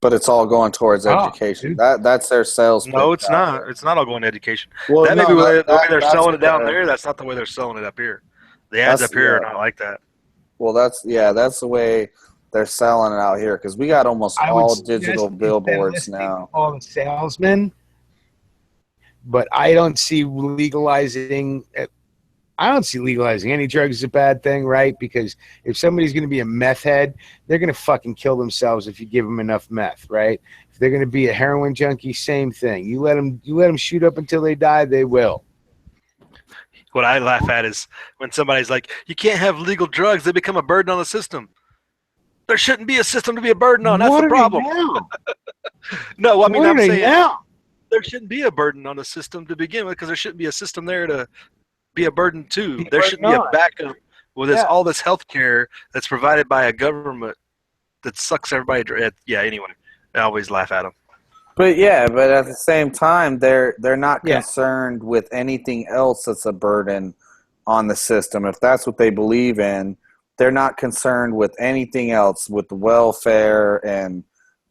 But it's all going towards education. That's their sales. No, it's not. It's not all going to education. Well, that may be the way they're selling it down the, there. That's not the way they're selling it up here. The ads up here are not like that. Well, that's the way they're selling it out here, because we got almost all digital billboards now. All the salesmen, but I don't see legalizing. I don't see legalizing any drugs as a bad thing, right? Because if somebody's going to be a meth head, they're going to fucking kill themselves if you give them enough meth, right? If they're going to be a heroin junkie, same thing. You let them shoot up until they die, they will. What I laugh at is when somebody's like, "You can't have legal drugs; they become a burden on the system." There shouldn't be a system to be a burden on. That's the problem. No, I mean, I'm saying there shouldn't be a burden on the system to begin with, because there shouldn't be a system there to be a burden to. There should be a backup with all this health care that's provided by a government that sucks everybody. Yeah, anyway, I always laugh at them. But at the same time, they're not concerned with anything else that's a burden on the system. If that's what they believe in, they're not concerned with anything else, with the welfare and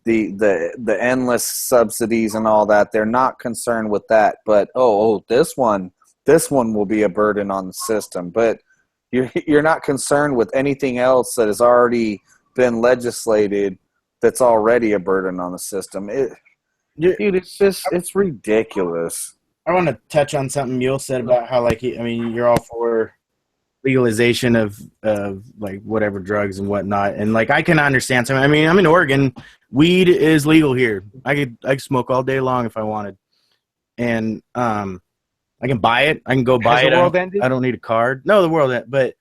the endless subsidies and all that. They're not concerned with that. But this one will be a burden on the system. But you're not concerned with anything else that has already been legislated that's already a burden on the system. Dude, it's ridiculous. I want to touch on something Mule said about how, you're all for legalization of like whatever drugs and whatnot, and like I can understand something. I mean, I'm in Oregon. Weed is legal here. I could smoke all day long if I wanted, and I can buy it. I can go buy it. I don't need a card. No, the world ended. But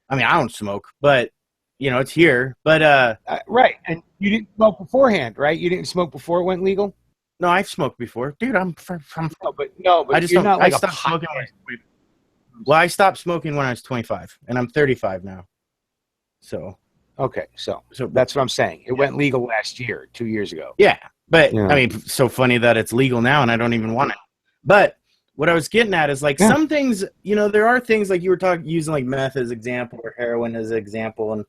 I mean, I don't smoke, but it's here. But right, and you didn't smoke beforehand, right? You didn't smoke before it went legal. No, I've smoked before, dude. No, but I just you're not I like stopped smoking. Well, I stopped smoking when I was 25, and I'm 35 now. So okay, so that's what I'm saying. It went legal last year, 2 years ago. Yeah, but I mean, so funny that it's legal now, and I don't even want it. But what I was getting at is some things. There are things like you were using like meth as example or heroin as example,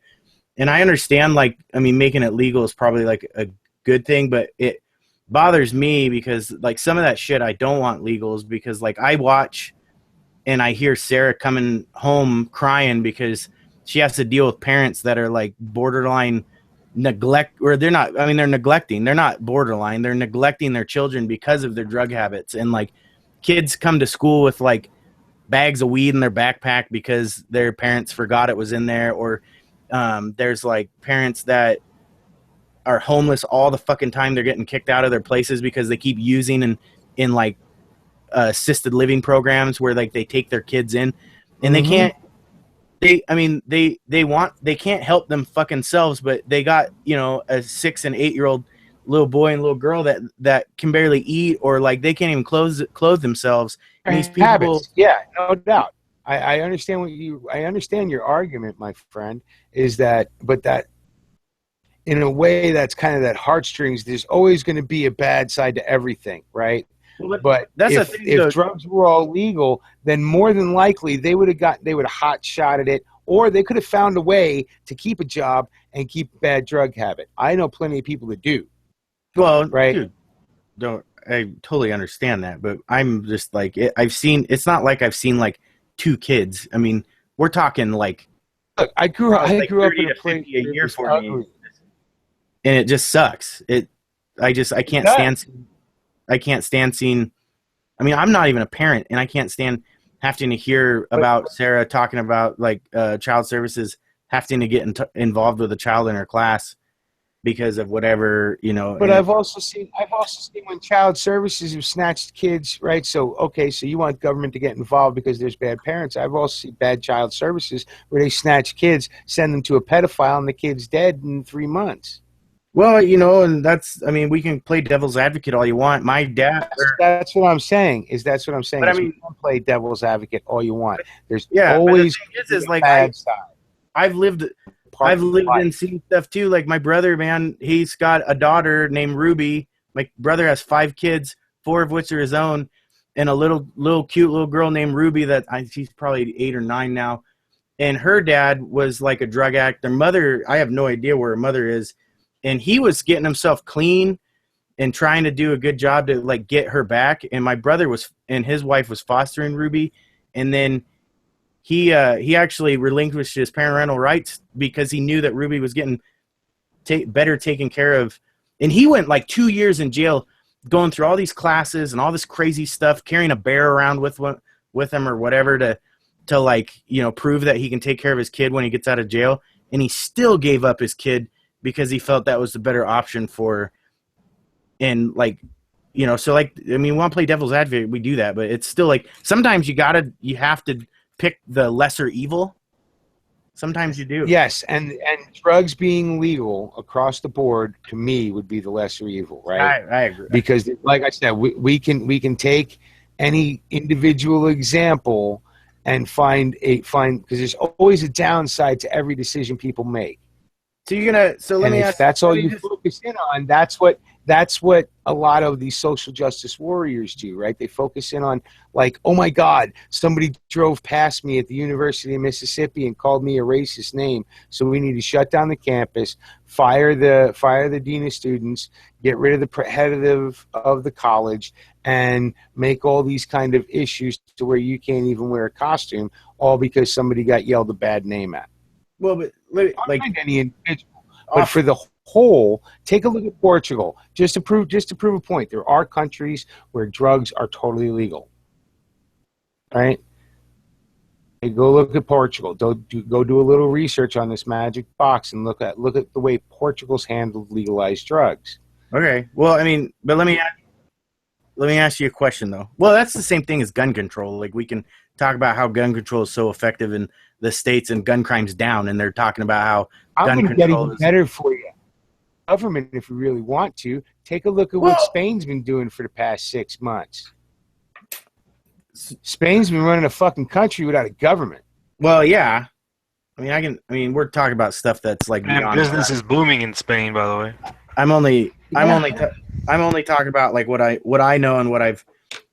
and I understand making it legal is probably like a good thing, but it bothers me because like some of that shit I don't want legals, because like I watch and I hear Sarah coming home crying because she has to deal with parents that are like borderline neglect, or they're neglecting. They're not borderline. They're neglecting their children because of their drug habits. And like kids come to school with like bags of weed in their backpack because their parents forgot it was in there. Or there's like parents that are homeless all the fucking time. They're getting kicked out of their places because they keep using in like assisted living programs where like they take their kids in, and they can't. They can't help them fucking selves, but they got a 6 and 8 year old little boy and little girl that can barely eat, or like they can't even clothe themselves. And these people, habits. Yeah, no doubt. I understand I understand your argument, my friend. But that in a way that's kind of that heartstrings. There's always going to be a bad side to everything, right? But that's if drugs were all legal, then more than likely they would have hot shotted it, or they could have found a way to keep a job and keep a bad drug habit. I know plenty of people that do. Well, right? Dude, I totally understand that, but I'm just like it's not like I've seen like 2 kids. I mean, we're talking like. Look, I grew up in a place a year for me, and it just sucks. I can't stand. I can't stand seeing. I mean, I'm not even a parent, and I can't stand having to hear about Sarah talking about like child services having to get involved with a child in her class because of whatever. But I've also seen when child services have snatched kids, right? So you want government to get involved because there's bad parents. I've also seen bad child services where they snatch kids, send them to a pedophile, and the kid's dead in 3 months. Well, you know, and that's, I mean, we can play devil's advocate all you want. My dad, That's what I'm saying. but I We mean, can play devil's advocate all you want. There's yeah, but the always thing is a like bad side. I've lived Part I've of lived life. and seen stuff too. Like my brother, man, he's got a daughter named Ruby. My brother has 5 kids, 4 of which are his own, and a little cute little girl named Ruby she's probably 8 or 9 now. And her dad was like a drug addict. Their mother, I have no idea where her mother is, and he was getting himself clean and trying to do a good job to like get her back. And my brother and his wife was fostering Ruby, and then he actually relinquished his parental rights because he knew that Ruby was getting better taken care of. And he went like 2 years in jail, going through all these classes and all this crazy stuff, carrying a bear around with him or whatever to like, you know, prove that he can take care of his kid when he gets out of jail. And he still gave up his kid because he felt that was the better option for. And like, you know, so like, I mean, we want to play devil's advocate, we do that, but it's still like sometimes you have to pick the lesser evil. Sometimes you do. Yes, and drugs being legal across the board to me would be the lesser evil, right? I agree. Because, like I said, we can take any individual example and find because there's always a downside to every decision people make. So let me if ask. That's all you focus in on. That's what a lot of these social justice warriors do, right? They focus in on like, oh my God, somebody drove past me at the University of Mississippi and called me a racist name, so we need to shut down the campus, fire the dean of students, get rid of the head of the college, and make all these kind of issues to where you can't even wear a costume, all because somebody got yelled a bad name at. Well, but like any individual, but for the whole, take a look at Portugal. Just to prove a point, there are countries where drugs are totally legal. Right? Hey, go look at Portugal. Go do a little research on this magic box and look at the way Portugal's handled legalized drugs. Okay. Well, I mean, but let me ask you a question though. Well, that's the same thing as gun control. Like we can talk about how gun control is so effective in the states and gun crime's down, and they're talking about how I'm going to get even better for you. Government, if we really want to, take a look at what Spain's been doing for the past 6 months. Spain's been running a fucking country without a government. Well, yeah. I mean, we're talking about stuff that's like and business is booming in Spain, by the way. I'm only talking about like what I know and what I've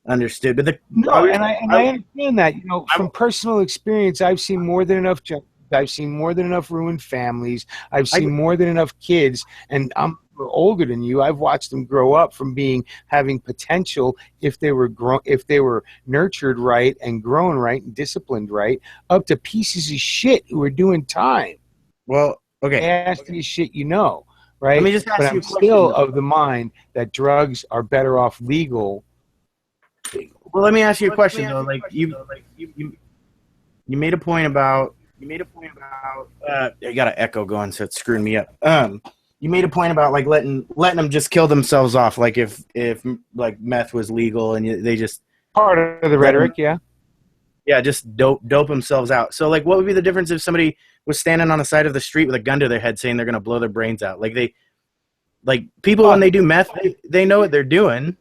understood. But I understand that. You know, from personal experience, I've seen more than enough. I've seen more than enough ruined families. I've seen more than enough kids, and I'm older than you. I've watched them grow up from having potential if they were nurtured right and grown right and disciplined right, up to pieces of shit who are doing time. Well, okay, nasty shit, you know, right? Let me just ask but you I'm still of the mind that drugs are better off legal. Well, let me ask you a question though. Like you made a point about. I got an echo going, so it's screwing me up. You made a point about like letting them just kill themselves off, like if like meth was legal and they just part of the rhetoric, just dope themselves out. So like, what would be the difference if somebody was standing on the side of the street with a gun to their head, saying they're gonna blow their brains out? Like people when they do meth, they know what they're doing.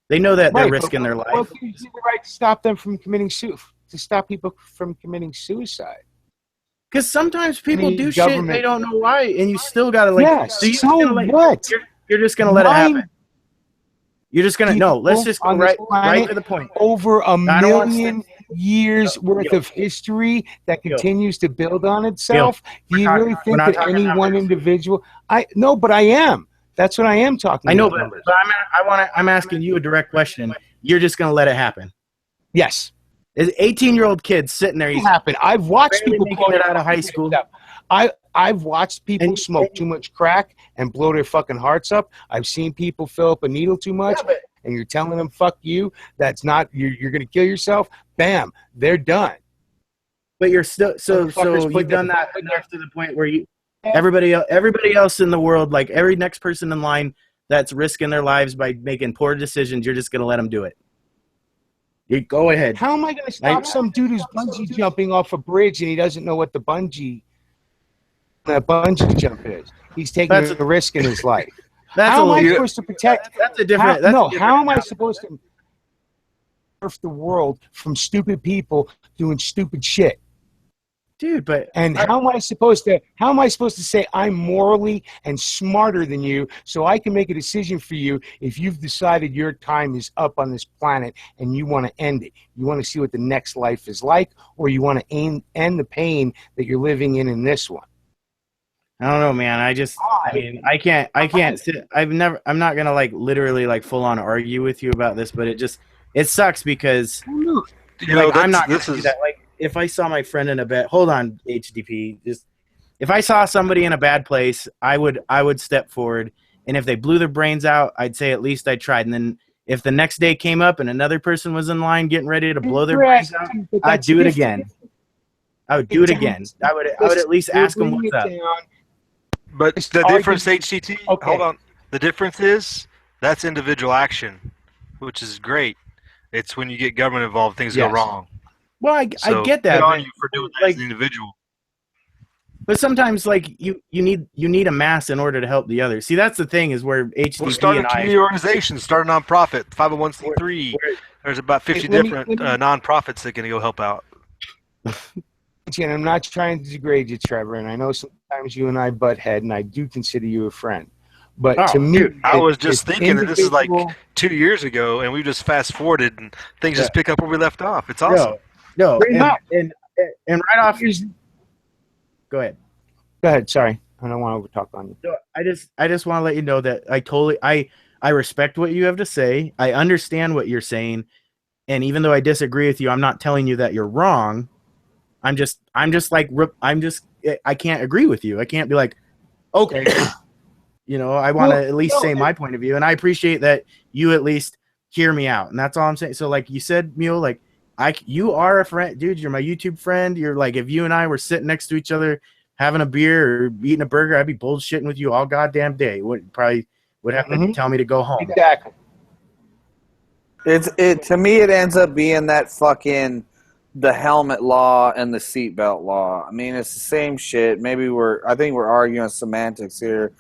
They know that they're risking their life. Well, you the right to stop them from committing to stop people from committing suicide. Because sometimes people do shit and they don't know why, and you still gotta like. What? You're just gonna let it happen. You're just gonna let's just go right to the point. Over a million years worth of history that continues to build on itself. Do you really think that any one individual? But I am. That's what I am talking about. I know, but I'm asking you a direct question. You're just gonna let it happen? Yes. There's an 18-year-old kid sitting there. He's happened. I've watched people making it out of high school. I've watched people smoke too much crack and blow their fucking hearts up. I've seen people fill up a needle too much, and you're telling them "fuck you." That's not you're going to kill yourself. Bam, they're done. But you're still so you've done that enough to the point where everybody else in the world, like every next person in line that's risking their lives by making poor decisions, you're just going to let them do it. You go ahead. How am I going to stop some dude who's bungee jumping off a bridge and he doesn't know what the bungee that bungee jump is. He's taking That's a risk in his life. that's How a am I little. supposed to protect? That's a different. That's No, a different how am I analogy. supposed to surf the world from stupid people doing stupid shit? Dude, but And how am I supposed to say I'm morally and smarter than you so I can make a decision for you if you've decided your time is up on this planet and you want to end it? You want to see what the next life is like, or you want to end the pain that you're living in this one? I don't know, man. I mean, I can't sit. I'm not gonna like literally like full on argue with you about this, but it sucks because like I'm not gonna do that. Like if I saw my friend in a bad, hold on, HDP, just if I saw somebody in a bad place, I would step forward, and if they blew their brains out, I'd say at least I tried. And then if the next day came up and another person was in line getting ready to blow their brains out, I'd do it again. I would do it again. I would at least ask them what's up. But the difference, HCT, Okay. hold on. The difference is that's individual action, which is great. It's when you get government involved, things go Yes. wrong. Well, I So get that. good on But, you for doing that like, as an individual. but sometimes, like you need a mass in order to help the others. See, that's the thing is where We'll HDP start a and I. community organization, start a nonprofit, 501c3. We're- There's about 50 Let me- different nonprofits that can go help out. And I'm not trying to degrade you, Trevor, and I know sometimes you and I butt head, and I do consider you a friend. But Oh, to me, dude, I was it's just thinking that this is like individual- 2 years ago, and we just fast forwarded, and things just pick up where we left off. It's awesome. No, Pretty much. and right off. Go ahead. Go ahead. Sorry, I don't want to overtalk on you. No, I just want to let you know that I respect what you have to say. I understand what you're saying, and even though I disagree with you, I'm not telling you that you're wrong. I can't agree with you. I can't be like, okay, I want to at least say my point of view, and I appreciate that you at least hear me out, and that's all I'm saying. So, like you said, Mule, like you are a friend, dude. You're my YouTube friend. You're like, if you and I were sitting next to each other having a beer or eating a burger, I'd be bullshitting with you all goddamn day. Probably would have to tell me to go home. Exactly. To me it ends up being that fucking the helmet law and the seatbelt law. I mean, it's the same shit. I think we're arguing semantics here.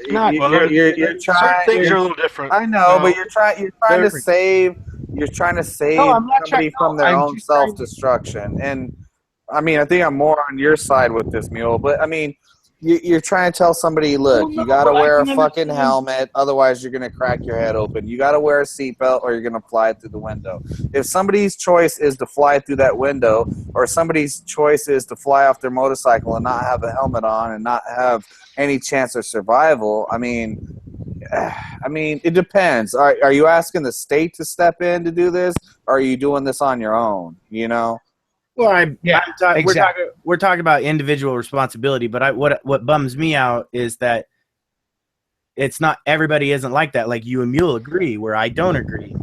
Not- You're Certain trying. things are a little different. I know, but you're trying to Different. save. You're trying to save No, I'm not somebody trying- from their I'm own just trying to- self-destruction. And I mean, I think I'm more on your side with this, Mule. But I mean, you're trying to tell somebody, look, Well, no, you got to but I wear a can fucking understand. helmet, otherwise you're gonna crack your head open. You got to wear a seatbelt, or you're gonna fly through the window. If somebody's choice is to fly through that window, or somebody's choice is to fly off their motorcycle and not have a helmet on and not have any chance of survival, I mean, it depends. Are you asking the state to step in to do this, or are you doing this on your own? Well, exactly. we're talking about individual responsibility, but what bums me out is that it's not everybody isn't like that. Like you and Mule agree, where I don't agree,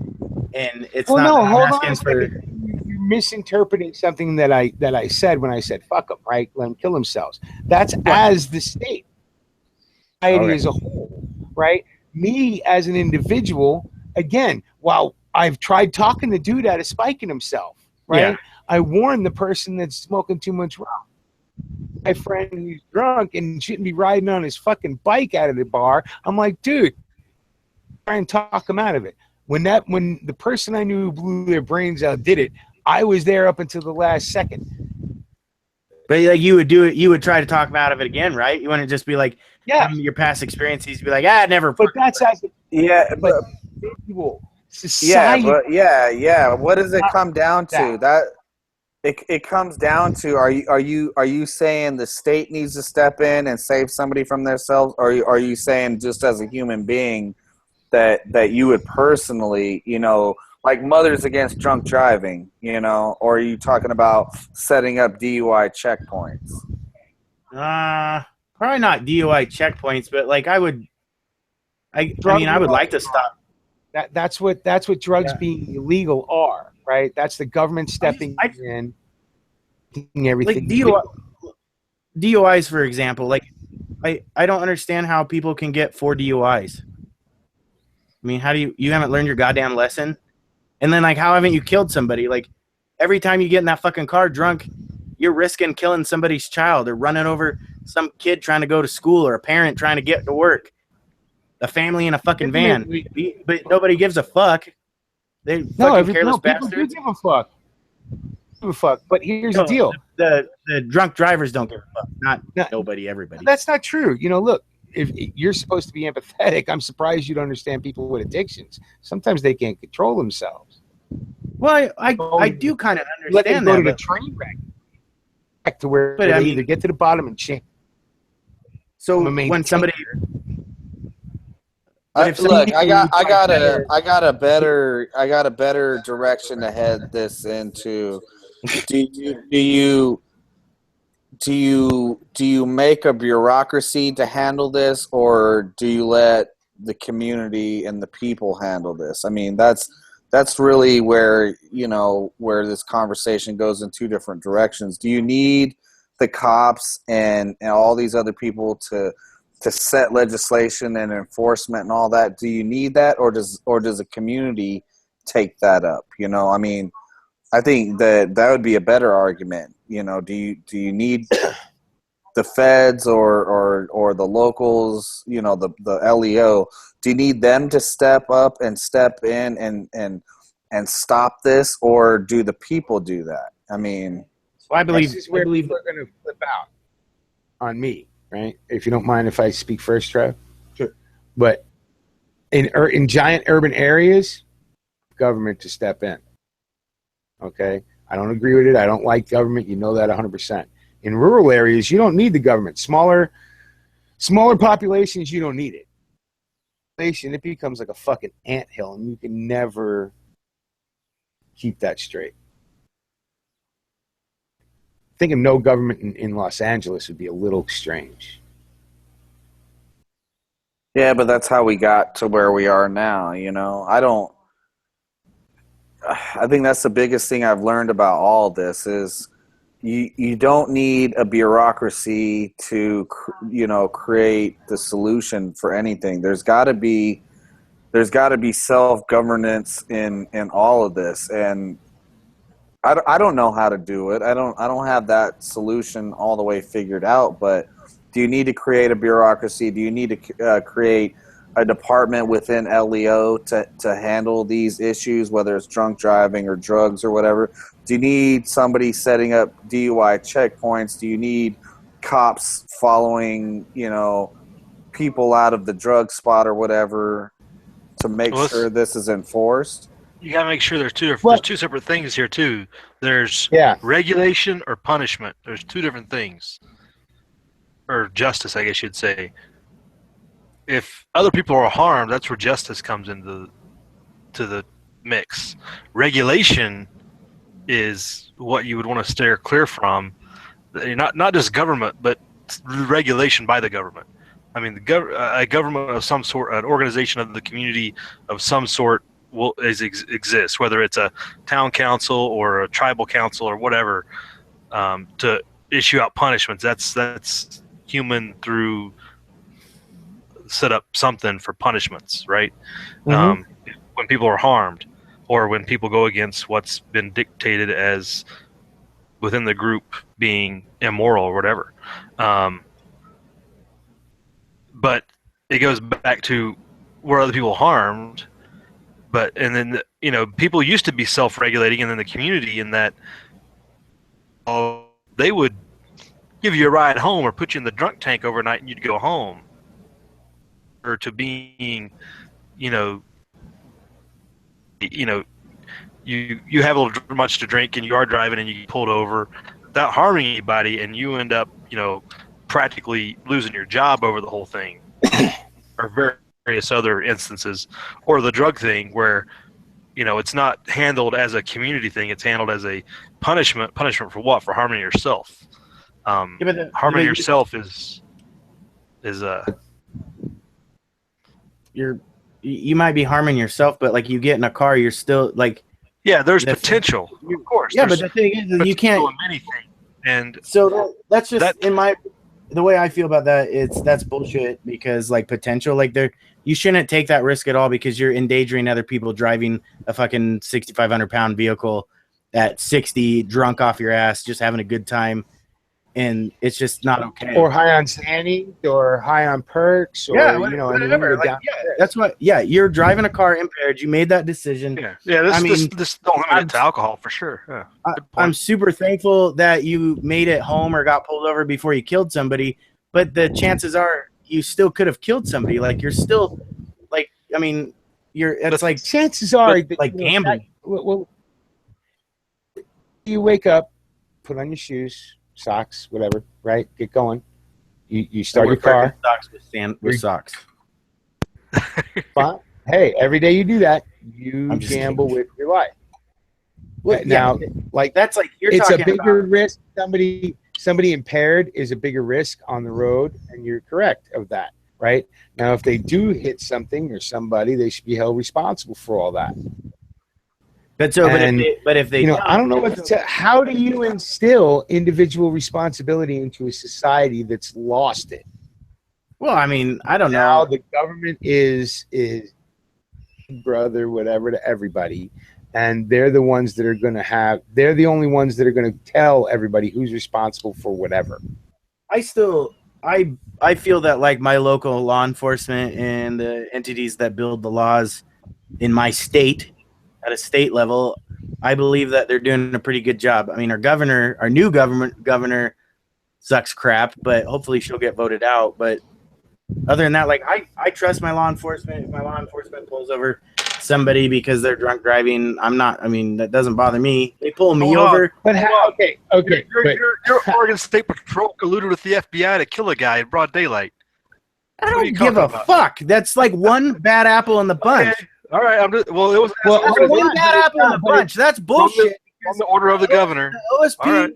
and it's Well, not. no, that I'm hold on asking a second. You're misinterpreting something that I said when I said fuck them, right? Let them kill themselves. That's as the state, society as a whole, right? Me as an individual, again, while I've tried talking the dude out of spiking himself, right? Yeah. I warned the person that's smoking too much rum. My friend who's drunk and shouldn't be riding on his fucking bike out of the bar. I'm like, dude, try and talk him out of it. When the person I knew who blew their brains out did it, I was there up until the last second. But like you would do it, you would try to talk him out of it again, right? You wouldn't just be like, Yeah, your past experiences, be like, ah, never. but that's as But individual society. yeah. What does it come down to? It comes down to are you saying the state needs to step in and save somebody from themselves, or are you saying just as a human being that you would personally, like Mothers Against Drunk Driving, or are you talking about setting up DUI checkpoints? Probably not DUI checkpoints, but like I would like to stop. That's what drugs being illegal are, right? That's the government stepping in, doing everything. Like DUIs, for example, like I don't understand how people can get 4 DUIs. I mean, how do you haven't learned your goddamn lesson? And then like, how haven't you killed somebody? Like every time you get in that fucking car drunk, you're risking killing somebody's child or running over some kid trying to go to school or a parent trying to get to work. A family in a fucking van. But nobody gives a fuck. They fucking careless people bastards. do give a fuck. Give a fuck. But here's the deal: the drunk drivers don't give a fuck. Not nobody, everybody. That's not true. Look, if you're supposed to be empathetic, I'm surprised you don't understand people with addictions. Sometimes they can't control themselves. Well, I do kind of understand let them go that. To the train wreck, back to where they either get to the bottom and change. So when somebody. Look, I got a better direction to head this into. Do you make a bureaucracy to handle this, or do you let the community and the people handle this? I mean, that's really where where this conversation goes in two different directions. Do you need the cops and all these other people to set legislation and enforcement and all that? Do you need that, or does the community take that up? I mean, I think that would be a better argument. Do you need the feds or the locals? The LEO. Do you need them to step up and step in and stop this, or do the people do that? I mean, I believe we're going to flip out on me. Right? If you don't mind if I speak first, Trev. Sure. But in giant urban areas, government to step in. Okay? I don't agree with it. I don't like government. You know that 100%. In rural areas, you don't need the government. Smaller populations, you don't need it. It becomes like a fucking anthill, and you can never keep that straight. Thinking no government in Los Angeles would be a little strange. Yeah, but that's how we got to where we are now. I think that's the biggest thing I've learned about all this is you don't need a bureaucracy to create the solution for anything. There's got to be self-governance in all of this, and I don't know how to do it. I don't have that solution all the way figured out. But do you need to create a bureaucracy? Do you need to create a department within LEO to handle these issues, whether it's drunk driving or drugs or whatever? Do you need somebody setting up DUI checkpoints? Do you need cops following people out of the drug spot or whatever to make sure this is enforced? You got to make sure there's two separate things here too. There's regulation or punishment. There's two different things, or justice, I guess you'd say. If other people are harmed, that's where justice comes into the mix. Regulation is what you would want to steer clear from. Not just government, but regulation by the government. I mean, a government of some sort, an organization of the community of some sort exists, whether it's a town council or a tribal council or whatever, to issue out punishments. That's human through set up something for punishments, right? Mm-hmm. When people are harmed or when people go against what's been dictated as within the group being immoral or whatever. But it goes back to were other people harmed? And then people used to be self-regulating, and then the community in that they would give you a ride home or put you in the drunk tank overnight and you'd go home. Or to being, you have a little much to drink and you are driving and you get pulled over without harming anybody, and you end up, practically losing your job over the whole thing, or various other instances, or the drug thing where, it's not handled as a community thing; it's handled as a punishment. Punishment for what? For harming yourself. Harming yourself is you might be harming yourself, but like you get in a car, you're still like. Yeah, there's potential, of course. Yeah, but the thing is, you can't. Anything. And so that's just the way I feel about that. That's bullshit, because like potential, like you shouldn't take that risk at all, because you're endangering other people driving a fucking 6,500 pound vehicle at 60, drunk off your ass, just having a good time, and it's just not okay. Or high on Xanny, or high on perks, or Yeah, you know, I mean, whatever. we go Like, down. yeah, that's what. Yeah, you're driving a car impaired. You made that decision. Yeah. I mean, This don't limit it to alcohol for sure. Yeah. Good point. I'm super thankful that you made it home or got pulled over before you killed somebody, but the chances are you still could have killed somebody. Like, you're still, like, I mean, it's like Chances are, that, like gambling. Well, you wake up, put on your shoes, socks, whatever, right? Get going. You start your car. Socks with socks. Fine. Hey, every day you do that, you I'm just gamble kidding. with your life. Well, Now, like, that's like you're it's a talking bigger about. risk. Somebody impaired is a bigger risk on the road, and you're correct of that, right? Now, if they do hit something or somebody, they should be held responsible for all that. But if they, You know, I don't know what to tell. How do you instill individual responsibility into a society that's lost it? well, I mean, I don't Now know. the government is brother, whatever, to everybody, and they're the ones that are going to have. They're the only ones that are going to tell everybody who's responsible for whatever. I feel that, like, my local law enforcement and the entities that build the laws in my state at a state level, I believe that they're doing a pretty good job. I mean, our new governor sucks crap, but hopefully she'll get voted out. But other than that, like, I trust my law enforcement. If my law enforcement pulls over somebody because they're drunk driving, that doesn't bother me. They pull me Hold on. over. But how? Okay. Your Oregon State Patrol colluded with the FBI to kill a guy in broad daylight. I What are don't you give talking a about? fuck. That's like one bad apple in the bunch. Okay. All right. It was Well, that's hold One on. bad apple in the bunch. That's bullshit. on the order of the governor. The OSP All right.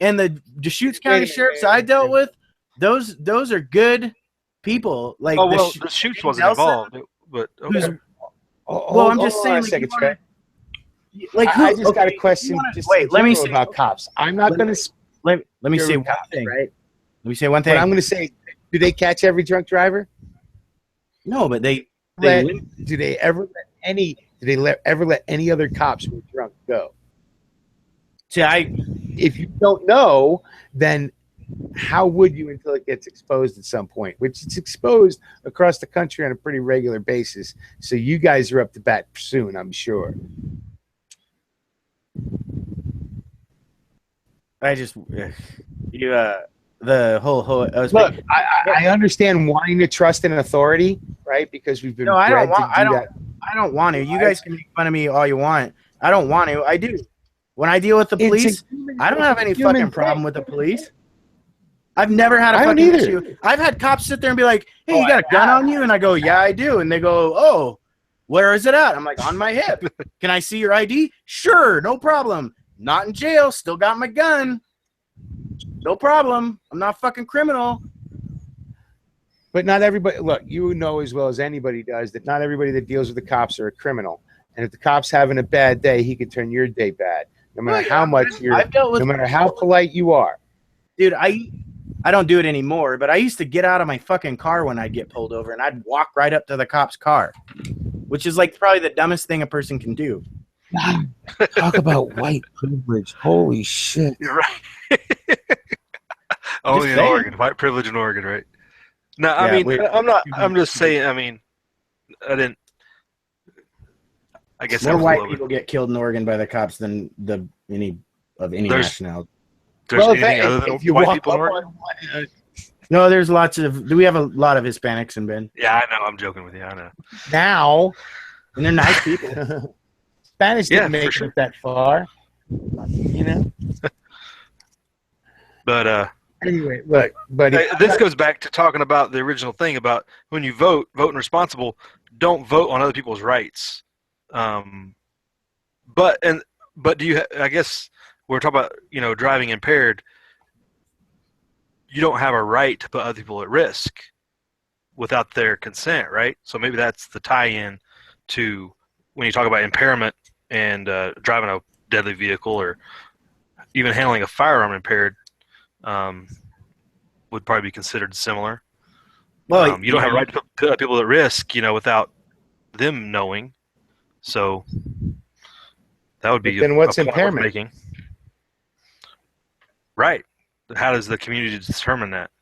and the Deschutes Wait a County minute, sheriffs wait a I minute. dealt with, those are good people. Like, Oh well, the shoots wasn't Nelson, involved, but who's- okay. well, I'm just Hold on saying, a like, second, you wanna- Trey. like, I just got a okay, question. you wanna- Just wait, let me say say about cops. I'm not Let going me- to. let me You're say a one cop, thing. right? Let me say one But thing. I'm going to say, do they catch every drunk driver? No, but they Do they ever let any? Do they ever let any other cops who are drunk go? see. If you don't know, then how would you until it gets exposed at some point? Which it's exposed across the country on a pretty regular basis. So you guys are up to bat soon, I'm sure. The whole Look, I understand wanting to trust in authority, right? Because we've been No, I don't bred to want- do I don't- that. I don't want to. You guys can make fun of me all you want. I don't want to. I do. When I deal with the police, I don't have any fucking problem with the police. I've never had a I don't fucking either. issue. I've had cops sit there and be like, "Hey, Oh, you got a gun on you?" And I go, "Yeah, I do." And they go, "Oh, where is it at?" I'm like, "On my hip." "Can I see your ID?" "Sure, no problem." "Not in jail. Still got my gun. No problem. I'm not a fucking criminal." But not everybody. Look, you know as well as anybody does that not everybody that deals with the cops are a criminal. And if the cop's having a bad day, he can turn your day bad, no matter Oh, yeah. how much you're, I've dealt with no matter how polite you are. Dude, I don't do it anymore, but I used to get out of my fucking car when I'd get pulled over, and I'd walk right up to the cop's car, which is like probably the dumbest thing a person can do. Talk about white privilege. Holy shit. You're right. Only in saying. Oregon, white privilege in Oregon, right? No, I Yeah, mean, wait. I'm not. I'm just saying. I mean, I didn't. I guess that More was a white little bit. people get killed in Oregon by the cops than any There's- nationality. There's Well, anything other than if you white walk people in up Oregon? on No, there's lots of. We have a lot of Hispanics in Bend, Yeah, I know. I'm joking with you. I know. now, and they're nice people. Spanish Yeah, didn't make for it sure. that far. You know. But Anyway, look, buddy. this goes back to talking about the original thing about when you vote and responsible. Don't vote on other people's rights. But do you? I guess we're talking about driving impaired. You don't have a right to put other people at risk without their consent, right? So maybe that's the tie-in to when you talk about impairment and driving a deadly vehicle or even handling a firearm impaired. Would probably be considered similar. Well, you don't have a right to put people at risk, without them knowing. So That would be Then a what's point worth impairment? making. Right. How does the community determine that?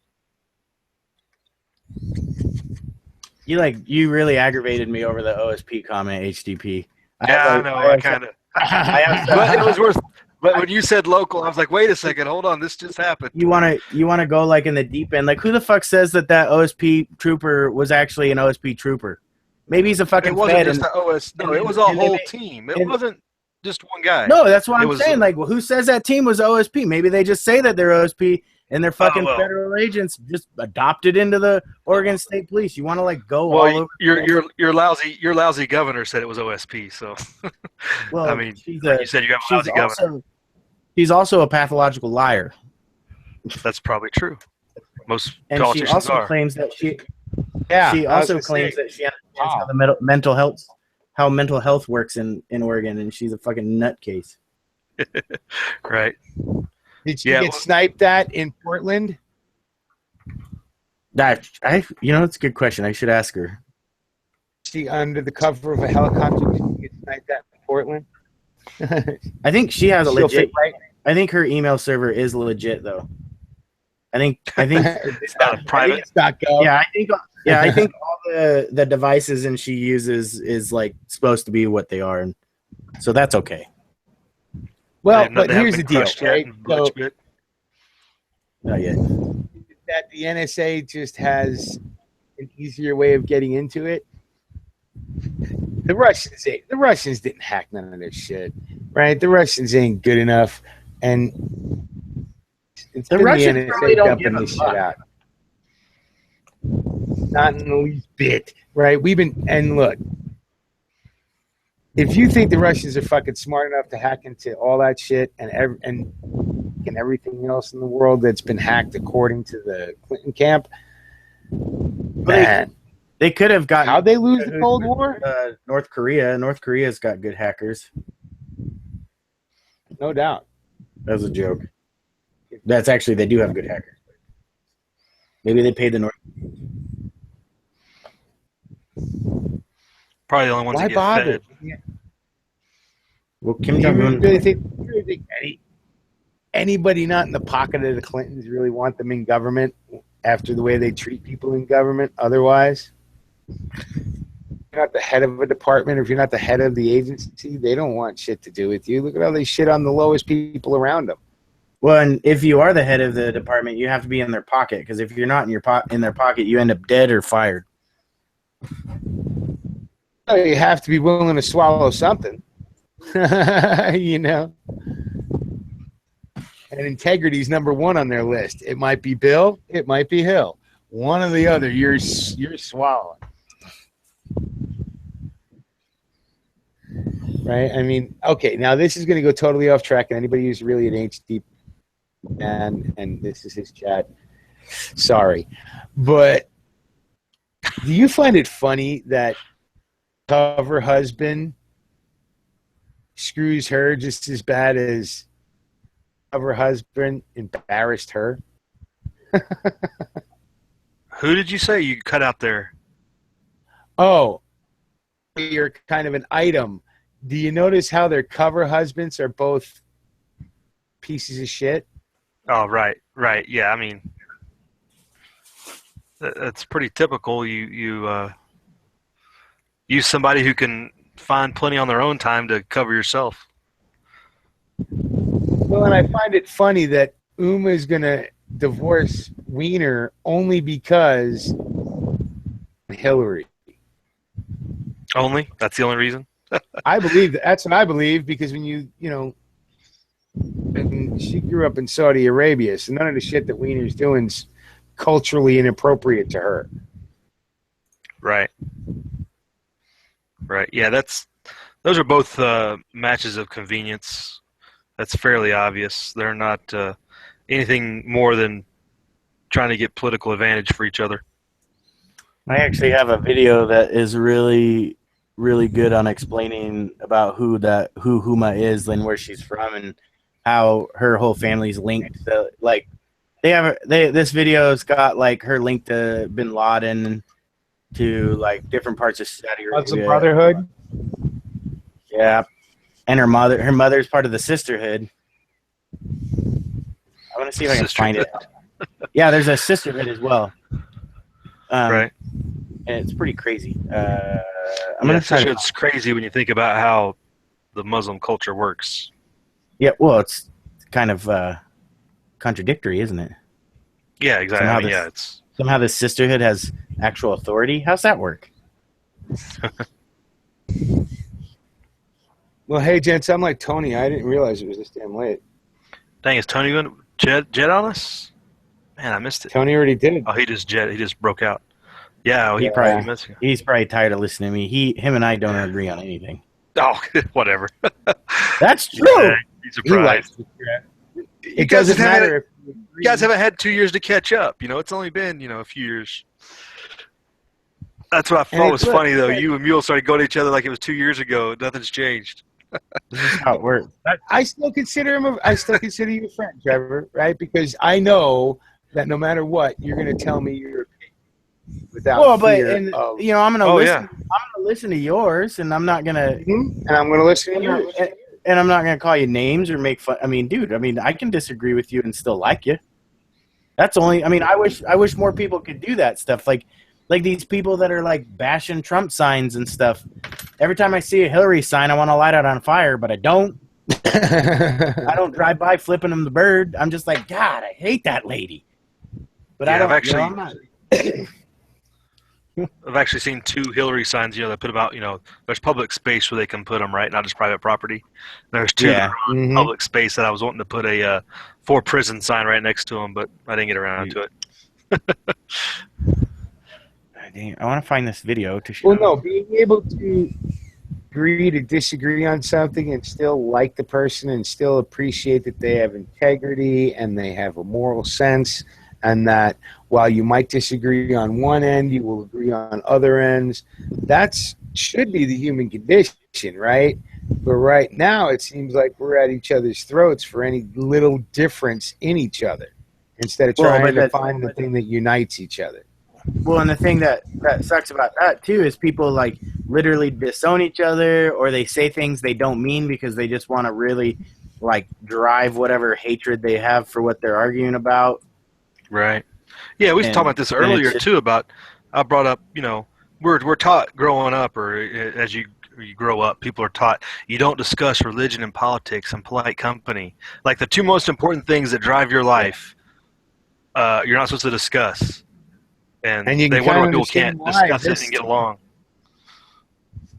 You really aggravated me over the OSP comment, HDP. Yeah, I know. I kind of. But it was worth. But when you said local, I was like, wait a second, hold on, this just happened. You wanna go like in the deep end? Like, who the fuck says that OSP trooper was actually an OSP trooper? Maybe he's a fucking It wasn't fed. just the OS. No, it was a whole team. It wasn't just one guy. No, that's what It I'm was, saying. Like, well, who says that team was OSP? Maybe they just say that they're OSP and they're fucking federal agents just adopted into the Oregon State Police. You want to like go all over? Your lousy governor said it was OSP. So, well, I mean, like you said, you have a lousy governor. She's also a pathological liar. That's probably true. Most and politicians she also are. claims that she. Yeah. She also claims that she understands how the mental health works in Oregon, and she's a fucking nutcase. Right. Did she get sniped at in Portland? It's a good question. I should ask her. She under the cover of a helicopter? Did she get sniped at in Portland? I think she has a legit. I think her email server is legit, though. I think it's not private. It's not go. Yeah, I think all the devices and she uses is like supposed to be what they are, and so that's okay. Well, but here's the deal, right? So, not yet. That the NSA just has an easier way of getting into it. The Russians didn't hack none of their shit, right? The Russians ain't good enough, and the Russians probably don't give a fuck. Shit out. Not in the least bit, right? And look, if you think the Russians are fucking smart enough to hack into all that shit and everything else in the world that's been hacked according to the Clinton camp, man, they could have gotten. How'd they lose the Cold War? North Korea. North Korea's got good hackers. No doubt. That was a joke. That's actually, they do have good hackers. Maybe they paid the North. Probably the only ones that get fed. Yeah. Well, Kim Jong-un. Really think anybody not in the pocket of the Clintons really want them in government after the way they treat people in government otherwise? If you're not the head of a department, or if you're not the head of the agency, they don't want shit to do with you. Look at how they shit on the lowest people around them. Well, and if you are the head of the department, you have to be in their pocket, because if you're not in their pocket, you end up dead or fired. You have to be willing to swallow something, you know. And integrity's number one on their list. It might be Bill, it might be Hill. One or the other, you're swallowing. Right? I mean, okay, now this is going to go totally off track, and anybody who's really an HD and this is his chat, sorry. But do you find it funny that cover husband screws her just as bad as cover husband embarrassed her? Who did you say you cut out there? Oh, you're kind of an item. Do you notice how their cover husbands are both pieces of shit? Oh, right. Yeah, I mean, that's pretty typical. You use somebody who can find plenty on their own time to cover yourself. Well, and I find it funny that Uma is going to divorce Wiener only because Hillary. Only? That's the only reason? I believe that's what I believe, because when you know, and she grew up in Saudi Arabia, so none of the shit that Wiener's doing is culturally inappropriate to her. Right. Yeah, those are both matches of convenience. That's fairly obvious. They're not anything more than trying to get political advantage for each other. I actually have a video that is really, really good on explaining about who Huma is and where she's from and how her whole family's linked. So, like, this video's got like her linked to Bin Laden, to like different parts of Saudi Arabia. Muslim Brotherhood. Yeah, and her mother's part of the sisterhood. I want to see if I can find it. Yeah, there's a sisterhood as well. Right. And it's pretty crazy. I'm Yeah, gonna try. it's crazy when you think about how the Muslim culture works. Yeah, well, it's kind of contradictory, isn't it? Yeah, exactly. Somehow I mean, yeah, it's somehow this sisterhood has actual authority. How's that work? Well, hey, gents, I'm like Tony. I didn't realize it was this damn late. dang. Is Tony going to jet on us? Man, I missed it. Tony already did. Oh, he just broke out. Yeah, well, He's probably tired of listening to me. Him and I don't agree on anything. Oh, whatever. That's true. Be surprised. It doesn't matter if You guys haven't had 2 years to catch up. It's only been a few years. That's what I thought was funny, though. You and Mule started going to each other like it was 2 years ago. Nothing's changed. This is how it works. I still consider him. I still consider you a friend, Trevor. Right? Because I know that no matter what, you're going to tell me your opinion without fear of. I'm going to listen. Yeah. I'm going to listen to yours, and I'm not going to. And I'm going to listen to yours. And I'm not going to call you names or make fun. I mean, dude. I can disagree with you and still like you. That's only. I wish more people could do that stuff. Like these people that are like bashing Trump signs and stuff. Every time I see a Hillary sign, I want to light it on fire, but I don't. I don't drive by flipping them the bird. I'm just like, God, I hate that lady. But yeah, I don't. I'm not. I've actually seen 2 Hillary signs. That put them out. There's public space where they can put them, right? Not just private property. There's 2 that are on public space that I was wanting to put a for prison sign right next to them, but I didn't get around to it. I want to find this video to show. Well, no, being able to agree to disagree on something and still like the person and still appreciate that they have integrity and they have a moral sense, and that while you might disagree on one end, you will agree on other ends. That should be the human condition, right? But right now, it seems like we're at each other's throats for any little difference in each other instead of trying to find the thing that unites each other. Well, and the thing that sucks about that, too, is people, like, literally disown each other, or they say things they don't mean because they just want to really, like, drive whatever hatred they have for what they're arguing about. Right. Yeah, we was talking about this earlier, too, about, I brought up, we're taught growing up, or as you grow up, people are taught you don't discuss religion and politics in polite company. Like, the 2 most important things that drive your life, you're not supposed to discuss. And you they wonder why people can't discuss it and get along.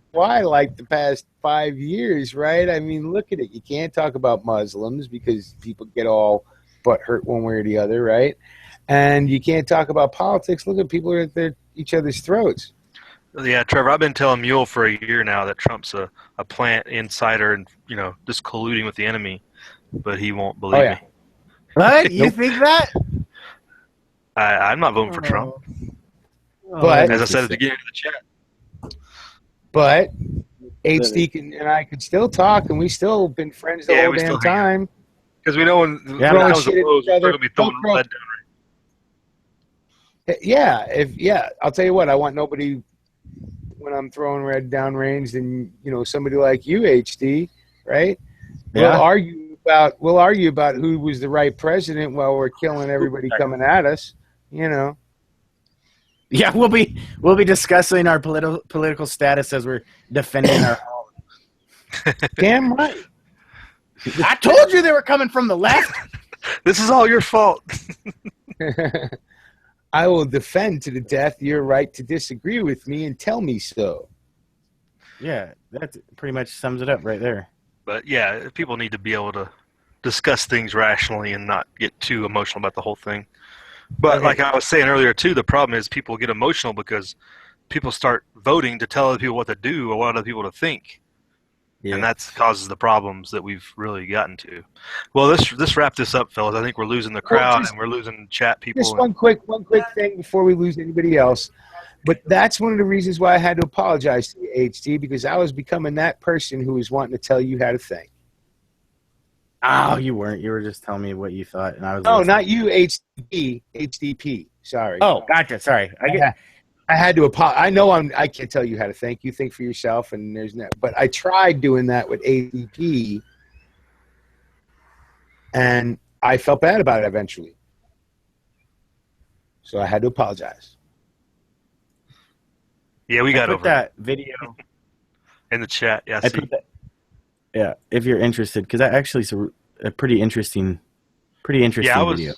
Why, like the past 5 years, right? I mean, look at it. You can't talk about Muslims because people get all butthurt one way or the other, right? And you can't talk about politics. Look at people are at each other's throats. Yeah, Trevor, I've been telling Mule for a year now that Trump's a plant insider and, just colluding with the enemy, but he won't believe me. What? You think that? I'm not voting for Trump. But as I said at the beginning of the chat. But HD and I could still talk, and we still been friends the whole damn time. Because we know when we're going to be throwing lead down. I'll tell you what. I want nobody when I'm throwing red down range, and somebody like you, HD, right? Yeah. We'll argue about who was the right president while we're killing everybody coming at us. Yeah, we'll be discussing our political status as we're defending our home. Damn right. I told you they were coming from the left. This is all your fault. I will defend to the death your right to disagree with me and tell me so. Yeah, that pretty much sums it up right there. But yeah, people need to be able to discuss things rationally and not get too emotional about the whole thing. But like I was saying earlier too, the problem is people get emotional because people start voting to tell other people what to do or what other people to think. Yeah. And that causes the problems that we've really gotten to. Well, let's wrap this up, fellas. I think we're losing the crowd and we're losing chat people. Just one quick thing before we lose anybody else. But that's one of the reasons why I had to apologize to you, HD, because I was becoming that person who was wanting to tell you how to think. Oh, you weren't. You were just telling me what you thought, and I was. No, not you, HDP. Sorry. Oh, gotcha. Sorry. I had to apologize. I know I can't tell you how to thank you. Think for yourself, and there's no. But I tried doing that with ADP, and I felt bad about it eventually. So I had to apologize. Yeah, we got put over that video in the chat. Yeah, I put that. Yeah, if you're interested, because that actually is a pretty interesting video.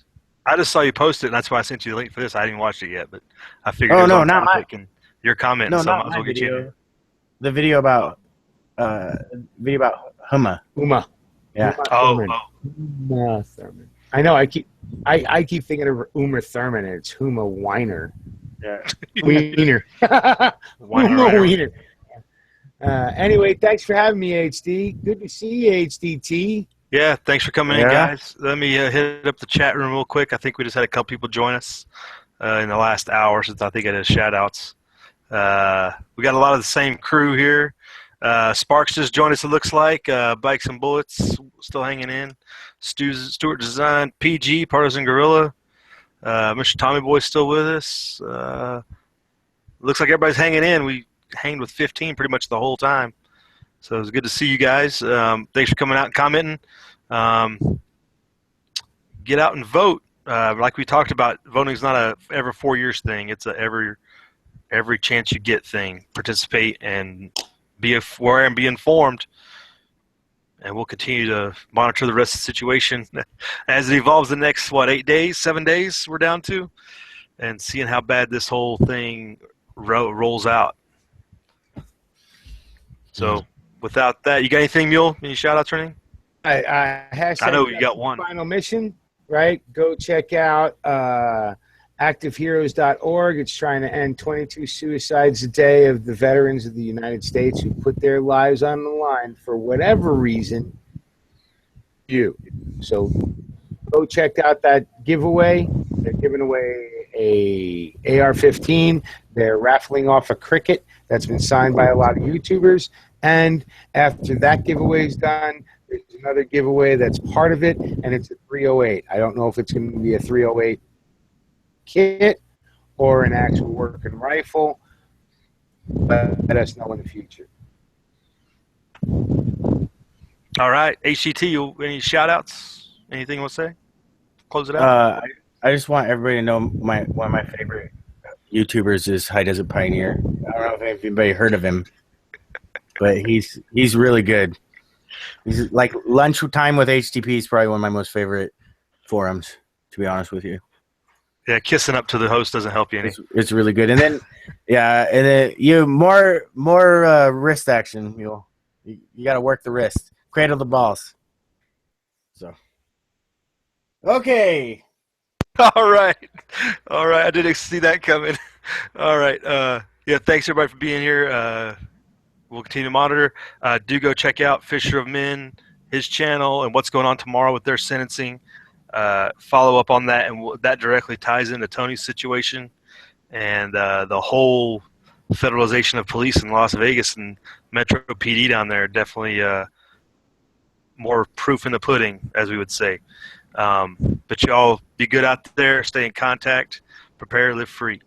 I just saw you post it, and that's why I sent you the link for this. I hadn't watched it yet, but I figured it Oh was no, on not my topic, and you're commenting, no, so I not might as my well get you in video. here. The video about Huma. Uma. Yeah. Thurman. Uma Thurman. I know. I keep thinking of Uma Thurman, and it's Huma Weiner. Yeah. Wiener. Uma Wiener. Anyway, thanks for having me, HD. Good to see you, HDT. Yeah, thanks for coming in, guys. Let me hit up the chat room real quick. I think we just had a couple people join us in the last hour since I think I did shout-outs. We got a lot of the same crew here. Sparks just joined us, it looks like. Bikes and Bullets still hanging in. Stuart Design, PG, Partisan Gorilla. Mr. Tommy Boy's still with us. Looks like everybody's hanging in. We hanged with 15 pretty much the whole time. So it was good to see you guys. Thanks for coming out and commenting. Get out and vote. Like we talked about, voting is not a every 4 years thing. It's a every chance you get thing. Participate and be aware and be informed. And we'll continue to monitor the rest of the situation as it evolves the next, 8 days, 7 days we're down to, and seeing how bad this whole thing rolls out. So without that, you got anything, Mule? Any shout-outs or anything? I know you got one. Final mission, right? Go check out activeheroes.org. It's trying to end 22 suicides a day of the veterans of the United States who put their lives on the line for whatever reason. So go check out that giveaway. They're giving away a AR-15. They're raffling off a Cricket that's been signed by a lot of YouTubers. And after that giveaway is done, there's another giveaway that's part of it, and it's a 308. I don't know if it's going to be a 308 kit or an actual working rifle, but let us know in the future. All right. HCT, any shout-outs? Anything you want to say? Close it out. I just want everybody to know one of my favorite YouTubers is High Desert Pioneer. I don't know if anybody heard of him, but he's really good. He's like Lunchtime with HTP is probably one of my most favorite forums, to be honest with you. Yeah, kissing up to the host doesn't help you any. It's really good. And then, more wrist action. You got to work the wrist, cradle the balls. So, okay. All right. I didn't see that coming. All right. Yeah, thanks everybody for being here. We'll continue to monitor. Do go check out Fisher of Men, his channel, and what's going on tomorrow with their sentencing. Follow up on that, and that directly ties into Tony's situation and the whole federalization of police in Las Vegas and Metro PD down there. Definitely more proof in the pudding, as we would say. But y'all be good out there. Stay in contact. Prepare, live free.